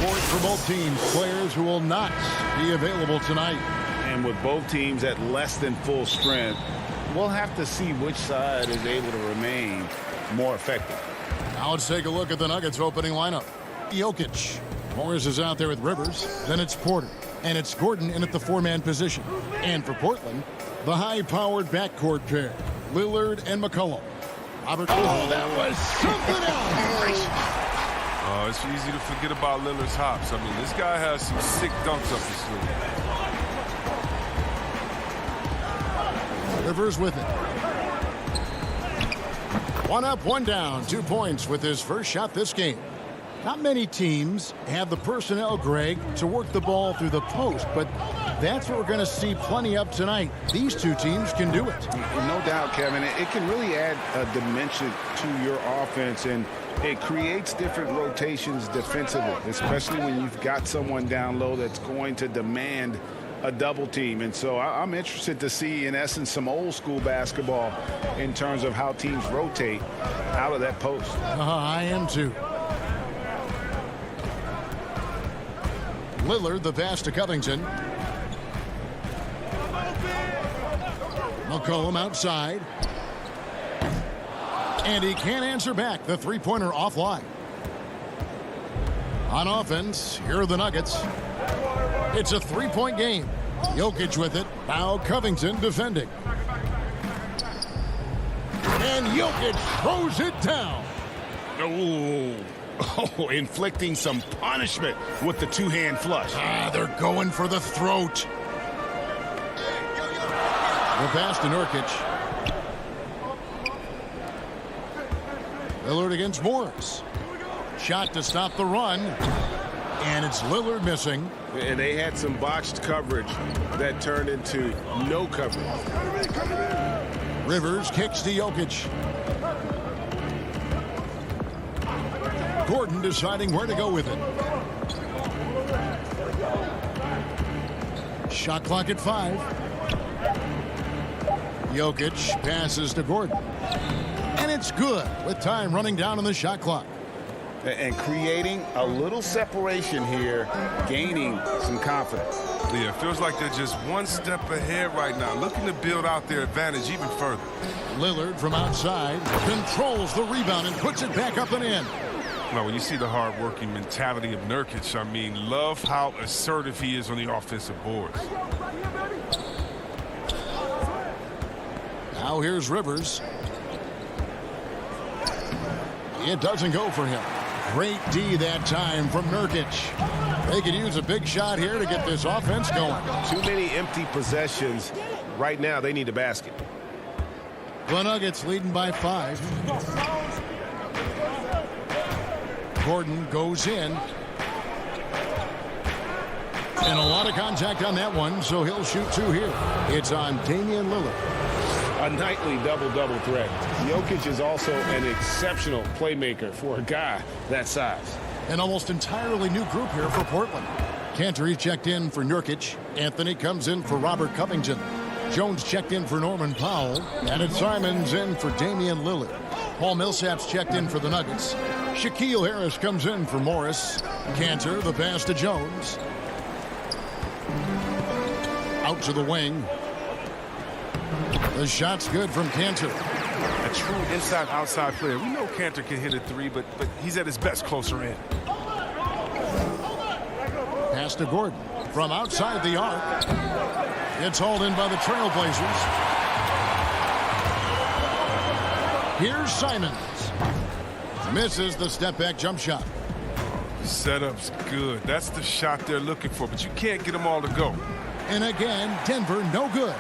Speaker 1: report for both teams. Players who will not be available tonight.
Speaker 10: And with both teams at less than full strength, we'll have to see which side is able to remain more effective.
Speaker 1: Now let's take a look at the Nuggets opening lineup. Jokic. Morris is out there with Rivers. Then it's Porter. And it's Gordon in at the four-man position. And for Portland, the high-powered backcourt pair, Lillard and McCollum. Robert, that was something else.
Speaker 11: It's easy to forget about Lillard's hops. I mean, this guy has some sick dunks up his sleeve.
Speaker 1: Rivers with it. One up, one down. 2 points with his first shot this game. Not many teams have the personnel, Greg, to work the ball through the post, but that's what we're going to see plenty of tonight. These two teams can do it.
Speaker 10: No doubt, Kevin. It can really add a dimension to your offense, and it creates different rotations defensively, especially when you've got someone down low that's going to demand a double team. And so I'm interested to see, in essence, some old school basketball in terms of how teams rotate out of that post.
Speaker 1: I am too. Lillard, the pass to Covington. McCollum outside. And he can't answer back. The three-pointer offline. On offense, here are the Nuggets. It's a three-point game. Jokic with it. Now Covington defending. And Jokic throws it down.
Speaker 10: Oh, inflicting some punishment with the two-hand flush.
Speaker 1: They're going for the throat. The pass to Nurkic. Lillard against Morris. Shot to stop the run. And it's Lillard missing.
Speaker 4: And they had some botched coverage that turned into no coverage.
Speaker 1: Rivers kicks to Jokic. Gordon deciding where to go with it. Shot clock at 5. Jokic passes to Gordon. And it's good with time running down on the shot clock.
Speaker 10: And creating a little separation here, gaining some confidence.
Speaker 11: Yeah, it feels like they're just one step ahead right now, looking to build out their advantage even further.
Speaker 1: Lillard from outside controls the rebound and puts it back up and in.
Speaker 11: Now, when you see the hard-working mentality of Nurkic, I mean, love how assertive he is on the offensive boards.
Speaker 1: Now here's Rivers. It doesn't go for him. Great D that time from Nurkic. They could use a big shot here to get this offense going.
Speaker 4: Too many empty possessions. Right now, they need a basket.
Speaker 1: The Nuggets leading by 5. Gordon goes in. And a lot of contact on that one, so he'll shoot 2 here. It's on Damian Lillard.
Speaker 4: A nightly double-double threat. Jokic is also an exceptional playmaker for a guy that size.
Speaker 1: An almost entirely new group here for Portland. Cantor checked in for Nurkic. Anthony comes in for Robert Covington. Jones checked in for Norman Powell. And it's Simons in for Damian Lillard. Paul Millsap's checked in for the Nuggets. Shaquille Harris comes in for Morris. Cantor, the pass to Jones. Out to the wing. The shot's good from Cantor.
Speaker 11: A true inside-outside player. We know Cantor can hit a 3, but he's at his best closer in.
Speaker 1: Pass to Gordon from outside the arc. It's hauled in by the Trailblazers. Here's Simons. Misses the step-back jump shot.
Speaker 11: The setup's good. That's the shot they're looking for, but you can't get them all to go.
Speaker 1: And again, Denver no good.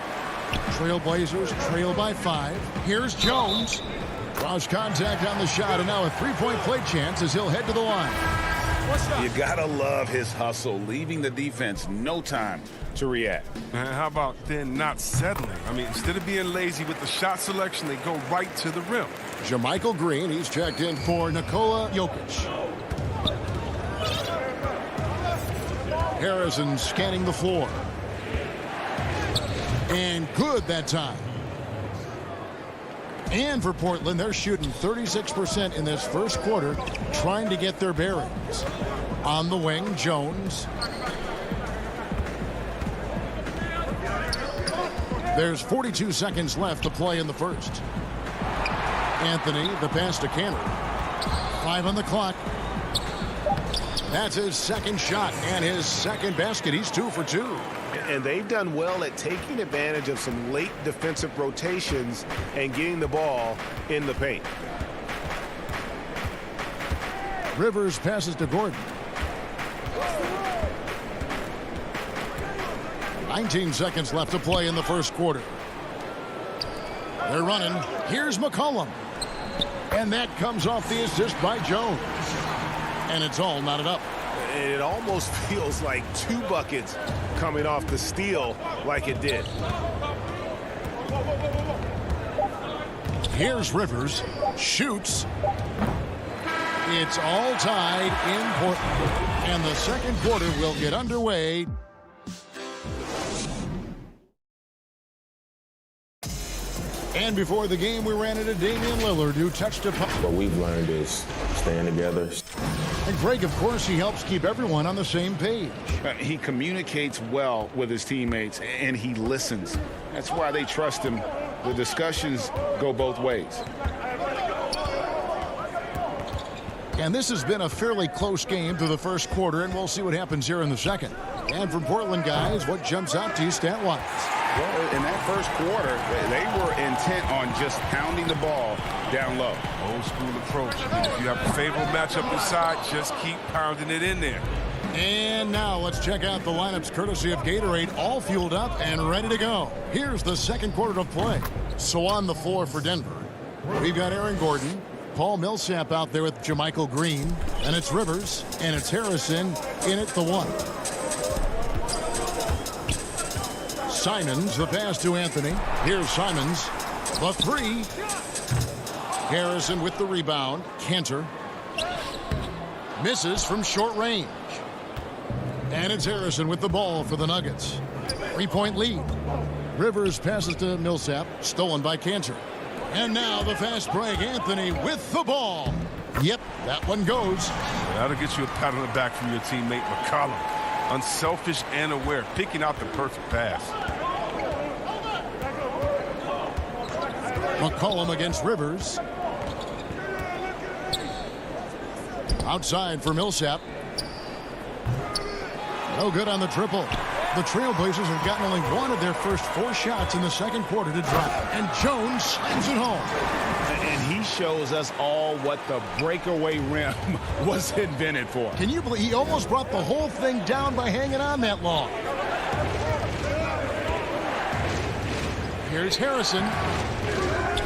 Speaker 1: Trailblazers trail by 5. Here's Jones. Cross contact on the shot, and now a three-point play chance as he'll head to the line.
Speaker 10: You gotta love his hustle, leaving the defense no time to react.
Speaker 11: And how about then not settling? I mean, instead of being lazy with the shot selection, they go right to the rim.
Speaker 1: JaMychal Green, he's checked in for Nikola Jokic. Harrison scanning the floor. And good that time. And for Portland, they're shooting 36% in this first quarter, trying to get their bearings. On the wing, Jones. There's 42 seconds left to play in the first. Anthony, the pass to Cantor. 5 on the clock. That's his second shot and his second basket. He's 2 for 2.
Speaker 4: And they've done well at taking advantage of some late defensive rotations and getting the ball in the paint.
Speaker 1: Rivers passes to Gordon. 19 seconds left to play in the first quarter. They're running. Here's McCollum. And that comes off the assist by Jones. And it's all knotted up.
Speaker 4: And it almost feels like 2 buckets coming off the steal like it did.
Speaker 1: Here's Rivers. Shoots. It's all tied in Portland. And the second quarter will get underway. And before the game, we ran into Damian Lillard, who touched a puck.
Speaker 12: What we've learned is staying together.
Speaker 1: And Greg, of course, he helps keep everyone on the same page.
Speaker 10: He communicates well with his teammates, and he listens. That's why they trust him. The discussions go both ways.
Speaker 1: And this has been a fairly close game through the first quarter, and we'll see what happens here in the second. And from Portland, guys, what jumps out to you stat-wise?
Speaker 10: Well, in that first quarter, they were intent on just pounding the ball down low.
Speaker 11: Old school approach. If you have a favorable matchup inside, just keep pounding it in there.
Speaker 1: And now let's check out the lineups courtesy of Gatorade, all fueled up and ready to go. Here's the second quarter of play. So on the floor for Denver, we've got Aaron Gordon, Paul Millsap out there with Jermichael Green, and it's Rivers, and it's Harrison in at the 1. Simons, the pass to Anthony. Here's Simons, the 3. Harrison with the rebound. Cantor misses from short range. And it's Harrison with the ball for the Nuggets. 3-point lead. Rivers passes to Millsap, stolen by Cantor. And now the fast break. Anthony with the ball. Yep, that one goes.
Speaker 11: That'll get you a pat on the back from your teammate, McCollum. Unselfish and aware, picking out the perfect pass.
Speaker 1: McCollum against Rivers. Outside for Millsap. No good on the triple. The Trailblazers have gotten only one of their first 4 shots in the second quarter to drop. And Jones slams it home.
Speaker 10: And he shows us all what the breakaway rim was invented for.
Speaker 1: Can you believe he almost brought the whole thing down by hanging on that long? Here's Harrison.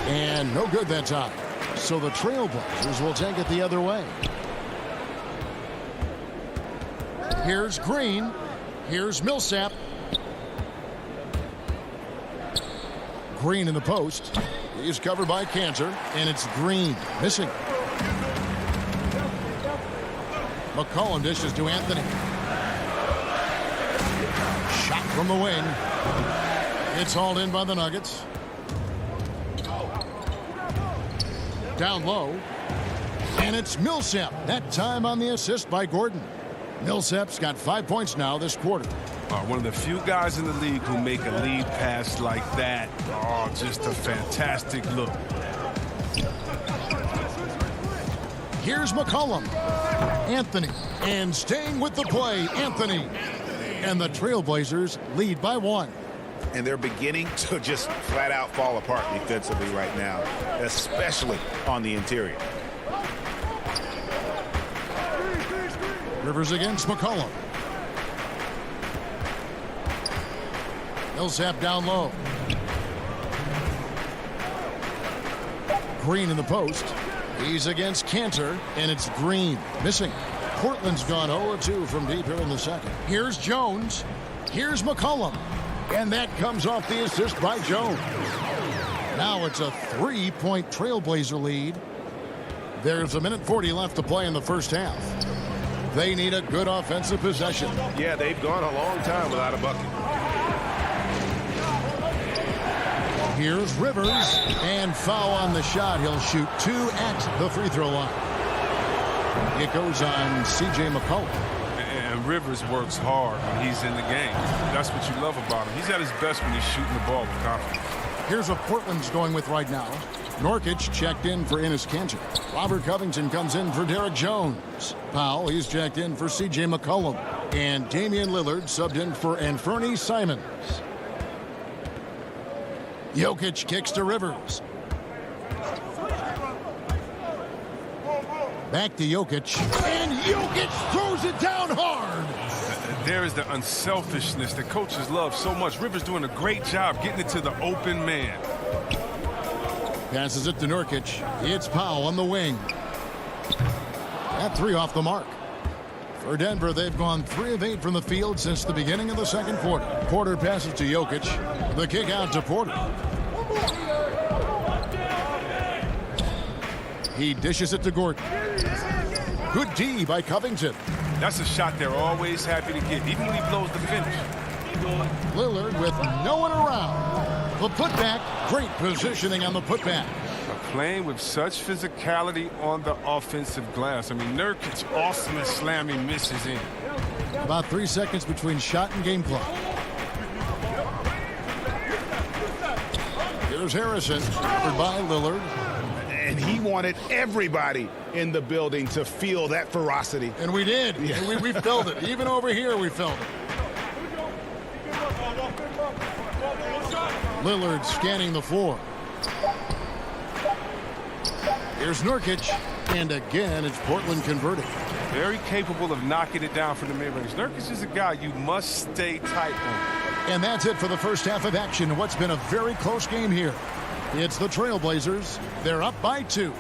Speaker 1: And no good that time. So the Trailblazers will take it the other way. Here's Green. Here's Millsap. Green in the post. He's covered by Cantor, and it's Green missing. McCollum dishes to Anthony. Shot from the wing. It's hauled in by the Nuggets. Down low. And it's Millsap. That time on the assist by Gordon. Millsap's got 5 points now this quarter.
Speaker 11: One of the few guys in the league who make a lead pass like that. Oh, just a fantastic look.
Speaker 1: Here's McCollum. Anthony. And staying with the play, Anthony. And the Trailblazers lead by 1.
Speaker 10: And they're beginning to just flat out fall apart defensively right now, especially on the interior.
Speaker 1: Rivers against McCollum. Millsap down low. Green in the post. He's against Cantor, and it's Green missing. Portland's gone 0-2 from deep here in the second. Here's Jones. Here's McCollum. And that comes off the assist by Jones. Now it's a 3-point Trailblazer lead. There's 1:40 left to play in the first half. They need a good offensive possession.
Speaker 4: Yeah, they've gone a long time without a bucket.
Speaker 1: Here's Rivers, and foul on the shot. He'll shoot 2 at the free throw line. It goes on C.J. McCollum.
Speaker 11: And Rivers works hard when he's in the game. That's what you love about him. He's at his best when he's shooting the ball with confidence.
Speaker 1: Here's what Portland's going with right now. Nurkic checked in for Enes Kanter. Robert Covington comes in for Derek Jones. Powell, he's checked in for C.J. McCollum. And Damian Lillard subbed in for Anthony Simons. Jokic kicks to Rivers. Back to Jokic. And Jokic throws it down hard.
Speaker 11: There is the unselfishness that coaches love so much. Rivers doing a great job getting it to the open man.
Speaker 1: Passes it to Nurkic. It's Powell on the wing. That 3 off the mark. For Denver, they've gone 3 of 8 from the field since the beginning of the second quarter. Porter passes to Jokic. The kick out to Porter. He dishes it to Gordon. Good D by Covington.
Speaker 11: That's a shot they're always happy to get, even when he blows the finish.
Speaker 1: Lillard with no one around. The putback, great positioning on the putback.
Speaker 11: Playing with such physicality on the offensive glass. I mean, Nurkic's awesome at slamming misses in.
Speaker 1: About 3 seconds between shot and game clock. Here's Harrison, covered by Lillard.
Speaker 10: And he wanted everybody in the building to feel that ferocity.
Speaker 1: And we did. Yeah. We felt it. Even over here, we felt it. Lillard scanning the floor. Here's Nurkic. And again, it's Portland converting.
Speaker 11: Very capable of knocking it down from the mid-range. Nurkic is a guy you must stay tight on.
Speaker 1: And that's it for the first half of action. What's been a very close game here. It's the Trailblazers. They're up by 2.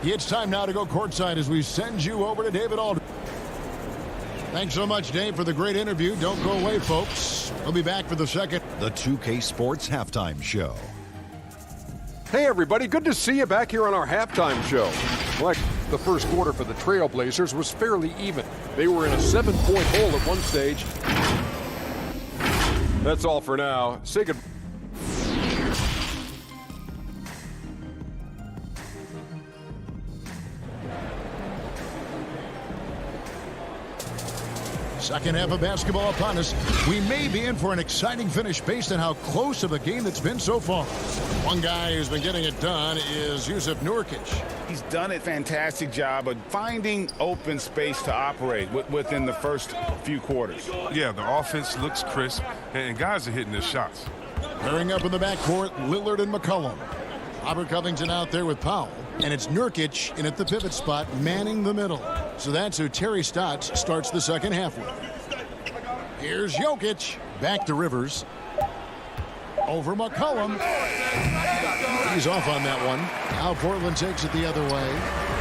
Speaker 1: It's time now to go courtside as we send you over to David Aldridge. Thanks so much, Dave, for the great interview. Don't go away, folks. We'll be back for the second.
Speaker 5: The 2K Sports Halftime Show.
Speaker 6: Hey, everybody. Good to see you back here on our halftime show. Like the first quarter for the Trailblazers was fairly even. They were in a 7-point hole at one stage. That's all for now. Say goodbye.
Speaker 1: Second half of basketball upon us. We may be in for an exciting finish based on how close of a game that's been so far. One guy who's been getting it done is Jusuf Nurkic.
Speaker 10: He's done a fantastic job of finding open space to operate within the first few quarters.
Speaker 11: Yeah, the offense looks crisp, and guys are hitting their shots.
Speaker 1: Pairing up in the backcourt, Lillard and McCollum. Robert Covington out there with Powell. And it's Nurkic in at the pivot spot, manning the middle. So that's who Terry Stotts starts the second half with. Here's Jokic. Back to Rivers. Over McCollum. He's off on that one. Now Portland takes it the other way.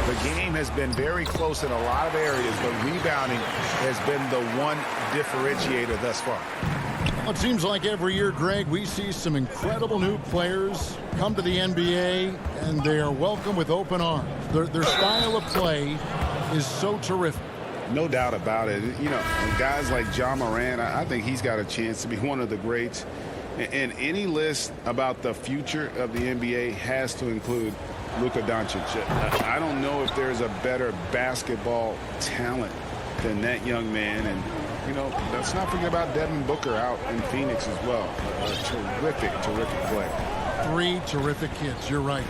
Speaker 10: The game has been very close in a lot of areas, but rebounding has been the one differentiator thus far.
Speaker 1: Well, it seems like every year, Greg, we see some incredible new players come to the NBA, and they are welcome with open arms. Their style of play is so terrific.
Speaker 10: No doubt about it. You know, guys like John Moran, I think he's got a chance to be one of the greats. And any list about the future of the NBA has to include Luka Doncic. I don't know if there's a better basketball talent than that young man. And, you know, let's not forget about Devin Booker out in Phoenix as well. A terrific, terrific play.
Speaker 1: 3 terrific kids. You're right.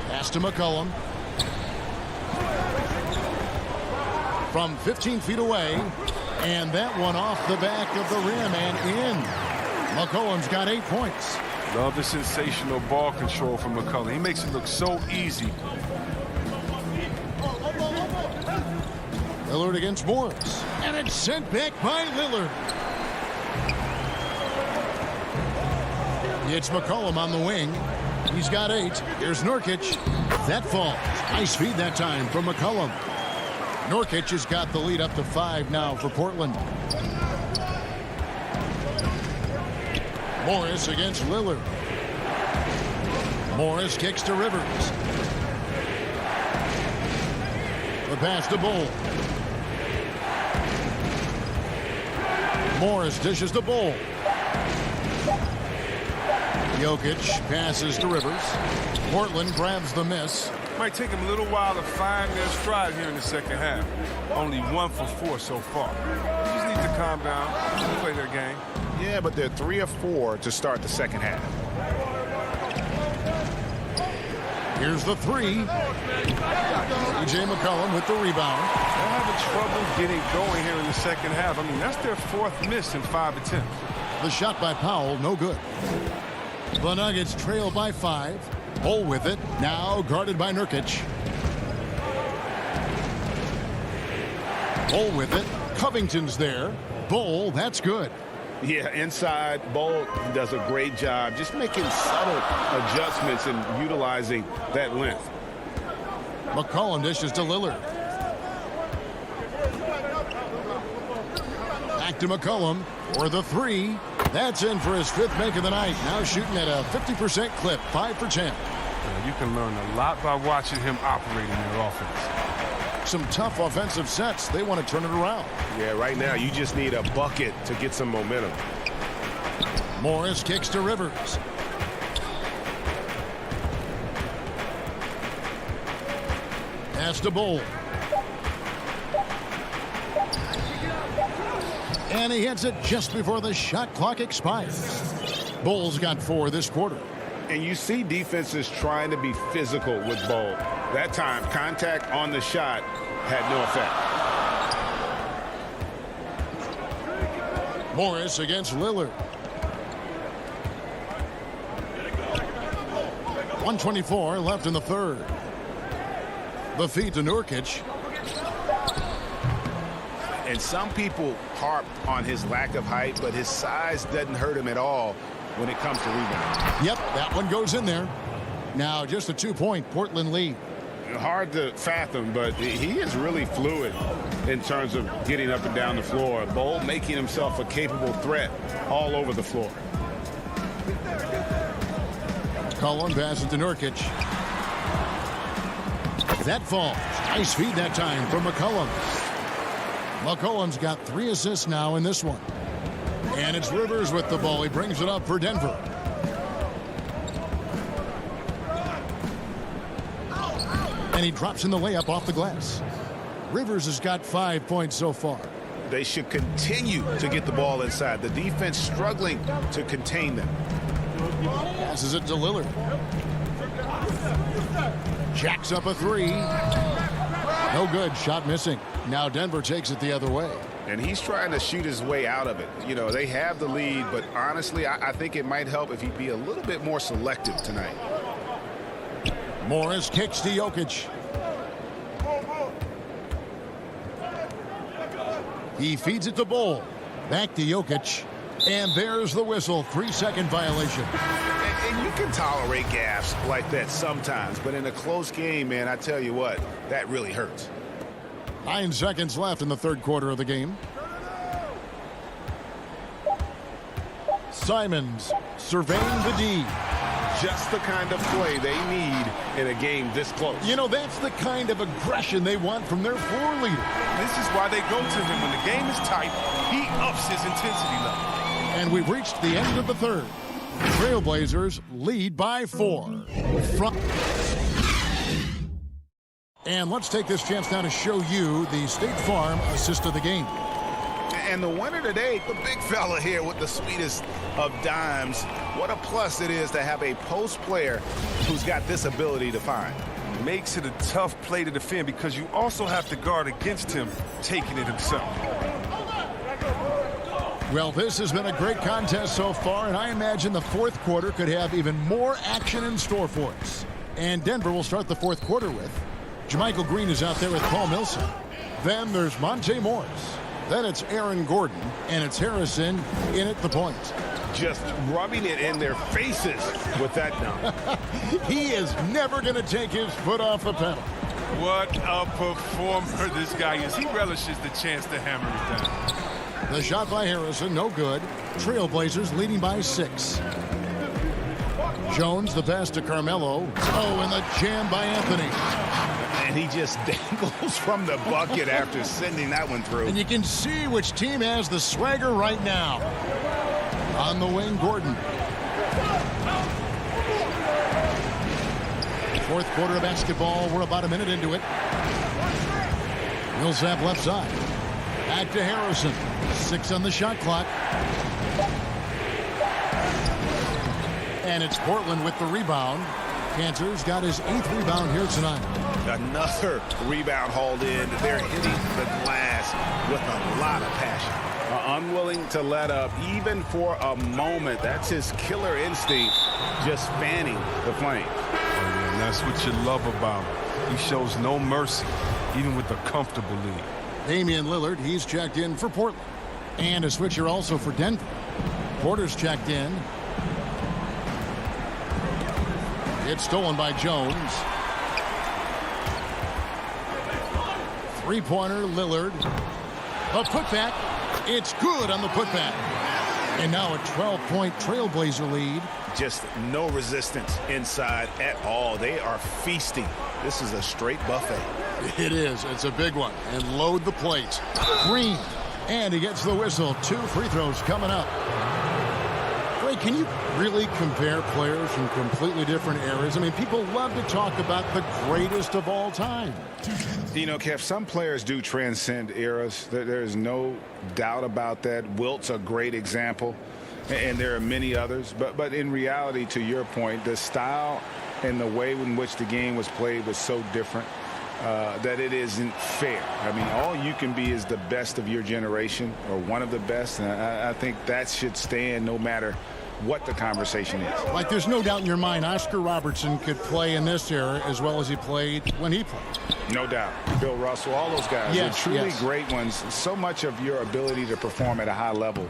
Speaker 1: Pass to McCollum. From 15 feet away. And that one off the back of the rim and in. McCollum's got 8 points.
Speaker 11: Love the sensational ball control from McCollum. He makes it look so easy.
Speaker 1: Lillard against Morris. And it's sent back by Lillard. It's McCollum on the wing. He's got 8. Here's Nurkic. That falls. Nice feed that time from McCollum. Nurkic has got the lead up to 5 now for Portland. Morris against Lillard. Morris kicks to Rivers. The pass to Bull. Morris dishes to Bull. Jokic passes to Rivers. Portland grabs the miss.
Speaker 11: Might take them a little while to find their stride here in the second half. Only 1 for 4 so far. Just need to calm down, play their game.
Speaker 2: Yeah, but they're 3 of 4 to start the second half.
Speaker 1: Here's the three. C.J. McCollum with the rebound.
Speaker 11: They're having trouble getting going here in the second half. I mean, that's their 4th miss in 5 attempts.
Speaker 1: The shot by Powell, no good. The Nuggets trail by 5. Bull with it, now guarded by Nurkic. Bull with it. Covington's there. Bull, that's good.
Speaker 2: Yeah, inside, Bull does a great job just making subtle adjustments and utilizing that length.
Speaker 1: McCollum dishes to Lillard. Back to McCollum for the three. That's in for his 5th make of the night. Now shooting at a 50% clip, 5 for 10.
Speaker 11: You can learn a lot by watching him operate in their offense.
Speaker 1: Some tough offensive sets. They want to turn it around.
Speaker 4: Yeah, right now you just need a bucket to get some momentum.
Speaker 1: Morris kicks to Rivers. Pass to Bull. And he hits it just before the shot clock expires. Bull's got 4 this quarter.
Speaker 2: And you see defenses trying to be physical with Bull. That time, contact on the shot had no effect.
Speaker 1: Morris against Lillard. 1:24 left in the third. The feed to Nurkic.
Speaker 2: And some people harp on his lack of height, but his size doesn't hurt him at all when it comes to rebounding.
Speaker 1: Yep, that one goes in there. Now just a 2-point Portland lead.
Speaker 2: Hard to fathom, but he is really fluid in terms of getting up and down the floor. Bull making himself a capable threat all over the floor.
Speaker 1: Cullen passes to Nurkic. That falls. Nice feed that time from McCollum. McCollum's got 3 assists now in this one. And it's Rivers with the ball. He brings it up for Denver. And he drops in the layup off the glass. Rivers has got 5 points so far.
Speaker 2: They should continue to get the ball inside. The defense struggling to contain them.
Speaker 1: Passes it to Lillard. Jacks up a 3. No good. Shot missing. Now Denver takes it the other way.
Speaker 2: And he's trying to shoot his way out of it. You know, they have the lead, but honestly, I think it might help if he'd be a little bit more selective tonight.
Speaker 1: Morris kicks to Jokic. He feeds it to Bull. Back to Jokic. And there's the whistle. 3-second violation.
Speaker 2: And you can tolerate gaffes like that sometimes, but in a close game, man, I tell you what, that really hurts.
Speaker 1: 9 seconds left in the third quarter of the game. Simons surveying the D.
Speaker 2: Just the kind of play they need in a game this close.
Speaker 1: You know, that's the kind of aggression they want from their floor leader.
Speaker 11: This is why they go to him. When the game is tight, he ups his intensity level.
Speaker 1: And we've reached the end of the third. Trailblazers lead by 4. And let's take this chance now to show you the State Farm assist of the game.
Speaker 2: And the winner today, the big fella here with the sweetest of dimes. What a plus it is to have a post player who's got this ability to find.
Speaker 11: Makes it a tough play to defend because you also have to guard against him taking it himself.
Speaker 1: Well, this has been a great contest so far, and I imagine the fourth quarter could have even more action in store for us. And Denver will start the fourth quarter with Jermichael Green is out there with Paul Millsap. Then there's Monte Morris. Then it's Aaron Gordon, and it's Harrison in at the point.
Speaker 2: Just rubbing it in their faces with that dunk.
Speaker 1: He is never going to take his foot off the pedal.
Speaker 11: What a performer this guy is. He relishes the chance to hammer it down.
Speaker 1: The shot by Harrison, no good. Trailblazers leading by 6. Jones, the pass to Carmelo. Oh, and the jam by Anthony.
Speaker 2: And he just dangles from the bucket after sending that one through.
Speaker 1: And you can see which team has the swagger right now. On the wing, Gordon. Fourth quarter of basketball. We're about a minute into it. Millsap left side. Back to Harrison. 6 on the shot clock. And it's Portland with the rebound. Cantor's got his 8th rebound here tonight.
Speaker 10: Another rebound hauled in. They're hitting the glass with a lot of passion. Unwilling to let up even for a moment. That's his killer instinct, just fanning the flames.
Speaker 11: And that's what you love about him. He shows no mercy, even with a comfortable lead.
Speaker 1: Damian Lillard, he's checked in for Portland. And a switcher also for Denver. Porter's checked in. It's stolen by Jones. Three-pointer, Lillard. A putback. It's good on the putback. And now a 12-point Trailblazer lead.
Speaker 10: Just no resistance inside at all. They are feasting. This is a straight buffet.
Speaker 1: It is. It's a big one. And load the plates. Green. And he gets the whistle. 2 free throws coming up. Ray, can you really compare players from completely different eras? I mean, people love to talk about the greatest of all time.
Speaker 10: You know, Kev, some players do transcend eras. There's no doubt about that. Wilt's a great example, and there are many others. But in reality, to your point, the style and the way in which the game was played was so different that it isn't fair. I mean, all you can be is the best of your generation or one of the best, and I think that should stand no matter what the conversation is.
Speaker 1: Like, there's no doubt in your mind Oscar Robertson could play in this era as well as he played when he played.
Speaker 10: No doubt. Bill Russell, all those guys.
Speaker 1: Yes,
Speaker 10: They're truly
Speaker 1: yes.
Speaker 10: great ones. So much of your ability to perform at a high level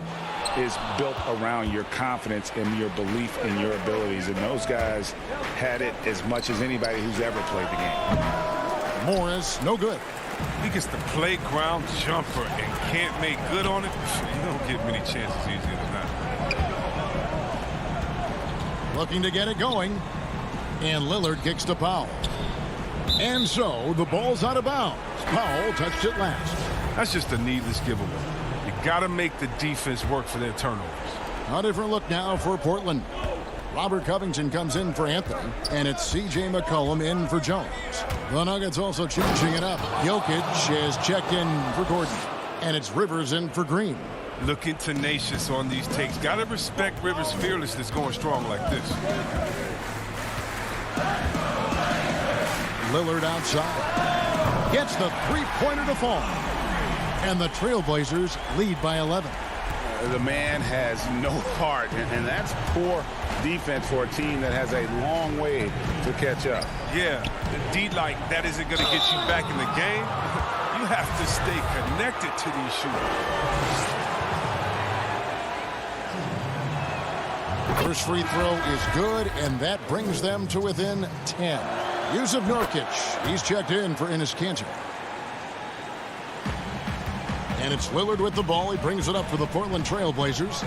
Speaker 10: is built around your confidence and your belief in your abilities. And those guys had it as much as anybody who's ever played the game.
Speaker 1: Morris, no good.
Speaker 11: He gets the playground jumper and can't make good on it. You don't get many chances easier than that.
Speaker 1: Looking to get it going. And Lillard kicks to Powell. And so the ball's out of bounds. Powell touched it last.
Speaker 11: That's just a needless giveaway. You got to make the defense work for their turnovers.
Speaker 1: A different look now for Portland. Robert Covington comes in for Anthony, and it's C.J. McCollum in for Jones. The Nuggets also changing it up. Jokic has checked in for Gordon, and it's Rivers in for Green.
Speaker 11: Looking tenacious on these takes. Got to respect Rivers' fearlessness going strong like this.
Speaker 1: Lillard outside. Gets the three-pointer to fall. And the Trailblazers lead by 11.
Speaker 10: The man has no heart, and that's poor defense for a team that has a long way to catch up.
Speaker 11: Yeah, the D like that isn't going to get you back in the game. You have to stay connected to these shooters.
Speaker 1: First free throw is good, and that brings them to within 10. Yusuf Nurkic, he's checked in for Enes Kanter. And it's Lillard with the ball. He brings it up for the Portland Trailblazers.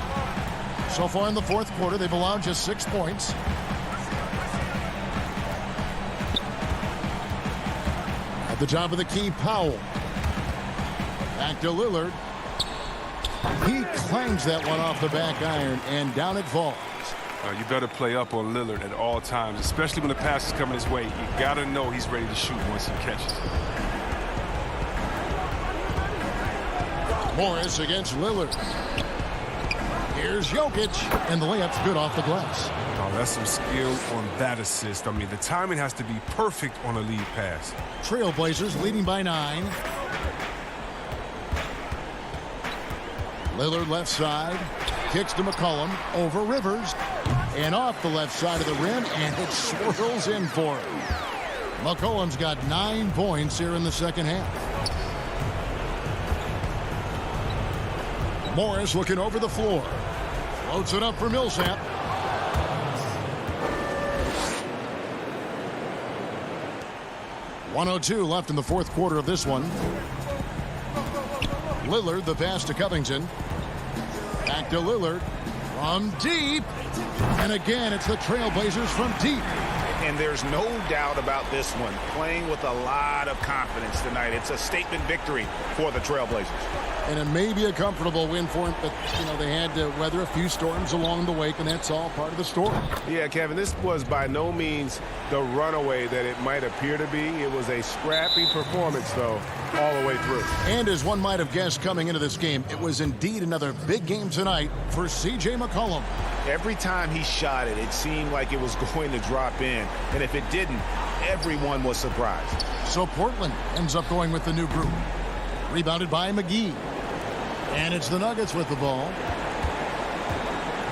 Speaker 1: So far in the fourth quarter, they've allowed just 6 points. At the top of the key, Powell. Back to Lillard. He clangs that one off the back iron, and down it falls.
Speaker 11: You better play up on Lillard at all times, especially when the pass is coming his way. You got to know he's ready to shoot once he catches it.
Speaker 1: Morris against Lillard. Here's Jokic, and the layup's good off the glass.
Speaker 11: Oh, that's some skill on that assist. I mean, the timing has to be perfect on a lead pass.
Speaker 1: Trailblazers leading by 9. Lillard left side. Kicks to McCollum. Over Rivers. And off the left side of the rim, and it swirls in for him. McCollum's got 9 points here in the second half. Morris looking over the floor. Floats it up for Millsap. .102 left in the fourth quarter of this one. Lillard, the pass to Covington. Back to Lillard from deep. And again, it's the Trailblazers from deep.
Speaker 10: And there's no doubt about this one. Playing with a lot of confidence tonight. It's a statement victory for the Trailblazers.
Speaker 1: And it may be a comfortable win for them, but, they had to weather a few storms along the way, and that's all part of the story.
Speaker 4: Yeah, Kevin, this was by no means the runaway that it might appear to be. It was a scrappy performance, though, all the way through.
Speaker 1: And as one might have guessed coming into this game, it was indeed another big game tonight for C.J. McCollum.
Speaker 10: Every time he shot it, it seemed like it was going to drop in. And if it didn't, everyone was surprised.
Speaker 1: So Portland ends up going with the new group. Rebounded by McGee. And it's the Nuggets with the ball.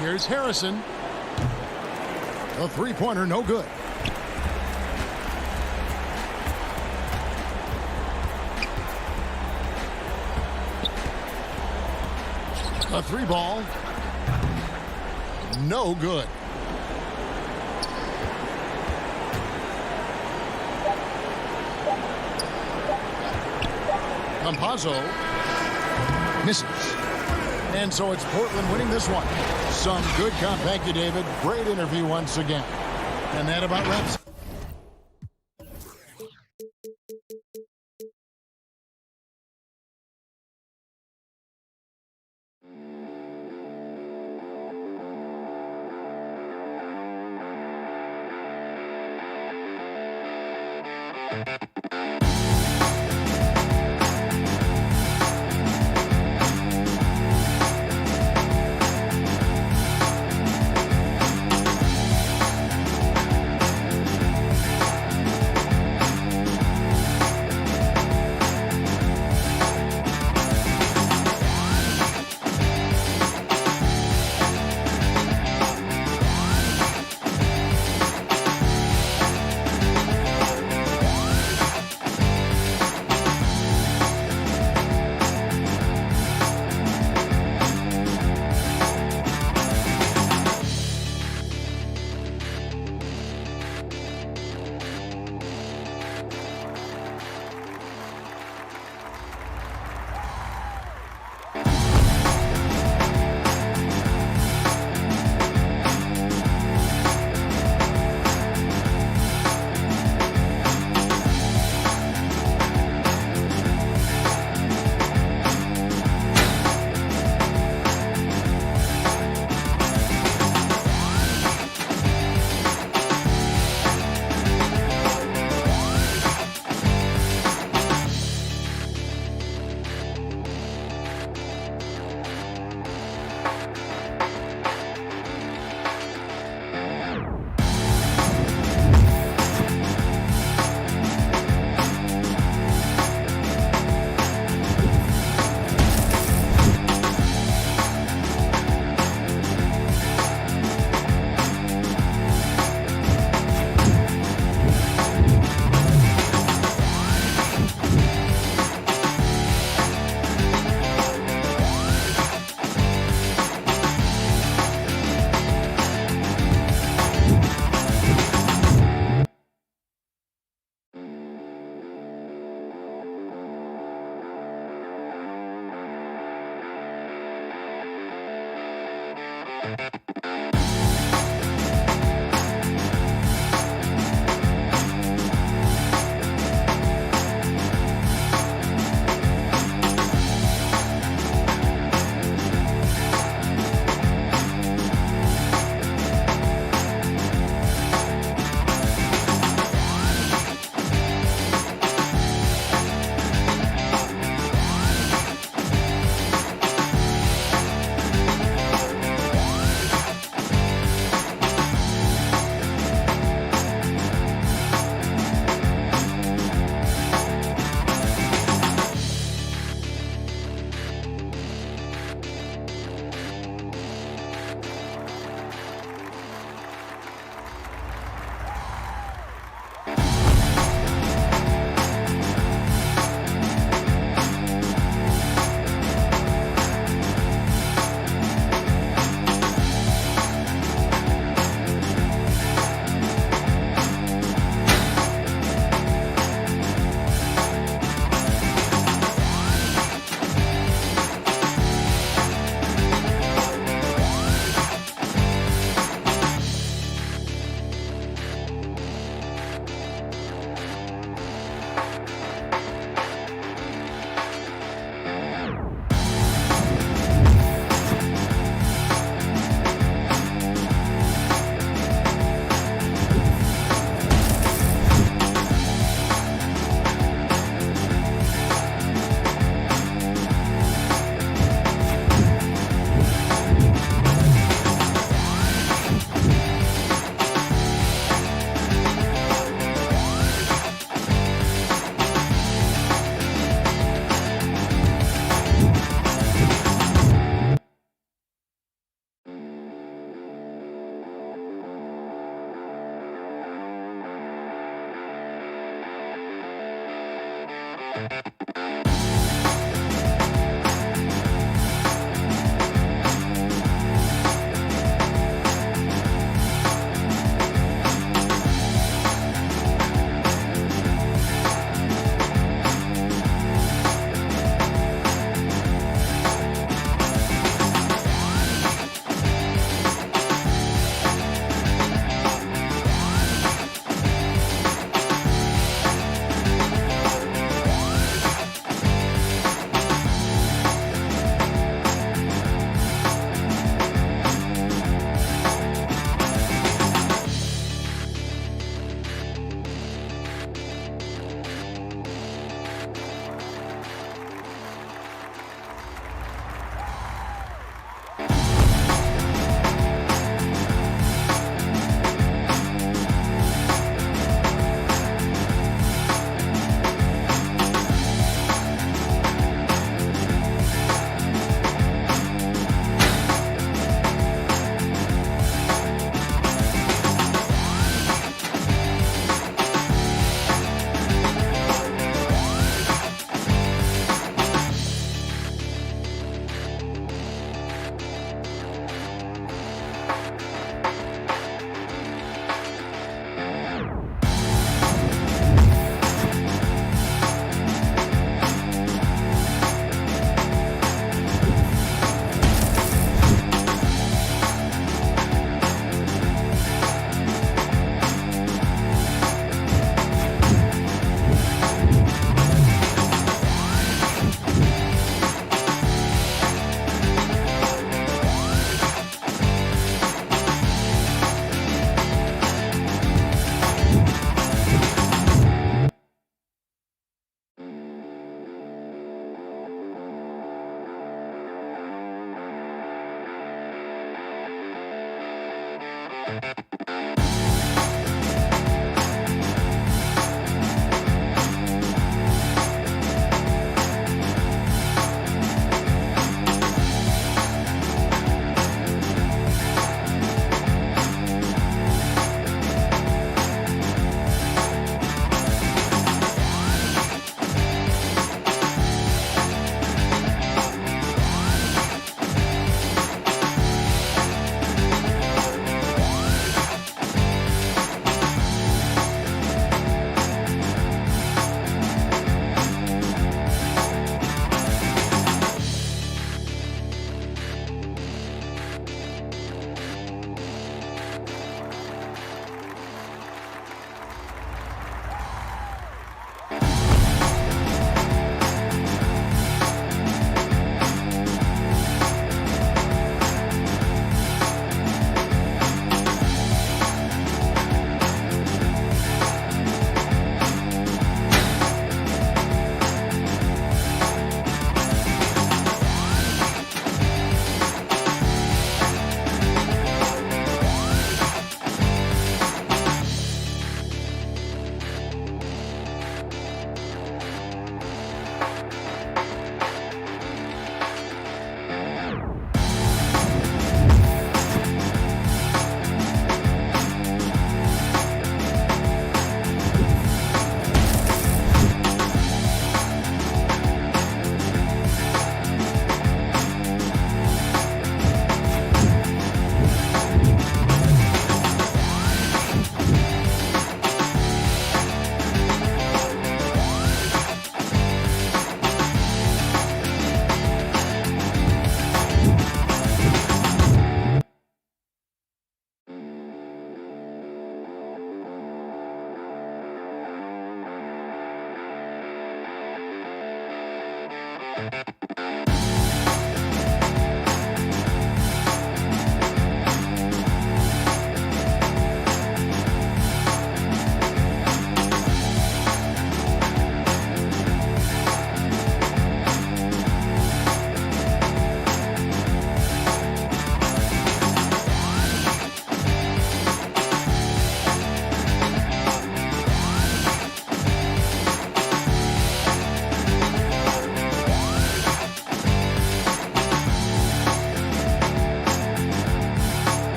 Speaker 1: Here's Harrison. A three-pointer, no good. A three ball. No good. Campazzo misses. And so it's Portland winning this one. Some good comp. Thank you, David. Great interview once again. And that about wraps.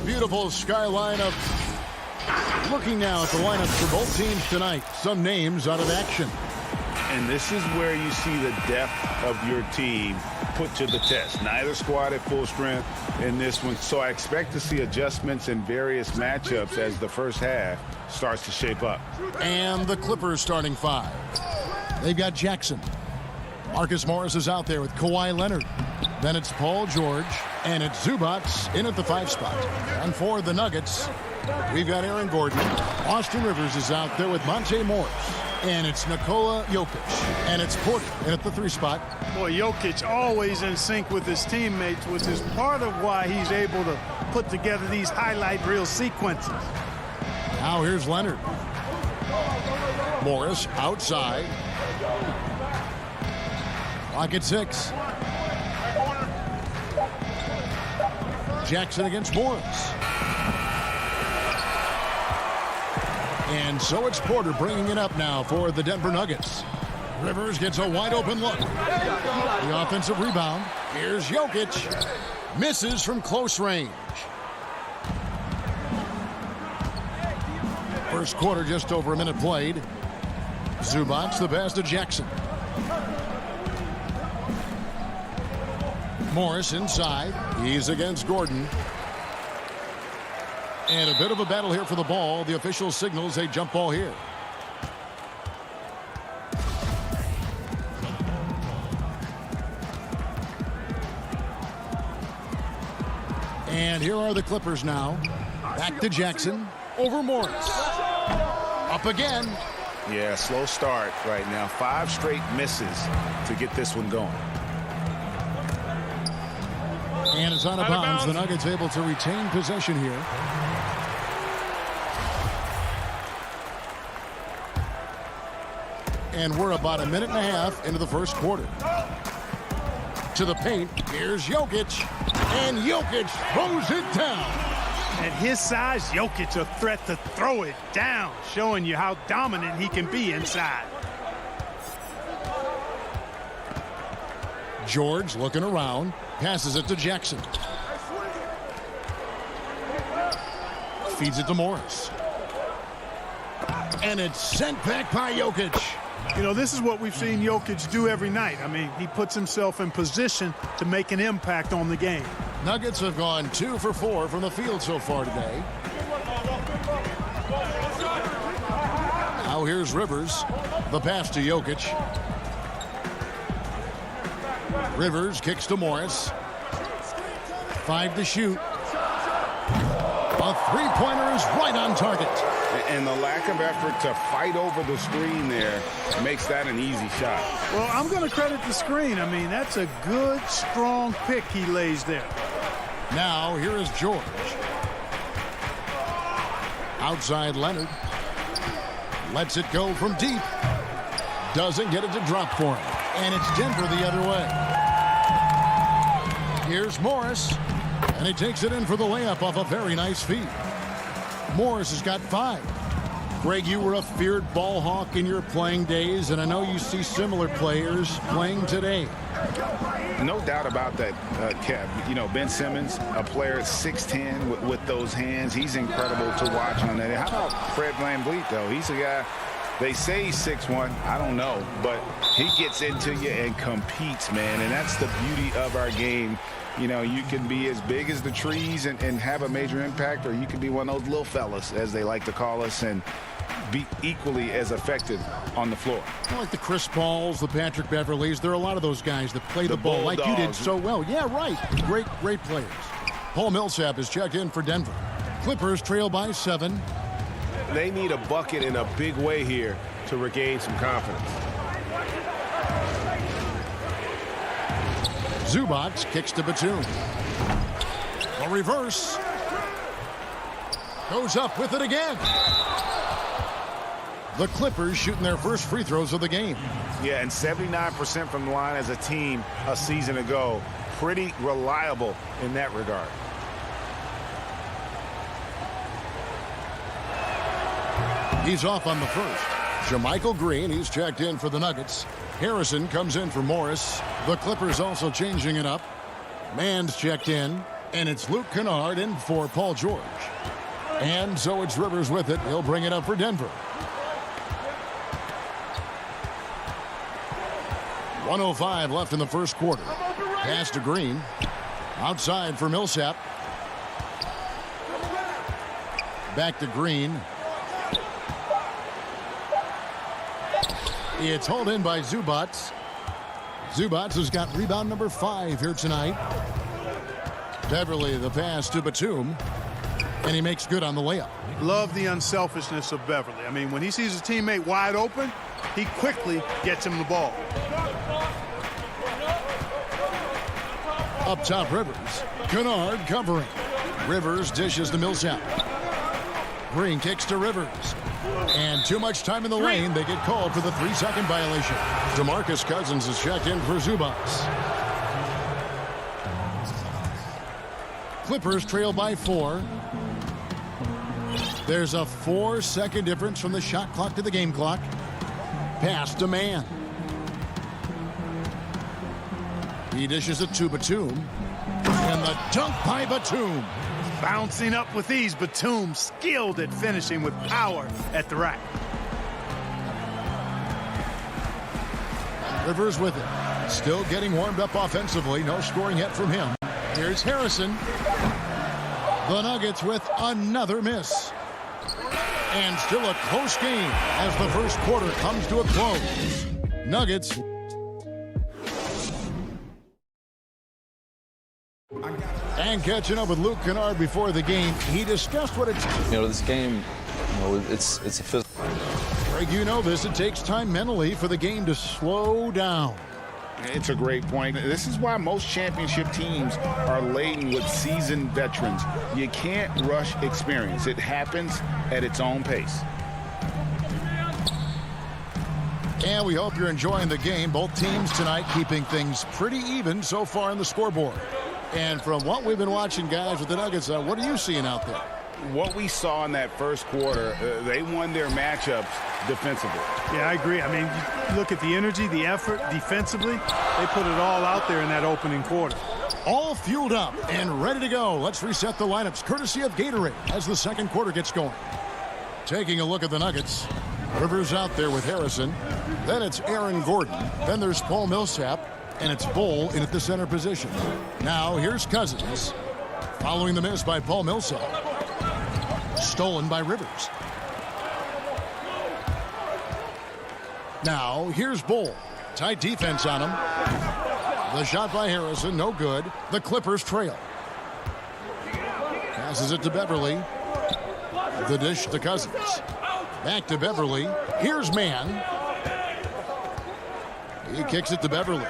Speaker 1: beautiful skyline of... Looking now at the lineups for both teams tonight. Some names out of action.
Speaker 10: And this is where you see the depth of your team put to the test. Neither squad at full strength in this one. So I expect to see adjustments in various matchups as the first half starts to shape up.
Speaker 1: And the Clippers starting five. They've got Jackson. Marcus Morris is out there with Kawhi Leonard. Then it's Paul George. And it's Zubac in at the 5 spot. And for the Nuggets, we've got Aaron Gordon. Austin Rivers is out there with Monte Morris. And it's Nikola Jokic. And it's Porter in at the 3 spot.
Speaker 3: Boy, Jokic always in sync with his teammates, which is part of why he's able to put together these highlight reel sequences.
Speaker 1: Now here's Leonard. Morris outside. Clock at 6. Jackson against Morris. And so it's Porter bringing it up now for the Denver Nuggets. Rivers gets a wide open look. The offensive rebound. Here's Jokic. Misses from close range. First quarter just over a minute played. Zubac the pass to Jackson. Morris inside. He's against Gordon. And a bit of a battle here for the ball. The official signals a jump ball here. And here are the Clippers now. Back to Jackson. Over Morris. Up again.
Speaker 10: Yeah, slow start right now. 5 straight misses to get this one going.
Speaker 1: And it's out of bounds. The Nuggets able to retain possession here. And we're about a minute and a half into the first quarter. To the paint. Here's Jokic. And Jokic throws it down.
Speaker 3: At his size, Jokic a threat to throw it down, showing you how dominant he can be inside.
Speaker 1: George looking around. Passes it to Jackson. Feeds it to Morris. And it's sent back by Jokic.
Speaker 3: You know, this is what we've seen Jokic do every night. I mean, he puts himself in position to make an impact on the game.
Speaker 1: Nuggets have gone 2 for 4 from the field so far today. Now here's Rivers. The pass to Jokic. Rivers kicks to Morris. 5 to shoot. A three-pointer is right on target.
Speaker 10: And the lack of effort to fight over the screen there makes that an easy shot.
Speaker 3: Well, I'm going to credit the screen. I mean, that's a good, strong pick he lays there.
Speaker 1: Now, here is George. Outside Leonard. Lets it go from deep. Doesn't get it to drop for him. And it's Denver the other way. Here's Morris. And he takes it in for the layup off a very nice feed. Morris has got 5. Greg, you were a feared ball hawk in your playing days, and I know you see similar players playing today.
Speaker 10: No doubt about that, Kev. You know, Ben Simmons, a player at 6'10" with those hands. He's incredible to watch on that. How about Fred VanVleet, though? He's a guy, they say he's 6'1". I don't know, but he gets into you and competes, man, and that's the beauty of our game. You know, you can be as big as the trees and have a major impact, or you can be one of those little fellas, as they like to call us, and be equally as effective on the floor.
Speaker 1: Like the Chris Pauls, the Patrick Beverleys. There are a lot of those guys that play the ball like you did so well. Yeah, right. Great players. Paul Millsap is checked in for Denver. Clippers trail by 7.
Speaker 4: They need a bucket in a big way here to regain some confidence.
Speaker 1: Zubac kicks to Batum. A reverse. Goes up with it again. The Clippers shooting their first free throws of the game.
Speaker 10: Yeah, and 79% from the line as a team a season ago. Pretty reliable in that regard.
Speaker 1: He's off on the first. JaMychal Green, he's checked in for the Nuggets. Harrison comes in for Morris. The Clippers also changing it up. Mann's checked in. And it's Luke Kennard in for Paul George. And so it's Rivers with it. He'll bring it up for Denver. 1:05 left in the first quarter. Pass to Green. Outside for Millsap. Back to Green. It's hauled in by Zubats. Zubats has got rebound number 5 here tonight. Beverly the pass to Batum. And he makes good on the layup.
Speaker 3: Love the unselfishness of Beverly. I mean, when he sees his teammate wide open, he quickly gets him the ball.
Speaker 1: Up top, Rivers. Kennard covering. Rivers dishes to Millsap. Green kicks to Rivers. And too much time in the lane. They get called for the 3-second violation. DeMarcus Cousins is checked in for Zubats. Clippers trail by 4. There's a 4-second difference from the shot clock to the game clock. Pass to Mann. He dishes it to Batum. And the dunk by Batum.
Speaker 3: Bouncing up with ease, Batum skilled at finishing with power at the rack.
Speaker 1: Rivers with it. Still getting warmed up offensively. No scoring yet from him. Here's Harrison. The Nuggets with another miss. And still a close game as the first quarter comes to a close. Nuggets. And catching up with Luke Kennard before the game, he discussed what it's...
Speaker 13: this game, it's a physical...
Speaker 1: Greg, you know this. It takes time mentally for the game to slow down.
Speaker 2: It's a great point. This is why most championship teams are laden with seasoned veterans. You can't rush experience. It happens at its own pace.
Speaker 1: And we hope you're enjoying the game. Both teams tonight keeping things pretty even so far on the scoreboard. And from what we've been watching, guys, with the Nuggets, what are you seeing out there?
Speaker 2: What we saw in that first quarter, they won their matchups defensively.
Speaker 3: Yeah, I agree. I mean, you look at the energy, the effort defensively. They put it all out there in that opening quarter.
Speaker 1: All fueled up and ready to go. Let's reset the lineups, courtesy of Gatorade, as the second quarter gets going. Taking a look at the Nuggets. Rivers out there with Harrison. Then it's Aaron Gordon. Then there's Paul Millsap. And it's Bull in at the center position. Now here's Cousins. Following the miss by Paul Millsap. Stolen by Rivers. Now here's Bull. Tight defense on him. The shot by Harrison, no good. The Clippers trail. Passes it to Beverly. The dish to Cousins. Back to Beverly. Here's Mann. He kicks it to Beverly.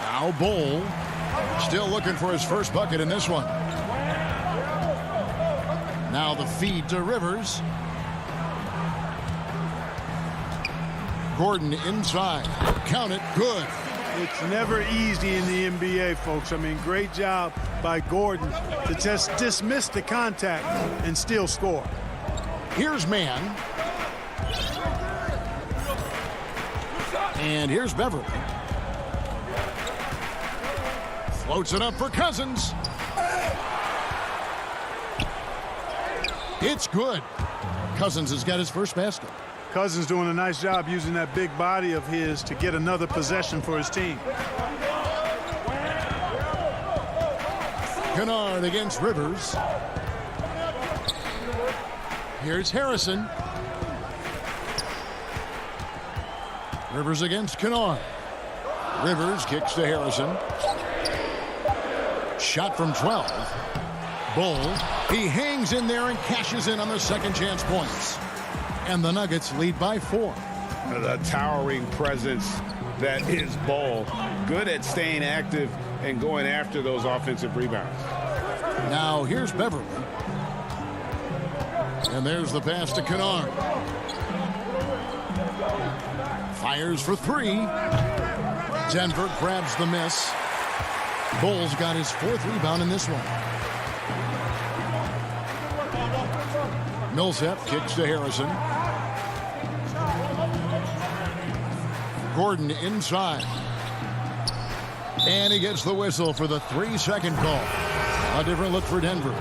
Speaker 1: Now Bull still looking for his first bucket in this one. Now the feed to Rivers. Gordon inside. Count it. Good.
Speaker 3: It's never easy in the NBA, folks. I mean, great job by Gordon to just dismiss the contact and still score.
Speaker 1: Here's Mann. And here's Beverly. Floats it up for Cousins. It's good. Cousins has got his first basket.
Speaker 3: Cousins doing a nice job using that big body of his to get another possession for his team.
Speaker 1: Kennard against Rivers. Here's Harrison. Rivers against Kennard. Rivers kicks to Harrison. Shot from 12. Bull. He hangs in there and cashes in on the second chance points. And the Nuggets lead by 4.
Speaker 2: The towering presence that is Bull. Good at staying active and going after those offensive rebounds.
Speaker 1: Now here's Beverly. And there's the pass to Kennard. Fires for 3. Denver grabs the miss. Bull's got his 4th rebound in this one. Millsap kicks to Harrison. Gordon inside. And he gets the whistle for the 3-second call. A different look for Denver.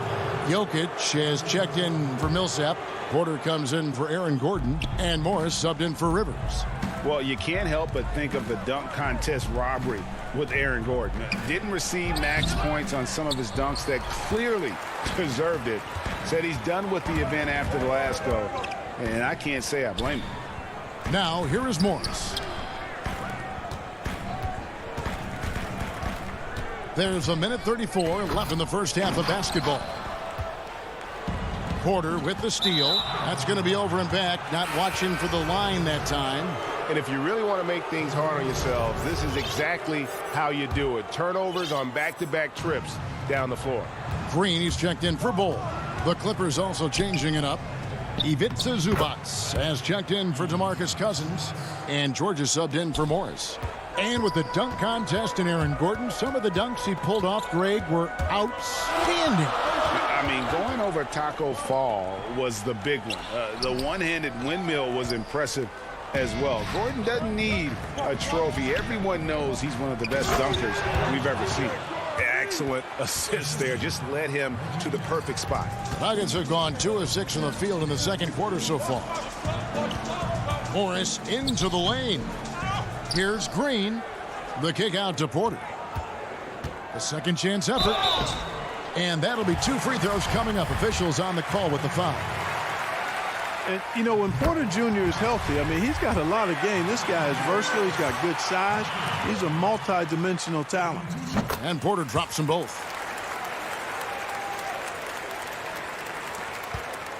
Speaker 1: Jokic has checked in for Millsap. Porter comes in for Aaron Gordon. And Morris subbed in for Rivers.
Speaker 10: Well, you can't help but think of the dunk contest robbery with Aaron Gordon. Didn't receive max points on some of his dunks that clearly deserved it. Said he's done with the event after the last go. And I can't say I blame him.
Speaker 1: Now, here is Morris. There's a minute 34 left in the first half of basketball. Porter with the steal. That's going to be over and back. Not watching for the line that time.
Speaker 4: And if you really want to make things hard on yourselves, this is exactly how you do it. Turnovers on back-to-back trips down the floor.
Speaker 1: Green, he's checked in for Bull. The Clippers also changing it up. Ivica Zubac has checked in for DeMarcus Cousins. And Georgia subbed in for Morris. And with the dunk contest in Aaron Gordon, some of the dunks he pulled off, Greg, were outstanding.
Speaker 10: I mean, going over Taco Fall was the big one. The one-handed windmill was impressive as well. Gordon doesn't need a trophy. Everyone knows he's one of the best dunkers we've ever seen.
Speaker 4: Excellent assist there. Just led him to the perfect spot.
Speaker 1: Nuggets have gone 2 of 6 in the field in the second quarter so far. Morris into the lane. Here's Green. The kick out to Porter. A second chance effort. And that'll be 2 free throws coming up. Officials on the call with the foul.
Speaker 3: And, you know, when Porter Jr. is healthy, I mean, he's got a lot of game. This guy is versatile. He's got good size. He's a multi-dimensional talent.
Speaker 1: And Porter drops them both.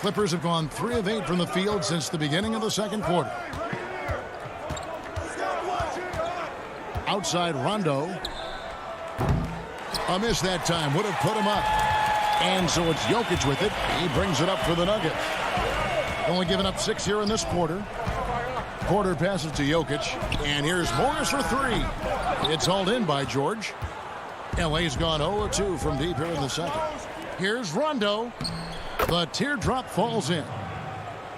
Speaker 1: Clippers have gone 3 of 8 from the field since the beginning of the second quarter. Outside Rondo. A miss that time. Would have put him up. And so it's Jokic with it. He brings it up for the Nuggets. Only given up 6 here in this quarter. Porter passes to Jokic. And here's Morris for 3. It's hauled in by George. LA's gone 0-2 from deep here in the second. Here's Rondo. The teardrop falls in.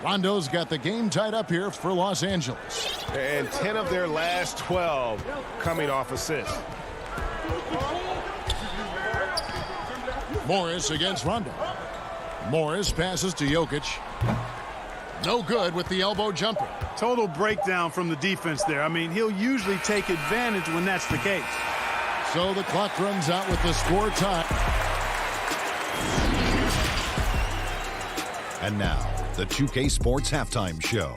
Speaker 1: Rondo's got the game tied up here for Los Angeles.
Speaker 4: And 10 of their last 12 coming off assists.
Speaker 1: Morris against Rondo. Morris passes to Jokic. No good with the elbow jumper.
Speaker 3: Total breakdown from the defense there. I mean, he'll usually take advantage when that's the case.
Speaker 1: So the clock runs out with the score tie.
Speaker 5: And now, the 2K Sports Halftime Show.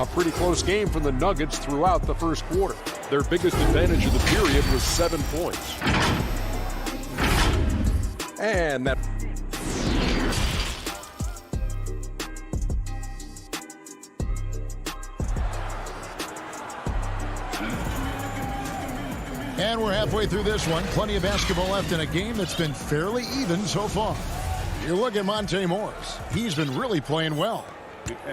Speaker 6: A pretty close game for the Nuggets throughout the first quarter. Their biggest advantage of the period was 7 points. And that...
Speaker 1: And we're halfway through this one. Plenty of basketball left in a game that's been fairly even so far. You look at Monte Morris. He's been really playing well.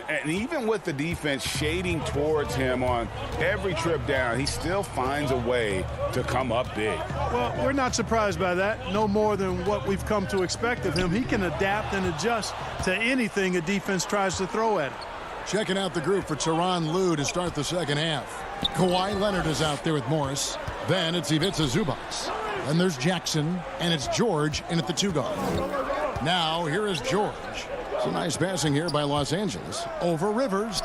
Speaker 10: And even with the defense shading towards him on every trip down, he still finds a way to come up big.
Speaker 3: Well, we're not surprised by that. No more than what we've come to expect of him. He can adapt and adjust to anything a defense tries to throw at him.
Speaker 1: Checking out the group for Tyronn Lue to start the second half. Kawhi Leonard is out there with Morris. Then it's Ivica Zubac. Then there's Jackson, and it's George in at the 2 guard. Now, here is George. Some nice passing here by Los Angeles. Over Rivers.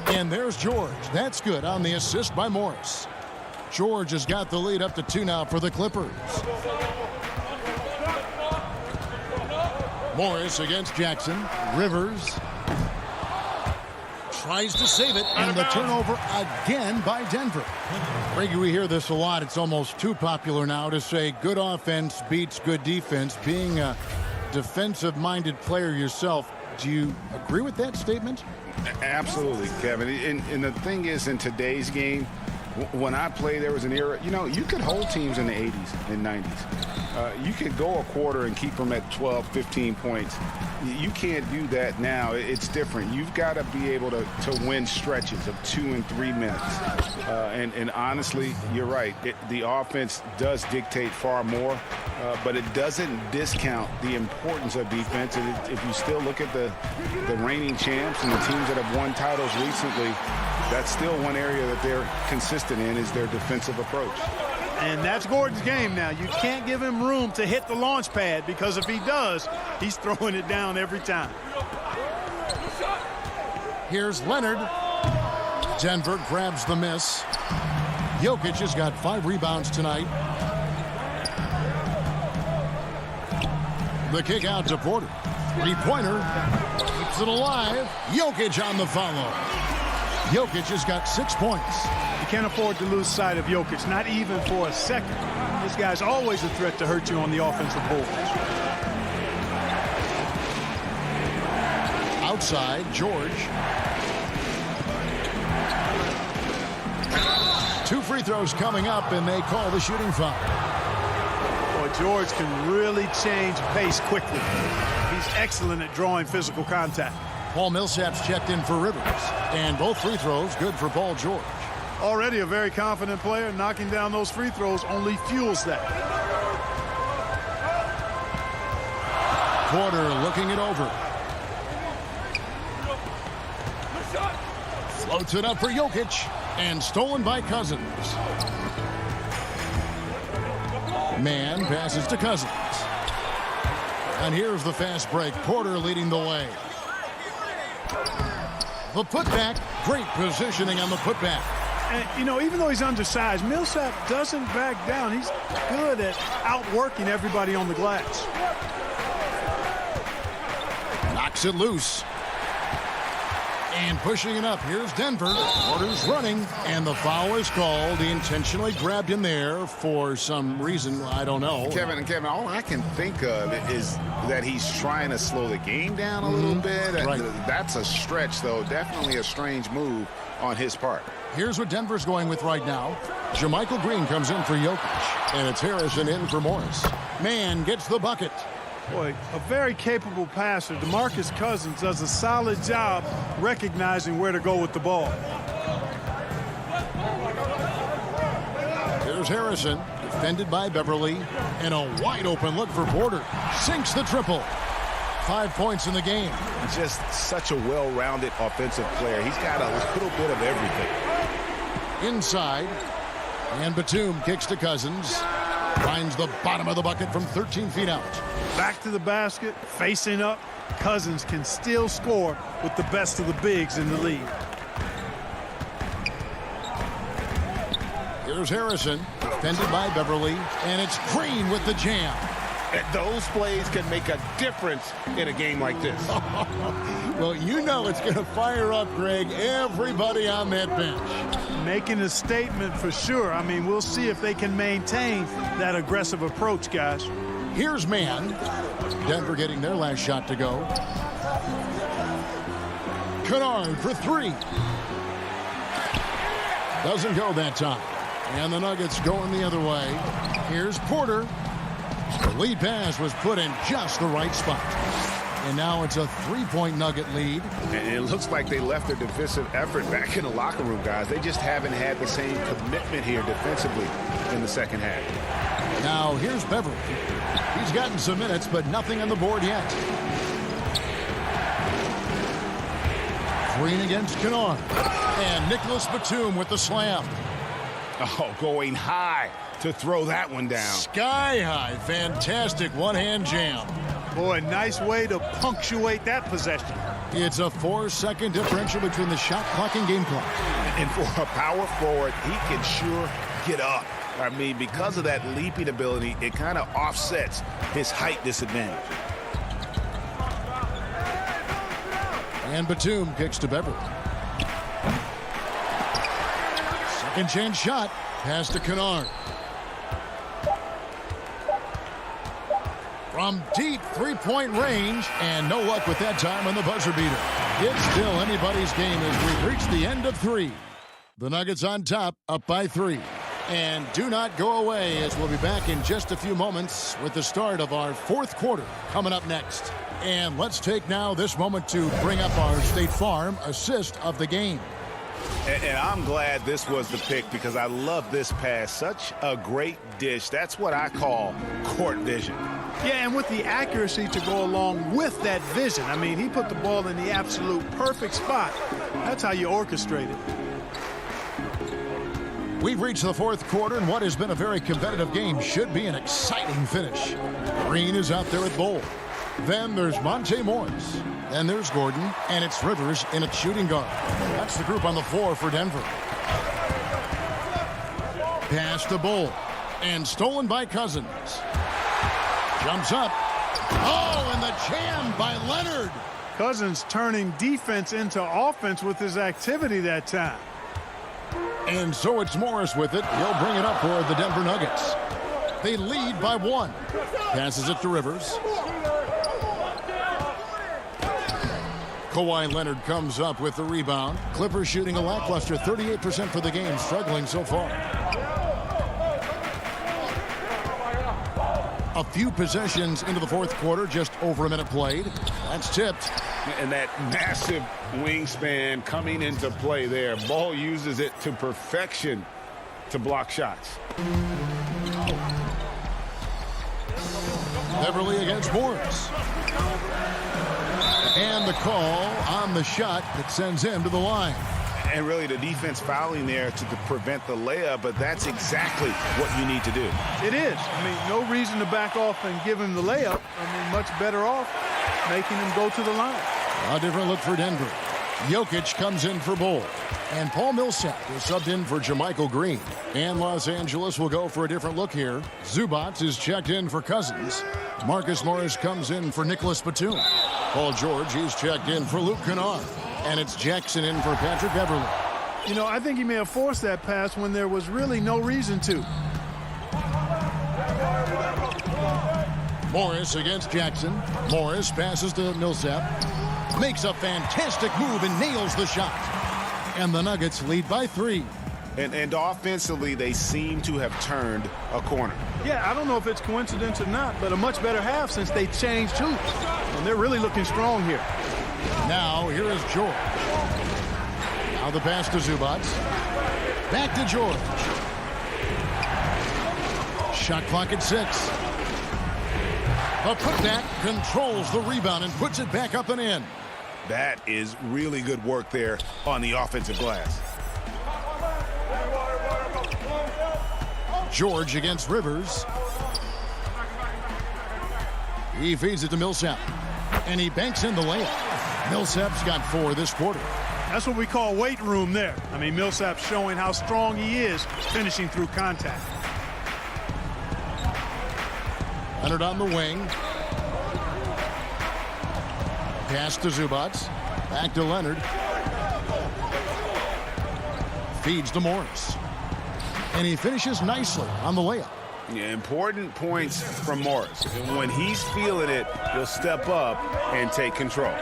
Speaker 1: And there's George. That's good on the assist by Morris. George has got the lead up to 2 now for the Clippers. Morris against Jackson. Rivers tries to save it, and the turnover again by Denver. Reggie, we hear this a lot. It's almost too popular now to say good offense beats good defense. Being a defensive-minded player yourself, do you agree with that statement?
Speaker 10: Absolutely, Kevin. And the thing is, in today's game, when I played, there was an era, you know, you could hold teams in the 80s and 90s. You can go a quarter and keep them at 12, 15 points. You can't do that now. It's different. You've got to be able to win stretches of 2 and 3 minutes. And honestly, you're right. The offense does dictate far more, but it doesn't discount the importance of defense. And if you still look at the reigning champs and the teams that have won titles recently, that's still one area that they're consistent in is their defensive approach.
Speaker 3: And that's Gordon's game now. You can't give him room to hit the launch pad because if he does, he's throwing it down every time.
Speaker 1: Here's Leonard. Denver grabs the miss. Jokic has got 5 rebounds tonight. The kick out to Porter. 3-pointer. Keeps it alive. Jokic on the follow. Jokic has got 6 points.
Speaker 3: You can't afford to lose sight of Jokic, not even for a second. This guy's always a threat to hurt you on the offensive boards.
Speaker 1: Outside, George. 2 free throws coming up, and they call the shooting foul.
Speaker 3: Boy, George can really change pace quickly. He's excellent at drawing physical contact.
Speaker 1: Paul Millsap's checked in for Rivers, and both free throws good for Paul George.
Speaker 3: Already a very confident player. Knocking down those free throws only fuels that.
Speaker 1: Porter looking it over. Floats it up for Jokic, and stolen by Cousins. Man passes to Cousins. And here's the fast break. Porter leading the way. The putback, great positioning on the putback.
Speaker 3: And, you know, even though he's undersized, Millsap doesn't back down. He's good at outworking everybody on the glass.
Speaker 1: Knocks it loose. And pushing it up. Here's Denver. Porter's running, and the foul is called. He intentionally grabbed him there for some reason. I don't know.
Speaker 10: Kevin, all I can think of is that he's trying to slow the game down a little bit.
Speaker 1: Right.
Speaker 10: That's a stretch, though. Definitely a strange move on his part.
Speaker 1: Here's what Denver's going with right now. Jermichael Green comes in for Jokic, and it's Harrison in for Morris. Man gets the bucket.
Speaker 3: Boy, a very capable passer. DeMarcus Cousins does a solid job recognizing where to go with the ball.
Speaker 1: Here's Harrison, defended by Beverly, and a wide open look for Porter. Sinks the triple. 5 points in the game.
Speaker 10: Just such a well-rounded offensive player. He's got a little bit of everything.
Speaker 1: Inside, and Batum kicks to Cousins. Finds the bottom of the bucket from 13 feet out.
Speaker 3: Back to the basket, facing up. Cousins can still score with the best of the bigs in the league.
Speaker 1: Here's Harrison, defended by Beverly, and it's Green with the jam.
Speaker 10: Those plays can make a difference in a game like this.
Speaker 1: Well, you know it's going to fire up, Greg, everybody on that bench.
Speaker 3: Making a statement for sure. I mean, we'll see if they can maintain that aggressive approach, guys.
Speaker 1: Here's Man. Denver getting their last shot to go. Kennard for 3. Doesn't go that time. And the Nuggets going the other way. Here's Porter. The lead pass was put in just the right spot. And now it's a 3-point Nugget lead.
Speaker 10: And it looks like they left their defensive effort back in the locker room, guys. They just haven't had the same commitment here defensively in the second half.
Speaker 1: Now here's Beverly. He's gotten some minutes, but nothing on the board yet. Green against Kennard. And Nicholas Batum with the slam.
Speaker 10: Oh, going high to throw that one down.
Speaker 1: Sky high. Fantastic one-hand jam.
Speaker 3: Boy, nice way to punctuate that possession.
Speaker 1: It's a 4-second differential between the shot clock and game clock.
Speaker 10: And for a power forward, he can sure get up. I mean, because of that leaping ability, it kind of offsets his height disadvantage.
Speaker 1: And Batum kicks to Beverly. Second chance shot. Pass to Kennard. From deep 3-point range, and no luck with that time on the buzzer beater. It's still anybody's game as we've reached the end of 3. The Nuggets on top, up by 3. And do not go away, as we'll be back in just a few moments with the start of our fourth quarter coming up next. And let's take now this moment to bring up our State Farm assist of the game.
Speaker 10: And I'm glad this was the pick because I love this pass. Such a great dish. That's what I call court vision.
Speaker 3: Yeah, and with the accuracy to go along with that vision. I mean, he put the ball in the absolute perfect spot. That's how you orchestrate it.
Speaker 1: We've reached the fourth quarter, and what has been a very competitive game should be an exciting finish. Green is out there at Bowl. Then there's Monte Morris. Then there's Gordon, and it's Rivers in at shooting guard. That's the group on the floor for Denver. Pass to Bowl, and stolen by Cousins. Jumps up. Oh, and the jam by Leonard.
Speaker 3: Cousins turning defense into offense with his activity that time.
Speaker 1: And so it's Morris with it. He'll bring it up for the Denver Nuggets. They lead by 1. Passes it to Rivers. Kawhi Leonard comes up with the rebound. Clippers shooting a lackluster 38% for the game, struggling so far. A few possessions into the fourth quarter, just over a minute played. That's tipped.
Speaker 10: And that massive wingspan coming into play there. Ball uses it to perfection to block shots.
Speaker 1: Beverly against Morris. And the call on the shot that sends him to the line.
Speaker 10: And really the defense fouling there to prevent the layup, but that's exactly what you need to do.
Speaker 3: It is. I mean, no reason to back off and give him the layup. I mean, much better off making him go to the line.
Speaker 1: A different look for Denver. Jokic comes in for Bowl. And Paul Millsap is subbed in for Jermichael Green. And Los Angeles will go for a different look here. Zubats is checked in for Cousins. Marcus Morris comes in for Nicholas Batum. Paul George is checked in for Luke Kennard. And it's Jackson in for Patrick Beverly.
Speaker 3: You know, I think he may have forced that pass when there was really no reason to.
Speaker 1: Morris against Jackson. Morris passes to Millsap. Makes a fantastic move and nails the shot. And the Nuggets lead by 3.
Speaker 10: And offensively, they seem to have turned a corner.
Speaker 3: Yeah, I don't know if it's coincidence or not, but a much better half since they changed hoops. And they're really looking strong here.
Speaker 1: Now, here is George. Now the pass to Zubats. Back to George. Shot clock at 6. A putback controls the rebound and puts it back up and in.
Speaker 10: That is really good work there on the offensive glass.
Speaker 1: George against Rivers. He feeds it to Millsap. And he banks in the layup. Millsap's got 4 this quarter.
Speaker 3: That's what we call weight room there. I mean, Millsap's showing how strong he is finishing through contact.
Speaker 1: Leonard on the wing. Pass to Zubats. Back to Leonard. Feeds to Morris. And he finishes nicely on the layup.
Speaker 10: Yeah, important points from Morris. When he's feeling it, he'll step up and take control.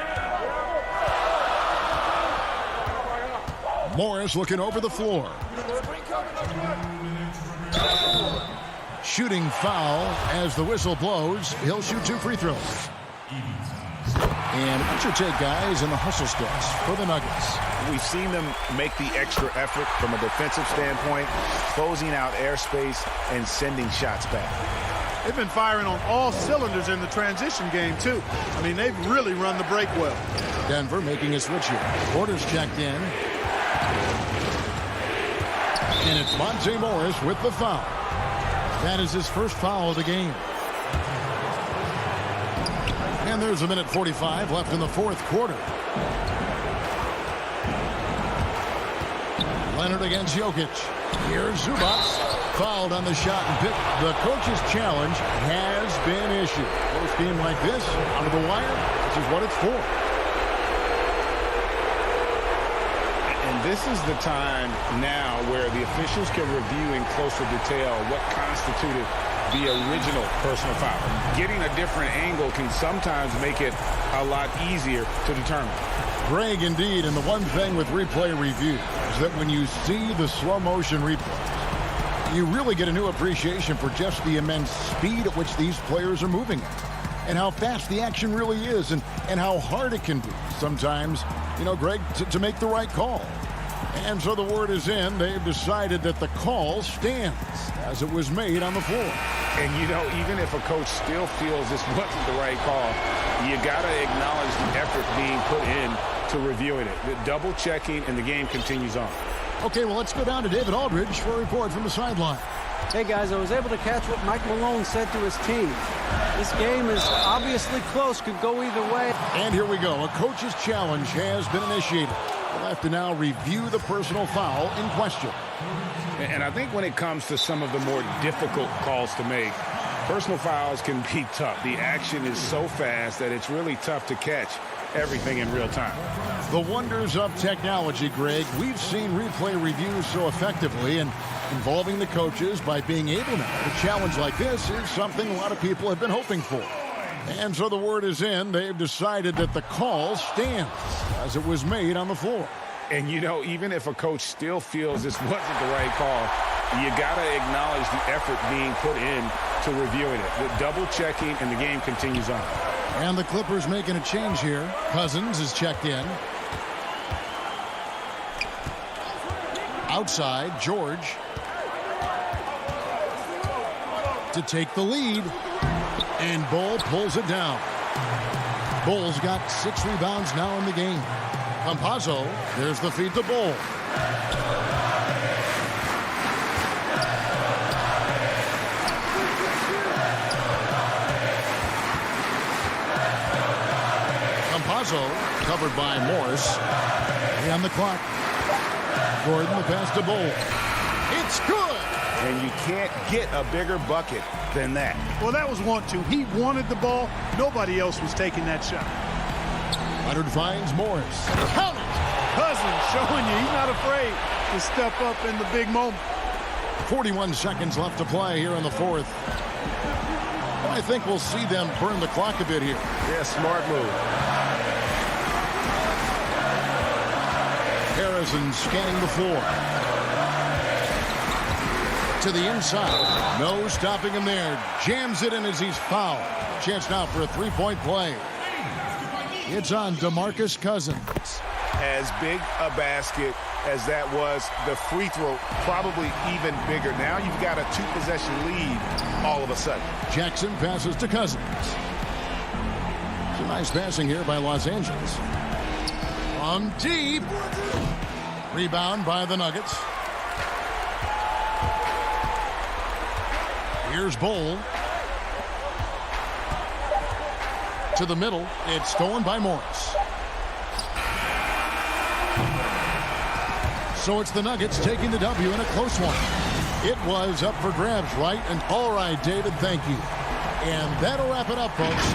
Speaker 1: Morris looking over the floor. Shooting foul as the whistle blows. He'll shoot 2 free throws. And what's your take, guys, in the hustle steps for the Nuggets?
Speaker 10: We've seen them make the extra effort from a defensive standpoint, closing out airspace and sending shots back.
Speaker 3: They've been firing on all cylinders in the transition game, too. I mean, they've really run the break well.
Speaker 1: Denver making a switch here. Porter's checked in. And it's Monte Morris with the foul. That is his first foul of the game. And there's a minute 45 left in the fourth quarter. Leonard against Jokic. Here's Zubats. Fouled on the shot and pick. The coach's challenge has been issued. Close game like this, under the wire, this is what it's for.
Speaker 10: And this is the time now where the officials can review in closer detail what constituted the original personal foul. Getting a different angle can sometimes make it a lot easier to determine.
Speaker 1: Greg, indeed, and the one thing with replay review is that when you see the slow motion replay, You really get a new appreciation for just the immense speed at which these players are moving at, and how fast the action really is, and how hard it can be sometimes, Greg, to make the right call. And so the word is in. They've decided that the call stands as it was made on the floor.
Speaker 10: And, even if a coach still feels this wasn't the right call, you got to acknowledge the effort being put in to reviewing it. The double checking, and the game continues on.
Speaker 1: Okay, well, let's go down to David Aldridge for a report from the sideline.
Speaker 14: Hey, guys, I was able to catch what Mike Malone said to his team. This game is obviously close, could go either way.
Speaker 1: And here we go. A coach's challenge has been initiated. We'll have to now review the personal foul in question.
Speaker 10: And I think when it comes to some of the more difficult calls to make, personal fouls can be tough. The action is so fast that it's really tough to catch everything in real time.
Speaker 1: The wonders of technology, Greg. We've seen replay reviews so effectively, and involving the coaches by being able now to challenge like this is something a lot of people have been hoping for. And so the word is in. They've decided that the call stands as it was made on the floor.
Speaker 10: And, even if a coach still feels this wasn't the right call, you got to acknowledge the effort being put in to reviewing it. The double checking, and the game continues on.
Speaker 1: And the Clippers making a change here. Cousins is checked in. Outside, George to take the lead. And Bull pulls it down. Bull's got 6 rebounds now in the game. Campazzo, there's the feed to Bull. Campazzo covered by Morris. And the clock. Gordon, the pass to Bull. It's good.
Speaker 10: And you can't get a bigger bucket than that.
Speaker 3: Well, that was 1-2. He wanted the ball. Nobody else was taking that shot.
Speaker 1: Leonard finds Morris. Count it.
Speaker 3: Cousins showing you he's not afraid to step up in the big moment.
Speaker 1: 41 seconds left to play here in the fourth. I think we'll see them burn the clock a bit here.
Speaker 4: Yeah, smart move.
Speaker 1: Harrison scanning the floor. To the inside. No stopping him there. Jams it in as he's fouled. Chance now for a three-point play. It's on DeMarcus Cousins.
Speaker 4: As big a basket as that was, the free throw probably even bigger. Now you've got a 2-possession lead all of a sudden.
Speaker 1: Jackson passes to Cousins. Some nice passing here by Los Angeles. From deep. Rebound by the Nuggets. Here's Bull. To the middle. It's stolen by Morris. So it's the Nuggets taking the W in a close one. It was up for grabs, right? And all right, David, thank you. And that'll wrap it up, folks.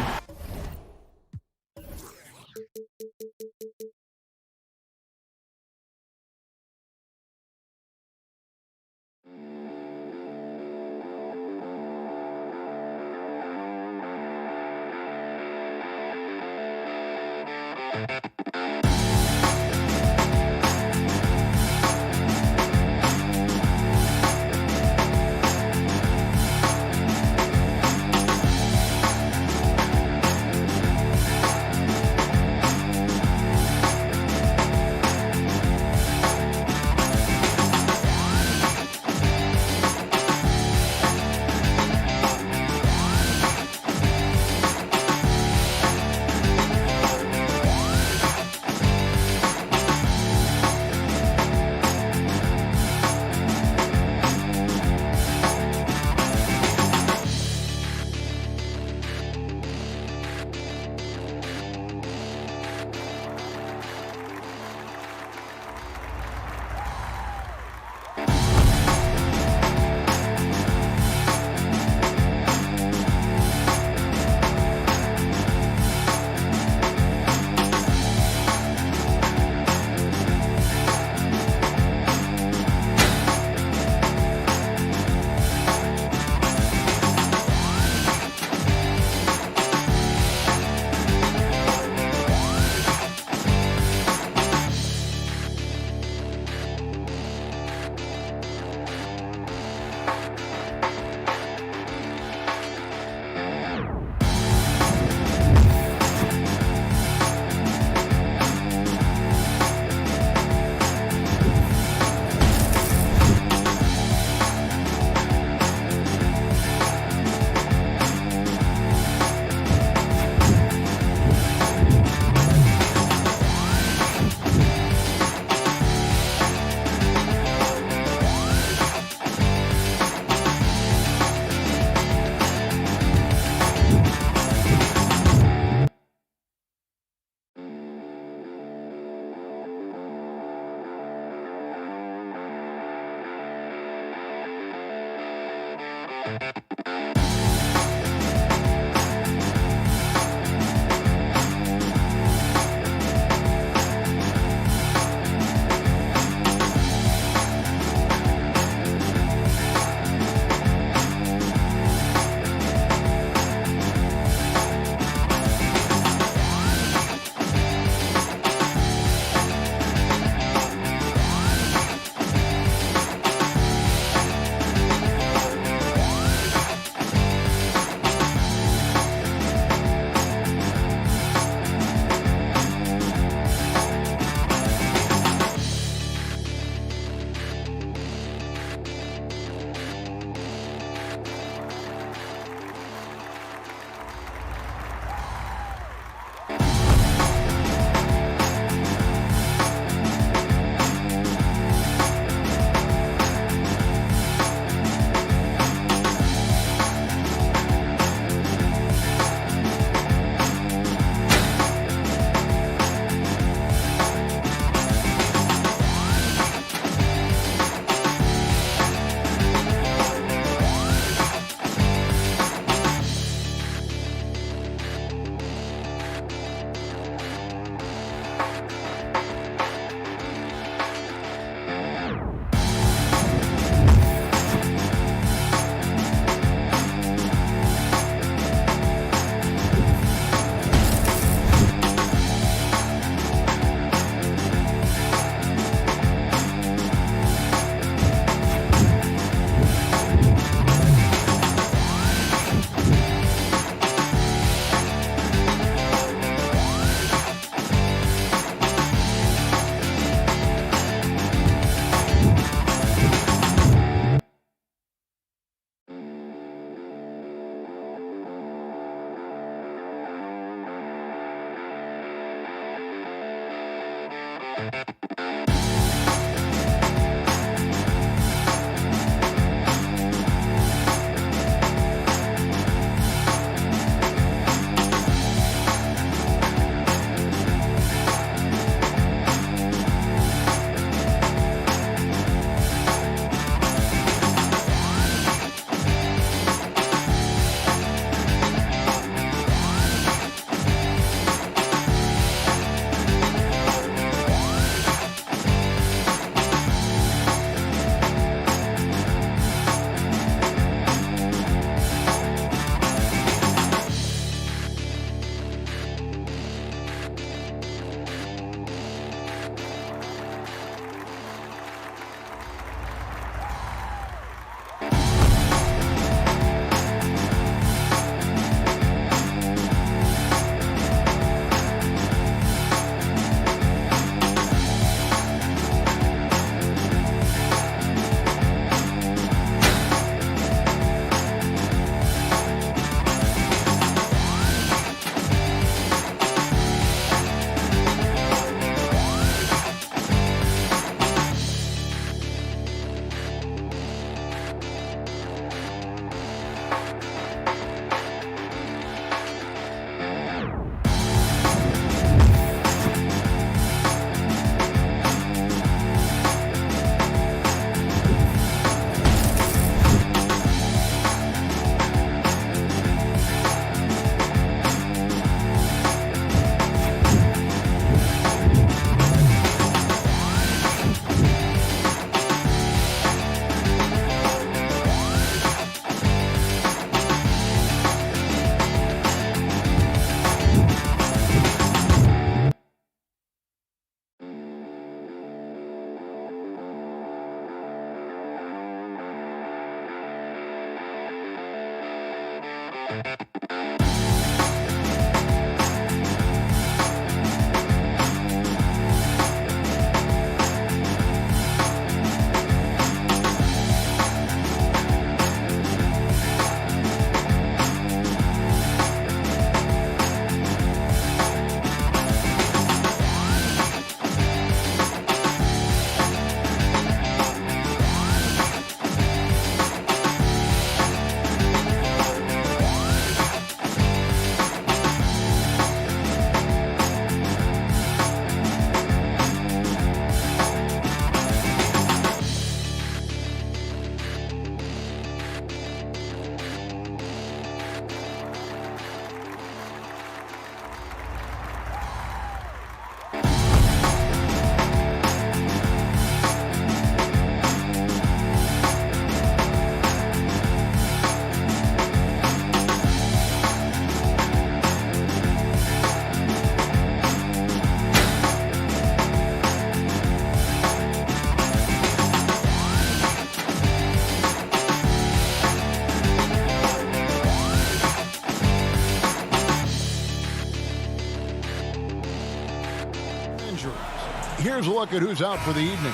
Speaker 1: Here's a look at who's out for the evening.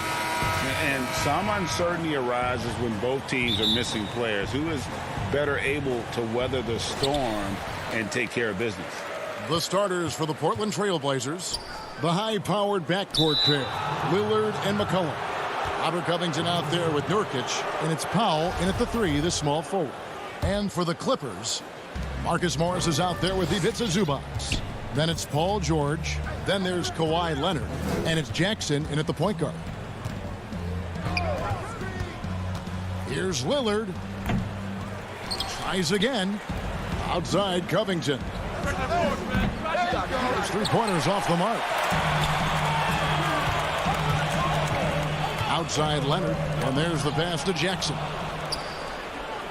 Speaker 10: And some uncertainty arises when both teams are missing players. Who is better able to weather the storm and take care of business?
Speaker 1: The starters for the Portland Trail Blazers, the high-powered backcourt pair, Lillard and McCollum. Robert Covington out there with Nurkic, and it's Powell in at the 3, the small forward. And for the Clippers, Marcus Morris is out there with Ivica Zubac. Then it's Paul George. Then there's Kawhi Leonard. And it's Jackson in at the point guard. Here's Lillard. Tries again. Outside Covington. Those three-pointers off the mark. Outside Leonard. And there's the pass to Jackson.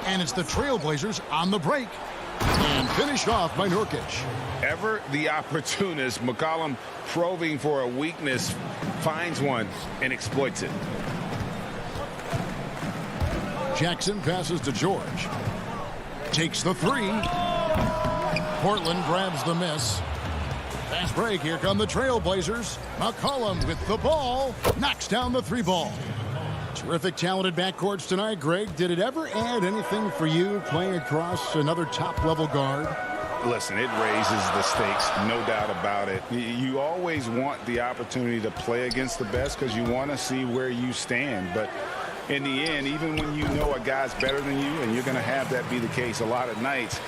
Speaker 1: And it's the Trailblazers on the break. And finished off by Nurkic.
Speaker 10: Ever the opportunist, McCollum probing for a weakness, finds one and exploits it.
Speaker 1: Jackson passes to George. Takes the 3. Portland grabs the miss. Fast break. Here come the Trailblazers. McCollum with the ball. Knocks down the 3 ball. Terrific, talented backcourts tonight, Greg. Did it ever add anything for you playing across another top-level guard?
Speaker 10: Listen, it raises the stakes, no doubt about it. You always want the opportunity to play against the best because you want to see where you stand. But in the end, even when you know a guy's better than you, and you're going to have that be the case a lot of nights,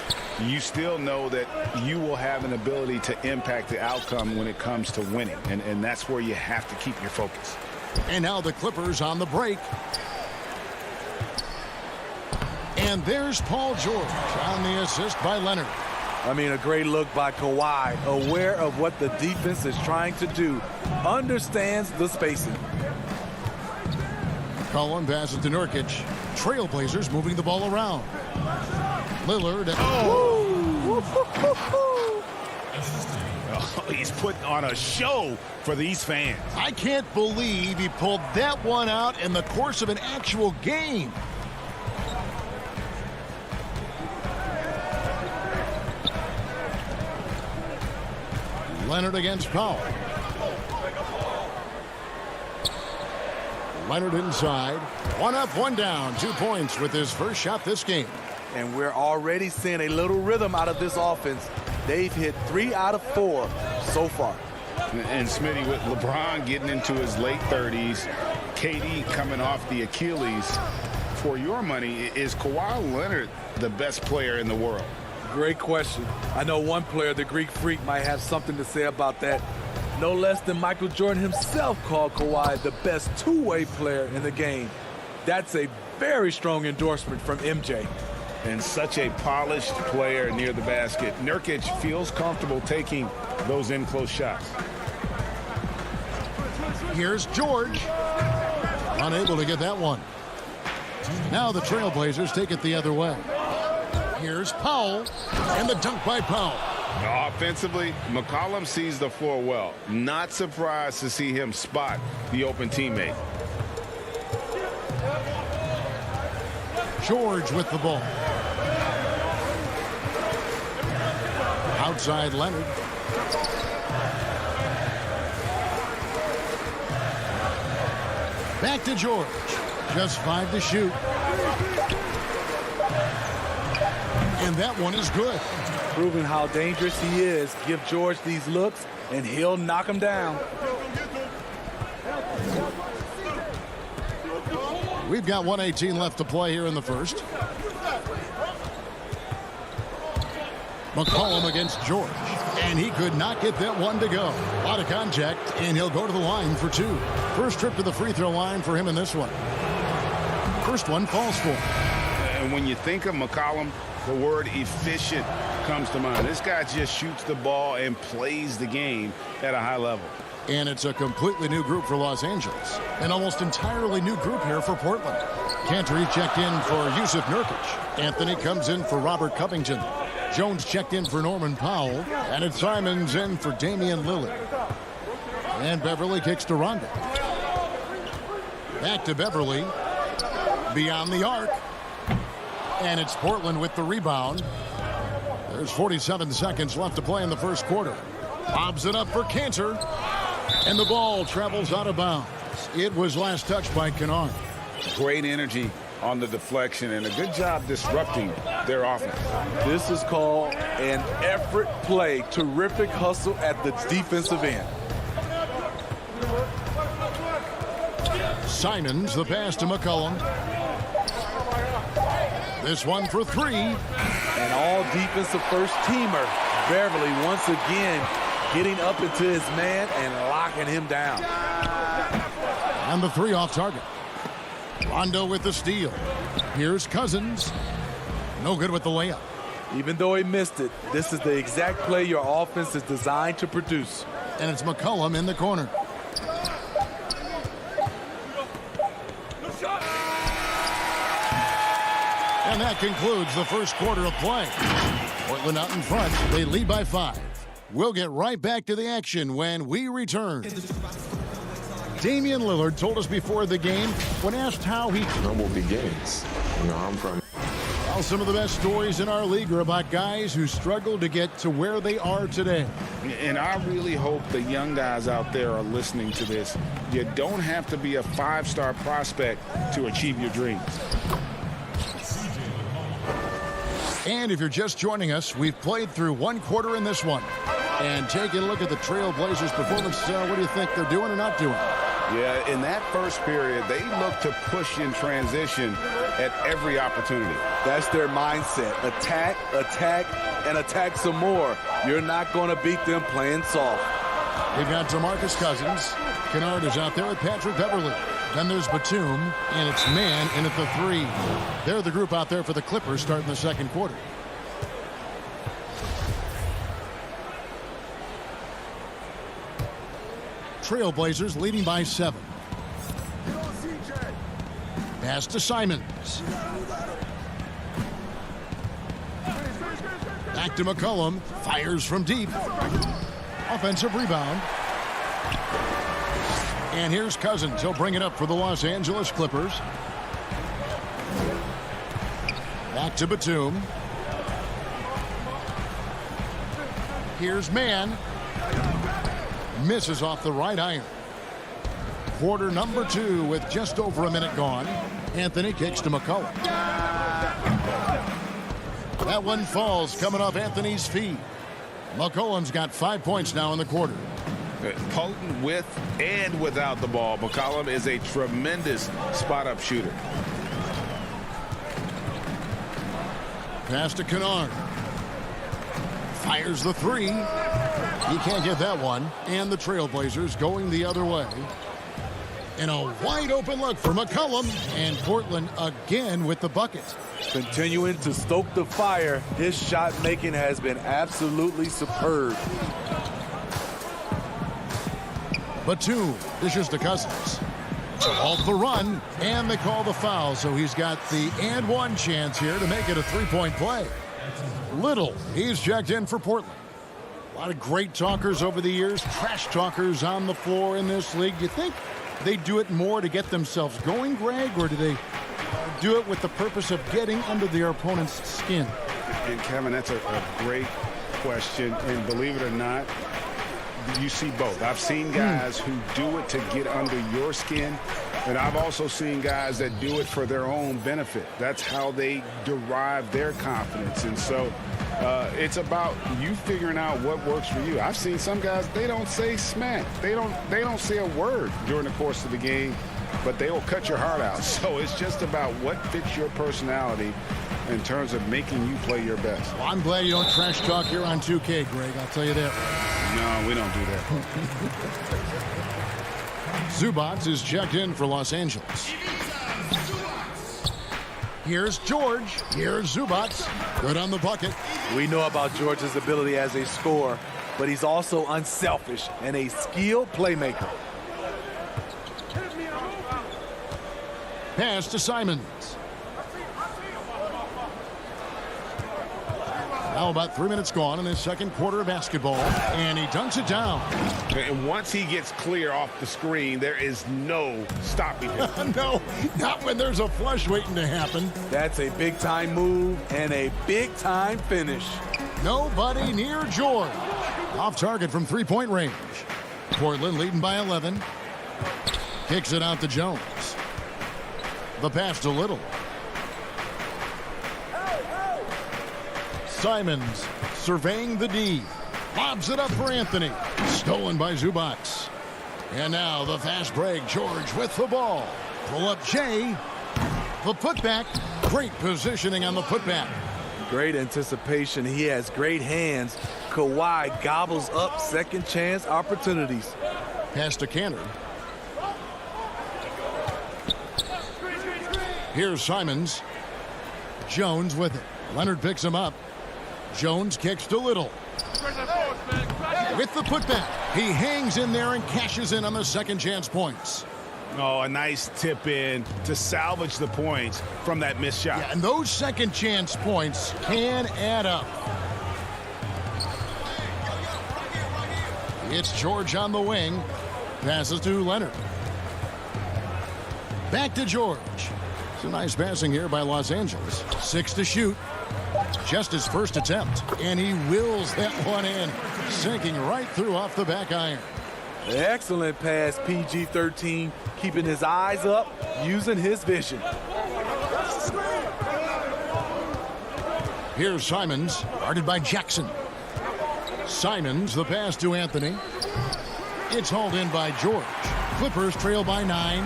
Speaker 10: you still know that you will have an ability to impact the outcome when it comes to winning. And that's where you have to keep your focus.
Speaker 1: And now the Clippers on the break. And there's Paul George on the assist by Leonard.
Speaker 8: I mean, a great look by Kawhi, aware of what the defense is trying to do, understands the spacing.
Speaker 1: Cullen passes to Nurkic. Trailblazers moving the ball around. Lillard.
Speaker 10: He's putting on a show for these fans.
Speaker 1: I can't believe he pulled that one out in the course of an actual game. Leonard against Powell. Leonard inside. 1 up, 1 down. 2 points with his first shot this game.
Speaker 8: And we're already seeing a little rhythm out of this offense. They've hit 3 out of 4 so far.
Speaker 10: And Smitty, with LeBron getting into his late 30s, KD coming off the Achilles, for your money, is Kawhi Leonard the best player in the world?
Speaker 8: Great question. I know one player, the Greek Freak, might have something to say about that. No less than Michael Jordan himself called Kawhi the best two-way player in the game. That's a very strong endorsement from MJ.
Speaker 10: And such a polished player near the basket. Nurkic feels comfortable taking those in-close shots.
Speaker 1: Here's George. Unable to get that one. Now the Trailblazers take it the other way. Here's Powell. And the dunk by Powell.
Speaker 10: Offensively, McCollum sees the floor well. Not surprised to see him spot the open teammate.
Speaker 1: George with the ball. Outside Leonard. Back to George. Just 5 to shoot. And that one is good.
Speaker 8: Proving how dangerous he is. Give George these looks, and he'll knock him down.
Speaker 1: We've got 1:18 left to play here in the first. McCollum against George. And he could not get that one to go. A lot of contact, and he'll go to the line for 2. First trip to the free throw line for him in this one. First one falls for him.
Speaker 10: And when you think of McCollum, the word efficient comes to mind. This guy just shoots the ball and plays the game at a high level.
Speaker 1: And it's a completely new group for Los Angeles. An almost entirely new group here for Portland. Cantor checked in for Yusuf Nurkic. Anthony comes in for Robert Covington. Jones checked in for Norman Powell. And it's Simons in for Damian Lillard. And Beverly kicks to Rondo. Back to Beverly. Beyond the arc. And it's Portland with the rebound. There's 47 seconds left to play in the first quarter. Lobs it up for Cantor. And the ball travels out of bounds. It was last touched by Kennard.
Speaker 10: Great energy on the deflection and a good job disrupting their offense.
Speaker 8: This is called an effort play. Terrific hustle at the defensive end.
Speaker 1: Simons, the pass to McCollum. This one for three.
Speaker 8: An all-defensive first-teamer. Beverly once again getting up into his man and locking him down.
Speaker 1: And the three off target. Rondo with the steal. Here's Cousins. No good with the layup.
Speaker 8: Even though he missed it, this is the exact play your offense is designed to produce.
Speaker 1: And it's McCollum in the corner. And that concludes the first quarter of play. Portland out in front. They lead by 5. We'll get right back to the action when we return. Damian Lillard told us before the game, when asked how he...
Speaker 12: Humble beginnings. You know, I'm from...
Speaker 1: Well, some of the best stories in our league are about guys who struggled to get to where they are today.
Speaker 10: And I really hope the young guys out there are listening to this. You don't have to be a 5-star prospect to achieve your dreams.
Speaker 1: And if you're just joining us, we've played through one quarter in this one. And taking a look at the Trail Blazers' performance, what do you think they're doing or not doing?
Speaker 10: Yeah, in that first period, they look to push in transition at every opportunity.
Speaker 8: That's their mindset. Attack, attack, and attack some more. You're not going to beat them playing soft.
Speaker 1: We've got DeMarcus Cousins. Kennard is out there with Patrick Beverly. Then there's Batum, and it's Man in at the 3. They're the group out there for the Clippers starting the second quarter. Trailblazers leading by 7. Pass to Simons. Back to McCollum. Fires from deep. Offensive rebound. And here's Cousins. He'll bring it up for the Los Angeles Clippers. Back to Batum. Here's Man. Misses off the right iron. Quarter number 2 with just over a minute gone. Anthony kicks to McCollum. That one falls coming off Anthony's feet. McCollum's got 5 points now in the quarter.
Speaker 10: Potent with and without the ball. McCollum is a tremendous spot-up shooter.
Speaker 1: Pass to Kennard. Fires the 3. He can't get that one. And the Trailblazers going the other way. And a wide open look for McCollum. And Portland again with the bucket.
Speaker 8: Continuing to stoke the fire. His shot making has been absolutely superb.
Speaker 1: Batum dishes to Cousins. Off the run, and they call the foul, so he's got the and one chance here to make it a 3-point play. Little, he's checked in for Portland. A lot of great talkers over the years, trash talkers on the floor in this league. Do you think they do it more to get themselves going, Greg, or do they do it with the purpose of getting under their opponent's skin?
Speaker 10: And Kevin, that's a great question, and believe it or not, you see both. I've seen guys who do it to get under your skin, and I've also seen guys that do it for their own benefit. That's how they derive their confidence. And so it's about you figuring out what works for you. I've seen some guys, they don't say smack. They don't say a word during the course of the game, but they will cut your heart out. So it's just about what fits your personality in terms of making you play your best.
Speaker 1: Well, I'm glad you don't trash talk here on 2K, Greg. I'll tell you that.
Speaker 10: No, we don't do that.
Speaker 1: Zubac is checked in for Los Angeles. Here's George. Here's Zubac. Good on the bucket.
Speaker 8: We know about George's ability as a scorer, but he's also unselfish and a skilled playmaker.
Speaker 1: Pass to Simons. Now about 3 minutes gone in his second quarter of basketball, and he dunks it down.
Speaker 10: And once he gets clear off the screen, there is no stopping him.
Speaker 1: No, not when there's a flush waiting to happen.
Speaker 8: That's a big-time move and a big-time finish.
Speaker 1: Nobody near George. Off target from three-point range. Portland leading by 11. Kicks it out to Jones. The pass to Little. Simons surveying the D. Lobs it up for Anthony. Stolen by Zubac. And now the fast break. George with the ball. Pull up Jay. The putback. Great positioning on the putback.
Speaker 8: Great anticipation. He has great hands. Kawhi gobbles up second chance opportunities.
Speaker 1: Pass to Canner. Here's Simons. Jones with it. Leonard picks him up. Jones kicks to Little. With the putback. He hangs in there and cashes in on the second chance points.
Speaker 10: Oh, a nice tip in to salvage the points from that missed shot.
Speaker 1: Yeah, and those second chance points can add up. It's George on the wing. Passes to Leonard. Back to George. It's a nice passing here by Los Angeles. 6 to shoot. Just his first attempt. And he wills that one in. Sinking right through off the back iron.
Speaker 8: Excellent pass, PG-13. Keeping his eyes up, using his vision.
Speaker 1: Here's Simons, guarded by Jackson. Simons, the pass to Anthony. It's hauled in by George. Clippers trail by 9.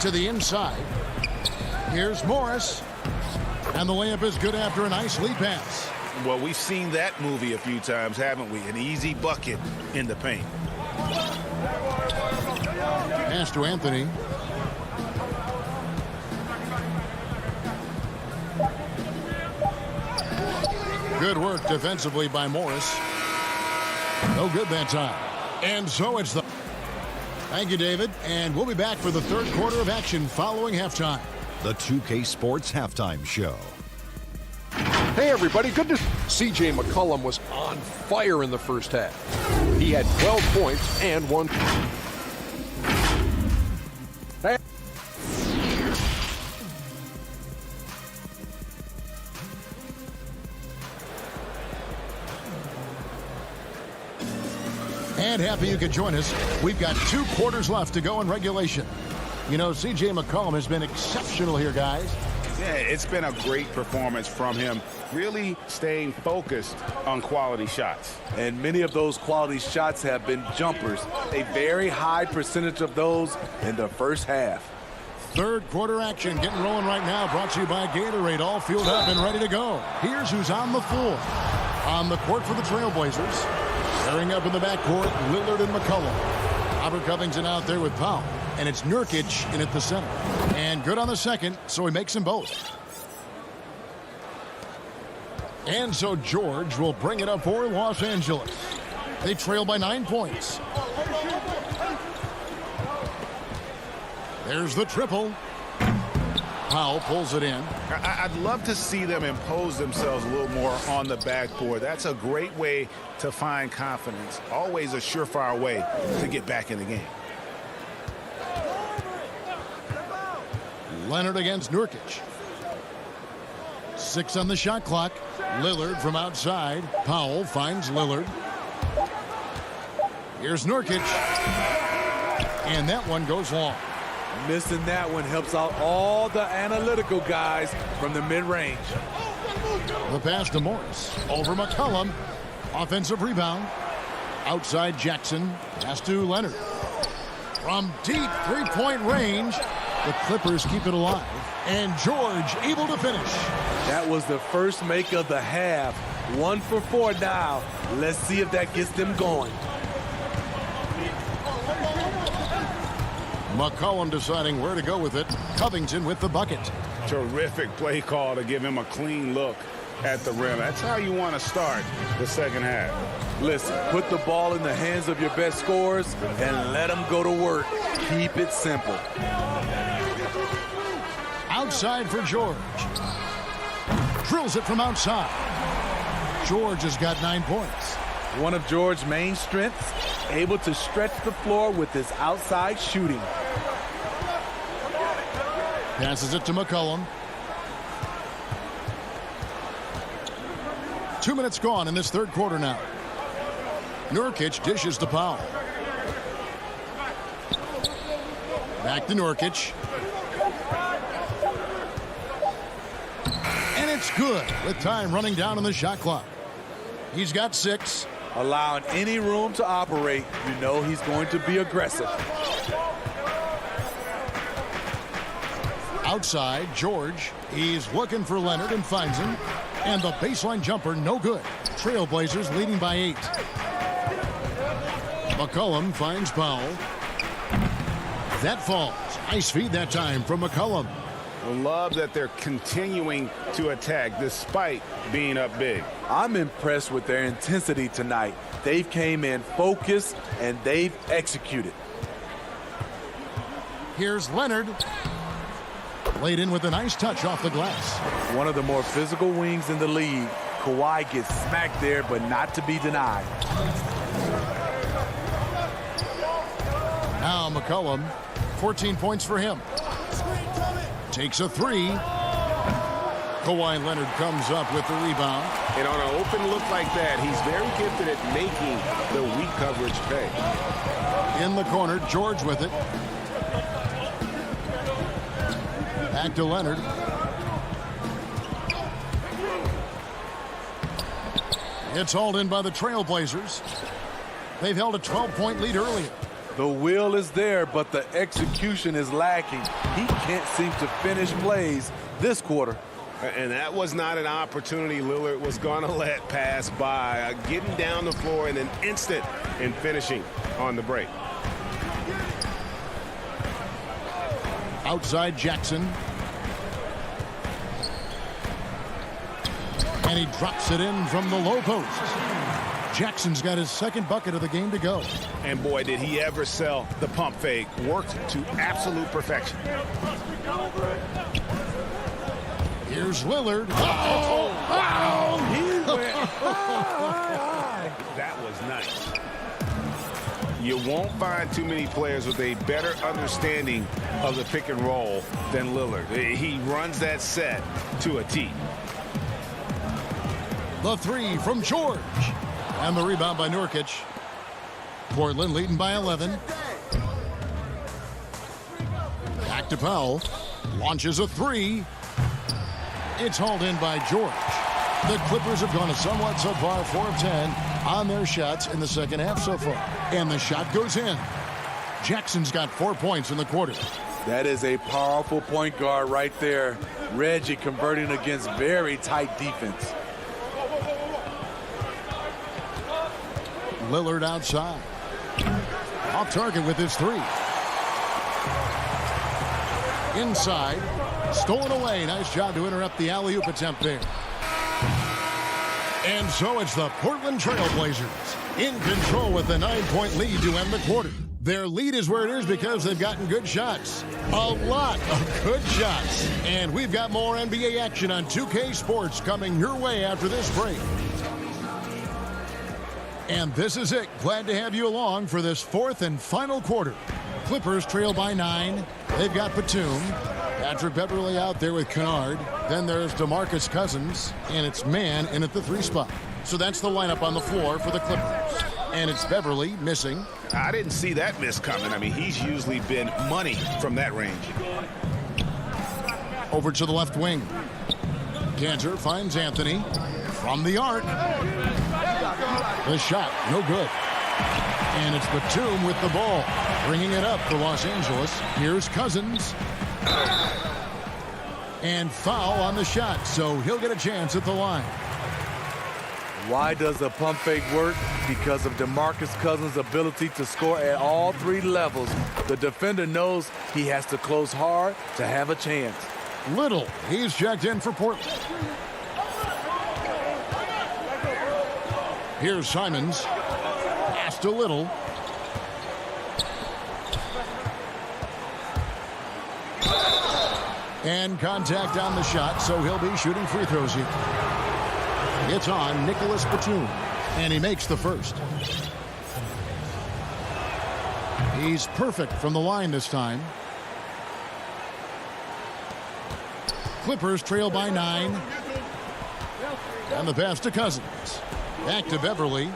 Speaker 1: To the inside. Here's Morris. And the layup is good after a nice lead pass.
Speaker 10: Well, we've seen that movie a few times, haven't we? An easy bucket in the paint.
Speaker 1: Pass to Anthony. Good work defensively by Morris. No good that time. And so it's the... Thank you, David. And we'll be back for the third quarter of action following halftime.
Speaker 5: The 2K Sports Halftime Show.
Speaker 6: Hey, everybody. Good to... C.J. McCollum was on fire in the first half. He had 12 points and 1... Hey.
Speaker 1: And happy you could join us. We've got 2 quarters left to go in regulation. You know, C.J. McCollum has been exceptional here, guys.
Speaker 10: Yeah, it's been a great performance from him. Really staying focused on quality shots.
Speaker 8: And many of those quality shots have been jumpers. A very high percentage of those in the first half.
Speaker 1: Third quarter action getting rolling right now. Brought to you by Gatorade. All fueled up and ready to go. Here's who's on the floor. On the court for the Trailblazers. Pairing up in the backcourt, Lillard and McCollum. Robert Covington out there with Powell. And it's Nurkic in at the center. And good on the second, so he makes them both. And so George will bring it up for Los Angeles. They trail by 9 points. There's the triple. Powell pulls it in.
Speaker 10: I'd love to see them impose themselves a little more on the backboard. That's a great way to find confidence. Always a surefire way to get back in the game.
Speaker 1: Leonard against Nurkic. 6 on the shot clock. Lillard from outside. Powell finds Lillard. Here's Nurkic. And that one goes long.
Speaker 8: Missing that one helps out all the analytical guys from the mid-range.
Speaker 1: The pass to Morris. Over McCollum. Offensive rebound. Outside Jackson. Pass to Leonard. From deep three-point range, the Clippers keep it alive. And George able to finish.
Speaker 8: That was the first make of the half. 1 for 4 now. Let's see if that gets them going.
Speaker 1: McCollum deciding where to go with it. Covington with the bucket.
Speaker 10: Terrific play call to give him a clean look at the rim. That's how you want to start the second half.
Speaker 8: Listen, put the ball in the hands of your best scorers and let them go to work. Keep it simple.
Speaker 1: Outside for George. Drills it from outside. George has got 9 points.
Speaker 8: One of George's main strengths, able to stretch the floor with his outside shooting.
Speaker 1: Passes it to McCollum. 2 minutes gone in this third quarter now. Nurkic dishes to Powell. Back to Nurkic. And it's good with time running down on the shot clock. He's got 6.
Speaker 8: Allowing any room to operate, you know he's going to be aggressive.
Speaker 1: Outside, George. He's looking for Leonard and finds him. And the baseline jumper, no good. Trailblazers leading by 8. McCollum finds Powell. That falls. Nice feed that time from McCollum.
Speaker 10: I love that they're continuing to attack despite being up big.
Speaker 8: I'm impressed with their intensity tonight. They've came in focused and they've executed.
Speaker 1: Here's Leonard. Laid in with a nice touch off the glass.
Speaker 8: One of the more physical wings in the league. Kawhi gets smacked there, but not to be denied.
Speaker 1: Now McCollum, 14 points for him. Takes a 3. Kawhi Leonard comes up with the rebound.
Speaker 10: And on an open look like that, he's very gifted at making the weak coverage pay.
Speaker 1: In the corner, George with it. Back to Leonard. It's hauled in by the Trailblazers. They've held a 12-point lead earlier.
Speaker 8: The will is there, but the execution is lacking. He can't seem to finish plays this quarter.
Speaker 4: And that was not an opportunity Lillard was going to let pass by. Getting down the floor in an instant and finishing on the break.
Speaker 1: Outside Jackson. And he drops it in from the low post. Jackson's got his second bucket of the game to go.
Speaker 10: And boy, did he ever sell the pump fake. Worked to absolute perfection.
Speaker 1: Here's Lillard.
Speaker 10: He went high. That was nice. You won't find too many players with a better understanding of the pick and roll than Lillard. He runs that set to a T.
Speaker 1: The 3 from George. And the rebound by Nurkic. Portland leading by 11. Back to Powell. Launches a 3. It's hauled in by George. The Clippers have gone a somewhat subpar 4 of 10 on their shots in the second half so far. And the shot goes in. Jackson's got 4 points in the quarter.
Speaker 8: That is a powerful point guard right there. Reggie converting against very tight defense.
Speaker 1: Lillard outside. Off target with his 3. Inside. Stolen away. Nice job to interrupt the alley-oop attempt there. And so it's the Portland Trailblazers in control with a 9-point lead to end the quarter. Their lead is where it is because they've gotten good shots. A lot of good shots. And we've got more NBA action on 2K Sports coming your way after this break. And this is it. Glad to have you along for this 4th and final quarter. Clippers trail by 9. They've got Batum. Patrick Beverly out there with Kennard. Then there's DeMarcus Cousins. And it's Mann in at the 3 spot. So that's the lineup on the floor for the Clippers. And it's Beverly missing.
Speaker 10: I didn't see that miss coming. I mean, he's usually been money from that range.
Speaker 1: Over to the left wing. Cantor finds Anthony from the arc. The shot, no good. And it's Batum with the ball, bringing it up for Los Angeles. Here's Cousins. And foul on the shot, so he'll get a chance at the line.
Speaker 8: Why does the pump fake work? Because of DeMarcus Cousins' ability to score at all 3 levels. The defender knows he has to close hard to have a chance.
Speaker 1: Little, he's checked in for Portland. Here's Simons. Pass to Little. And contact on the shot, so he'll be shooting free throws here. It's on Nicholas Batum, and he makes the first. He's perfect from the line this time. Clippers trail by 9. And the pass to Cousins. Back to Beverly.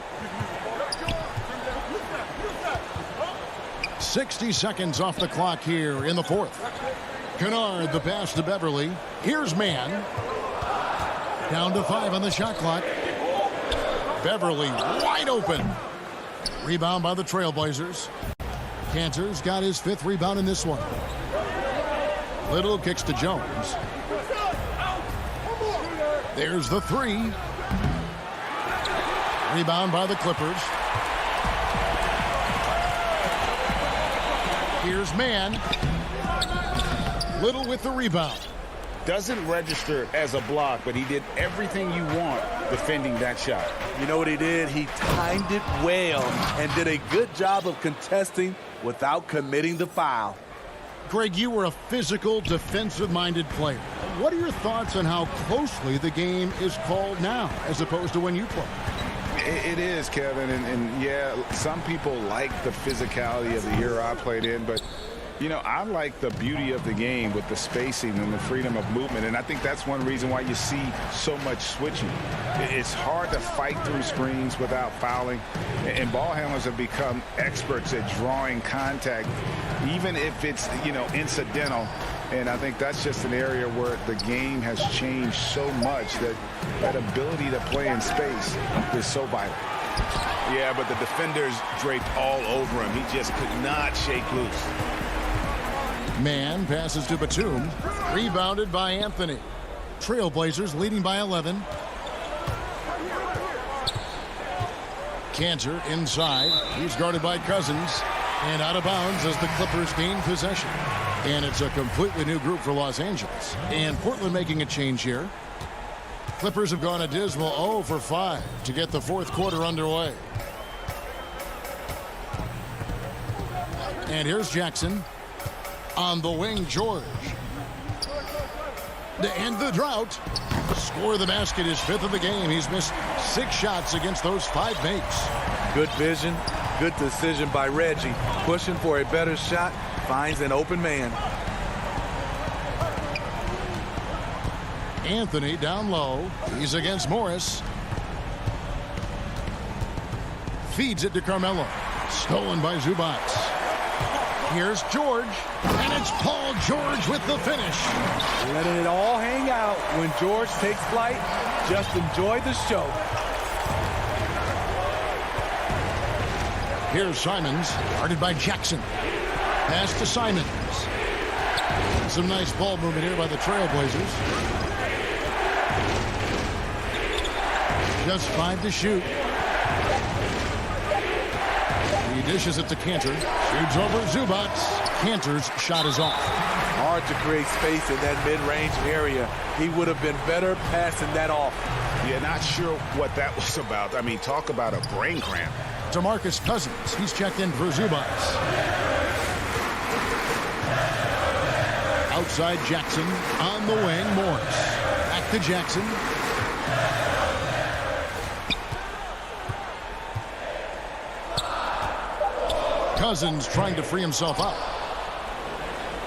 Speaker 1: 60 seconds off the clock here in the fourth. Kennard, the pass to Beverly. Here's Mann. Down to 5 on the shot clock. Beverly wide open. Rebound by the Trailblazers. Cantor's got his 5th rebound in this one. Little kicks to Jones. There's the 3. Rebound by the Clippers. Here's Mann. Little with the rebound.
Speaker 10: Doesn't register as a block, but he did everything you want defending that shot.
Speaker 8: You know what he did? He timed it well and did a good job of contesting without committing the foul.
Speaker 1: Greg, you were a physical, defensive-minded player. What are your thoughts on how closely the game is called now as opposed to when you played?
Speaker 10: It is, Kevin, and yeah, some people like the physicality of the era I played in, but you know, I like the beauty of the game with the spacing and the freedom of movement, and I think that's one reason why you see so much switching. It's hard to fight through screens without fouling, and ball handlers have become experts at drawing contact, even if it's, you know, incidental. And I think that's just an area where the game has changed so much that that ability to play in space is so vital.
Speaker 4: Yeah, but the defenders draped all over him. He just could not shake loose.
Speaker 1: Mann passes to Batum. Rebounded by Anthony. Trailblazers leading by 11. Cantor inside. He's guarded by Cousins. And out of bounds as the Clippers gain possession. And it's a completely new group for Los Angeles. And Portland making a change here. Clippers have gone a dismal 0 for 5 to get the fourth quarter underway. And here's Jackson. On the wing, George. To end the drought. Score the basket, his 5th of the game. He's missed 6 shots against those 5 makes.
Speaker 8: Good vision, good decision by Reggie. Pushing for a better shot, finds an open man.
Speaker 1: Anthony down low. He's against Morris. Feeds it to Carmelo. Stolen by Zubac. Here's George. And it's Paul George with the finish.
Speaker 8: Letting it all hang out when George takes flight. Just enjoy the show.
Speaker 1: Here's Simons, guarded by Jackson. Pass to Simons. Some nice ball movement here by the Trailblazers. Just 5 to shoot. He dishes it to Cantor. Shoots over Zubac. Cantor's shot is off.
Speaker 8: Hard to create space in that mid-range area. He would have been better passing that off.
Speaker 10: Yeah, not sure what that was about. I mean, talk about a brain cramp.
Speaker 1: DeMarcus Cousins. He's checked in for Zubac. Outside Jackson. On the wing, Morris. Back to Jackson. Cousins trying to free himself up.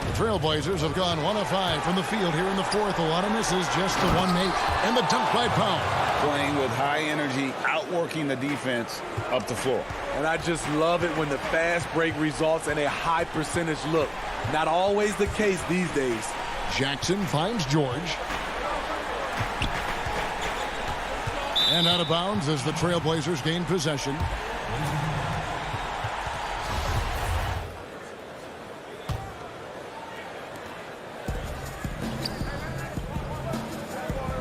Speaker 1: The Trailblazers have gone 1 of 5 from the field here in the fourth. A lot of misses, just the 1 make. And the dunk by Powell.
Speaker 10: Playing with high energy, outworking the defense up the floor.
Speaker 8: And I just love it when the fast break results in a high percentage look. Not always the case these days.
Speaker 1: Jackson finds George. And out of bounds as the Trailblazers gain possession.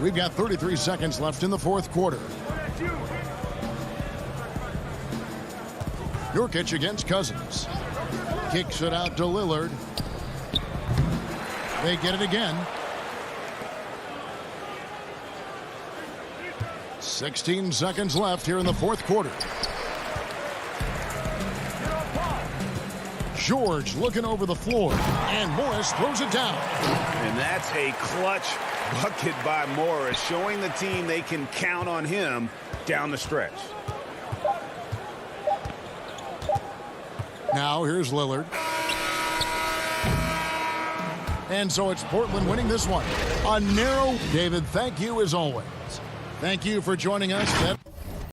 Speaker 1: We've got 33 seconds left in the fourth quarter. Nurkic against Cousins. Kicks it out to Lillard. They get it again. 16 seconds left here in the fourth quarter. George looking over the floor. And Morris throws it down.
Speaker 10: And that's a clutch bucket by Morris, showing the team they can count on him down the stretch.
Speaker 1: Now here's Lillard. And so it's Portland winning this one. A narrow. David, thank you as always. Thank you for joining us.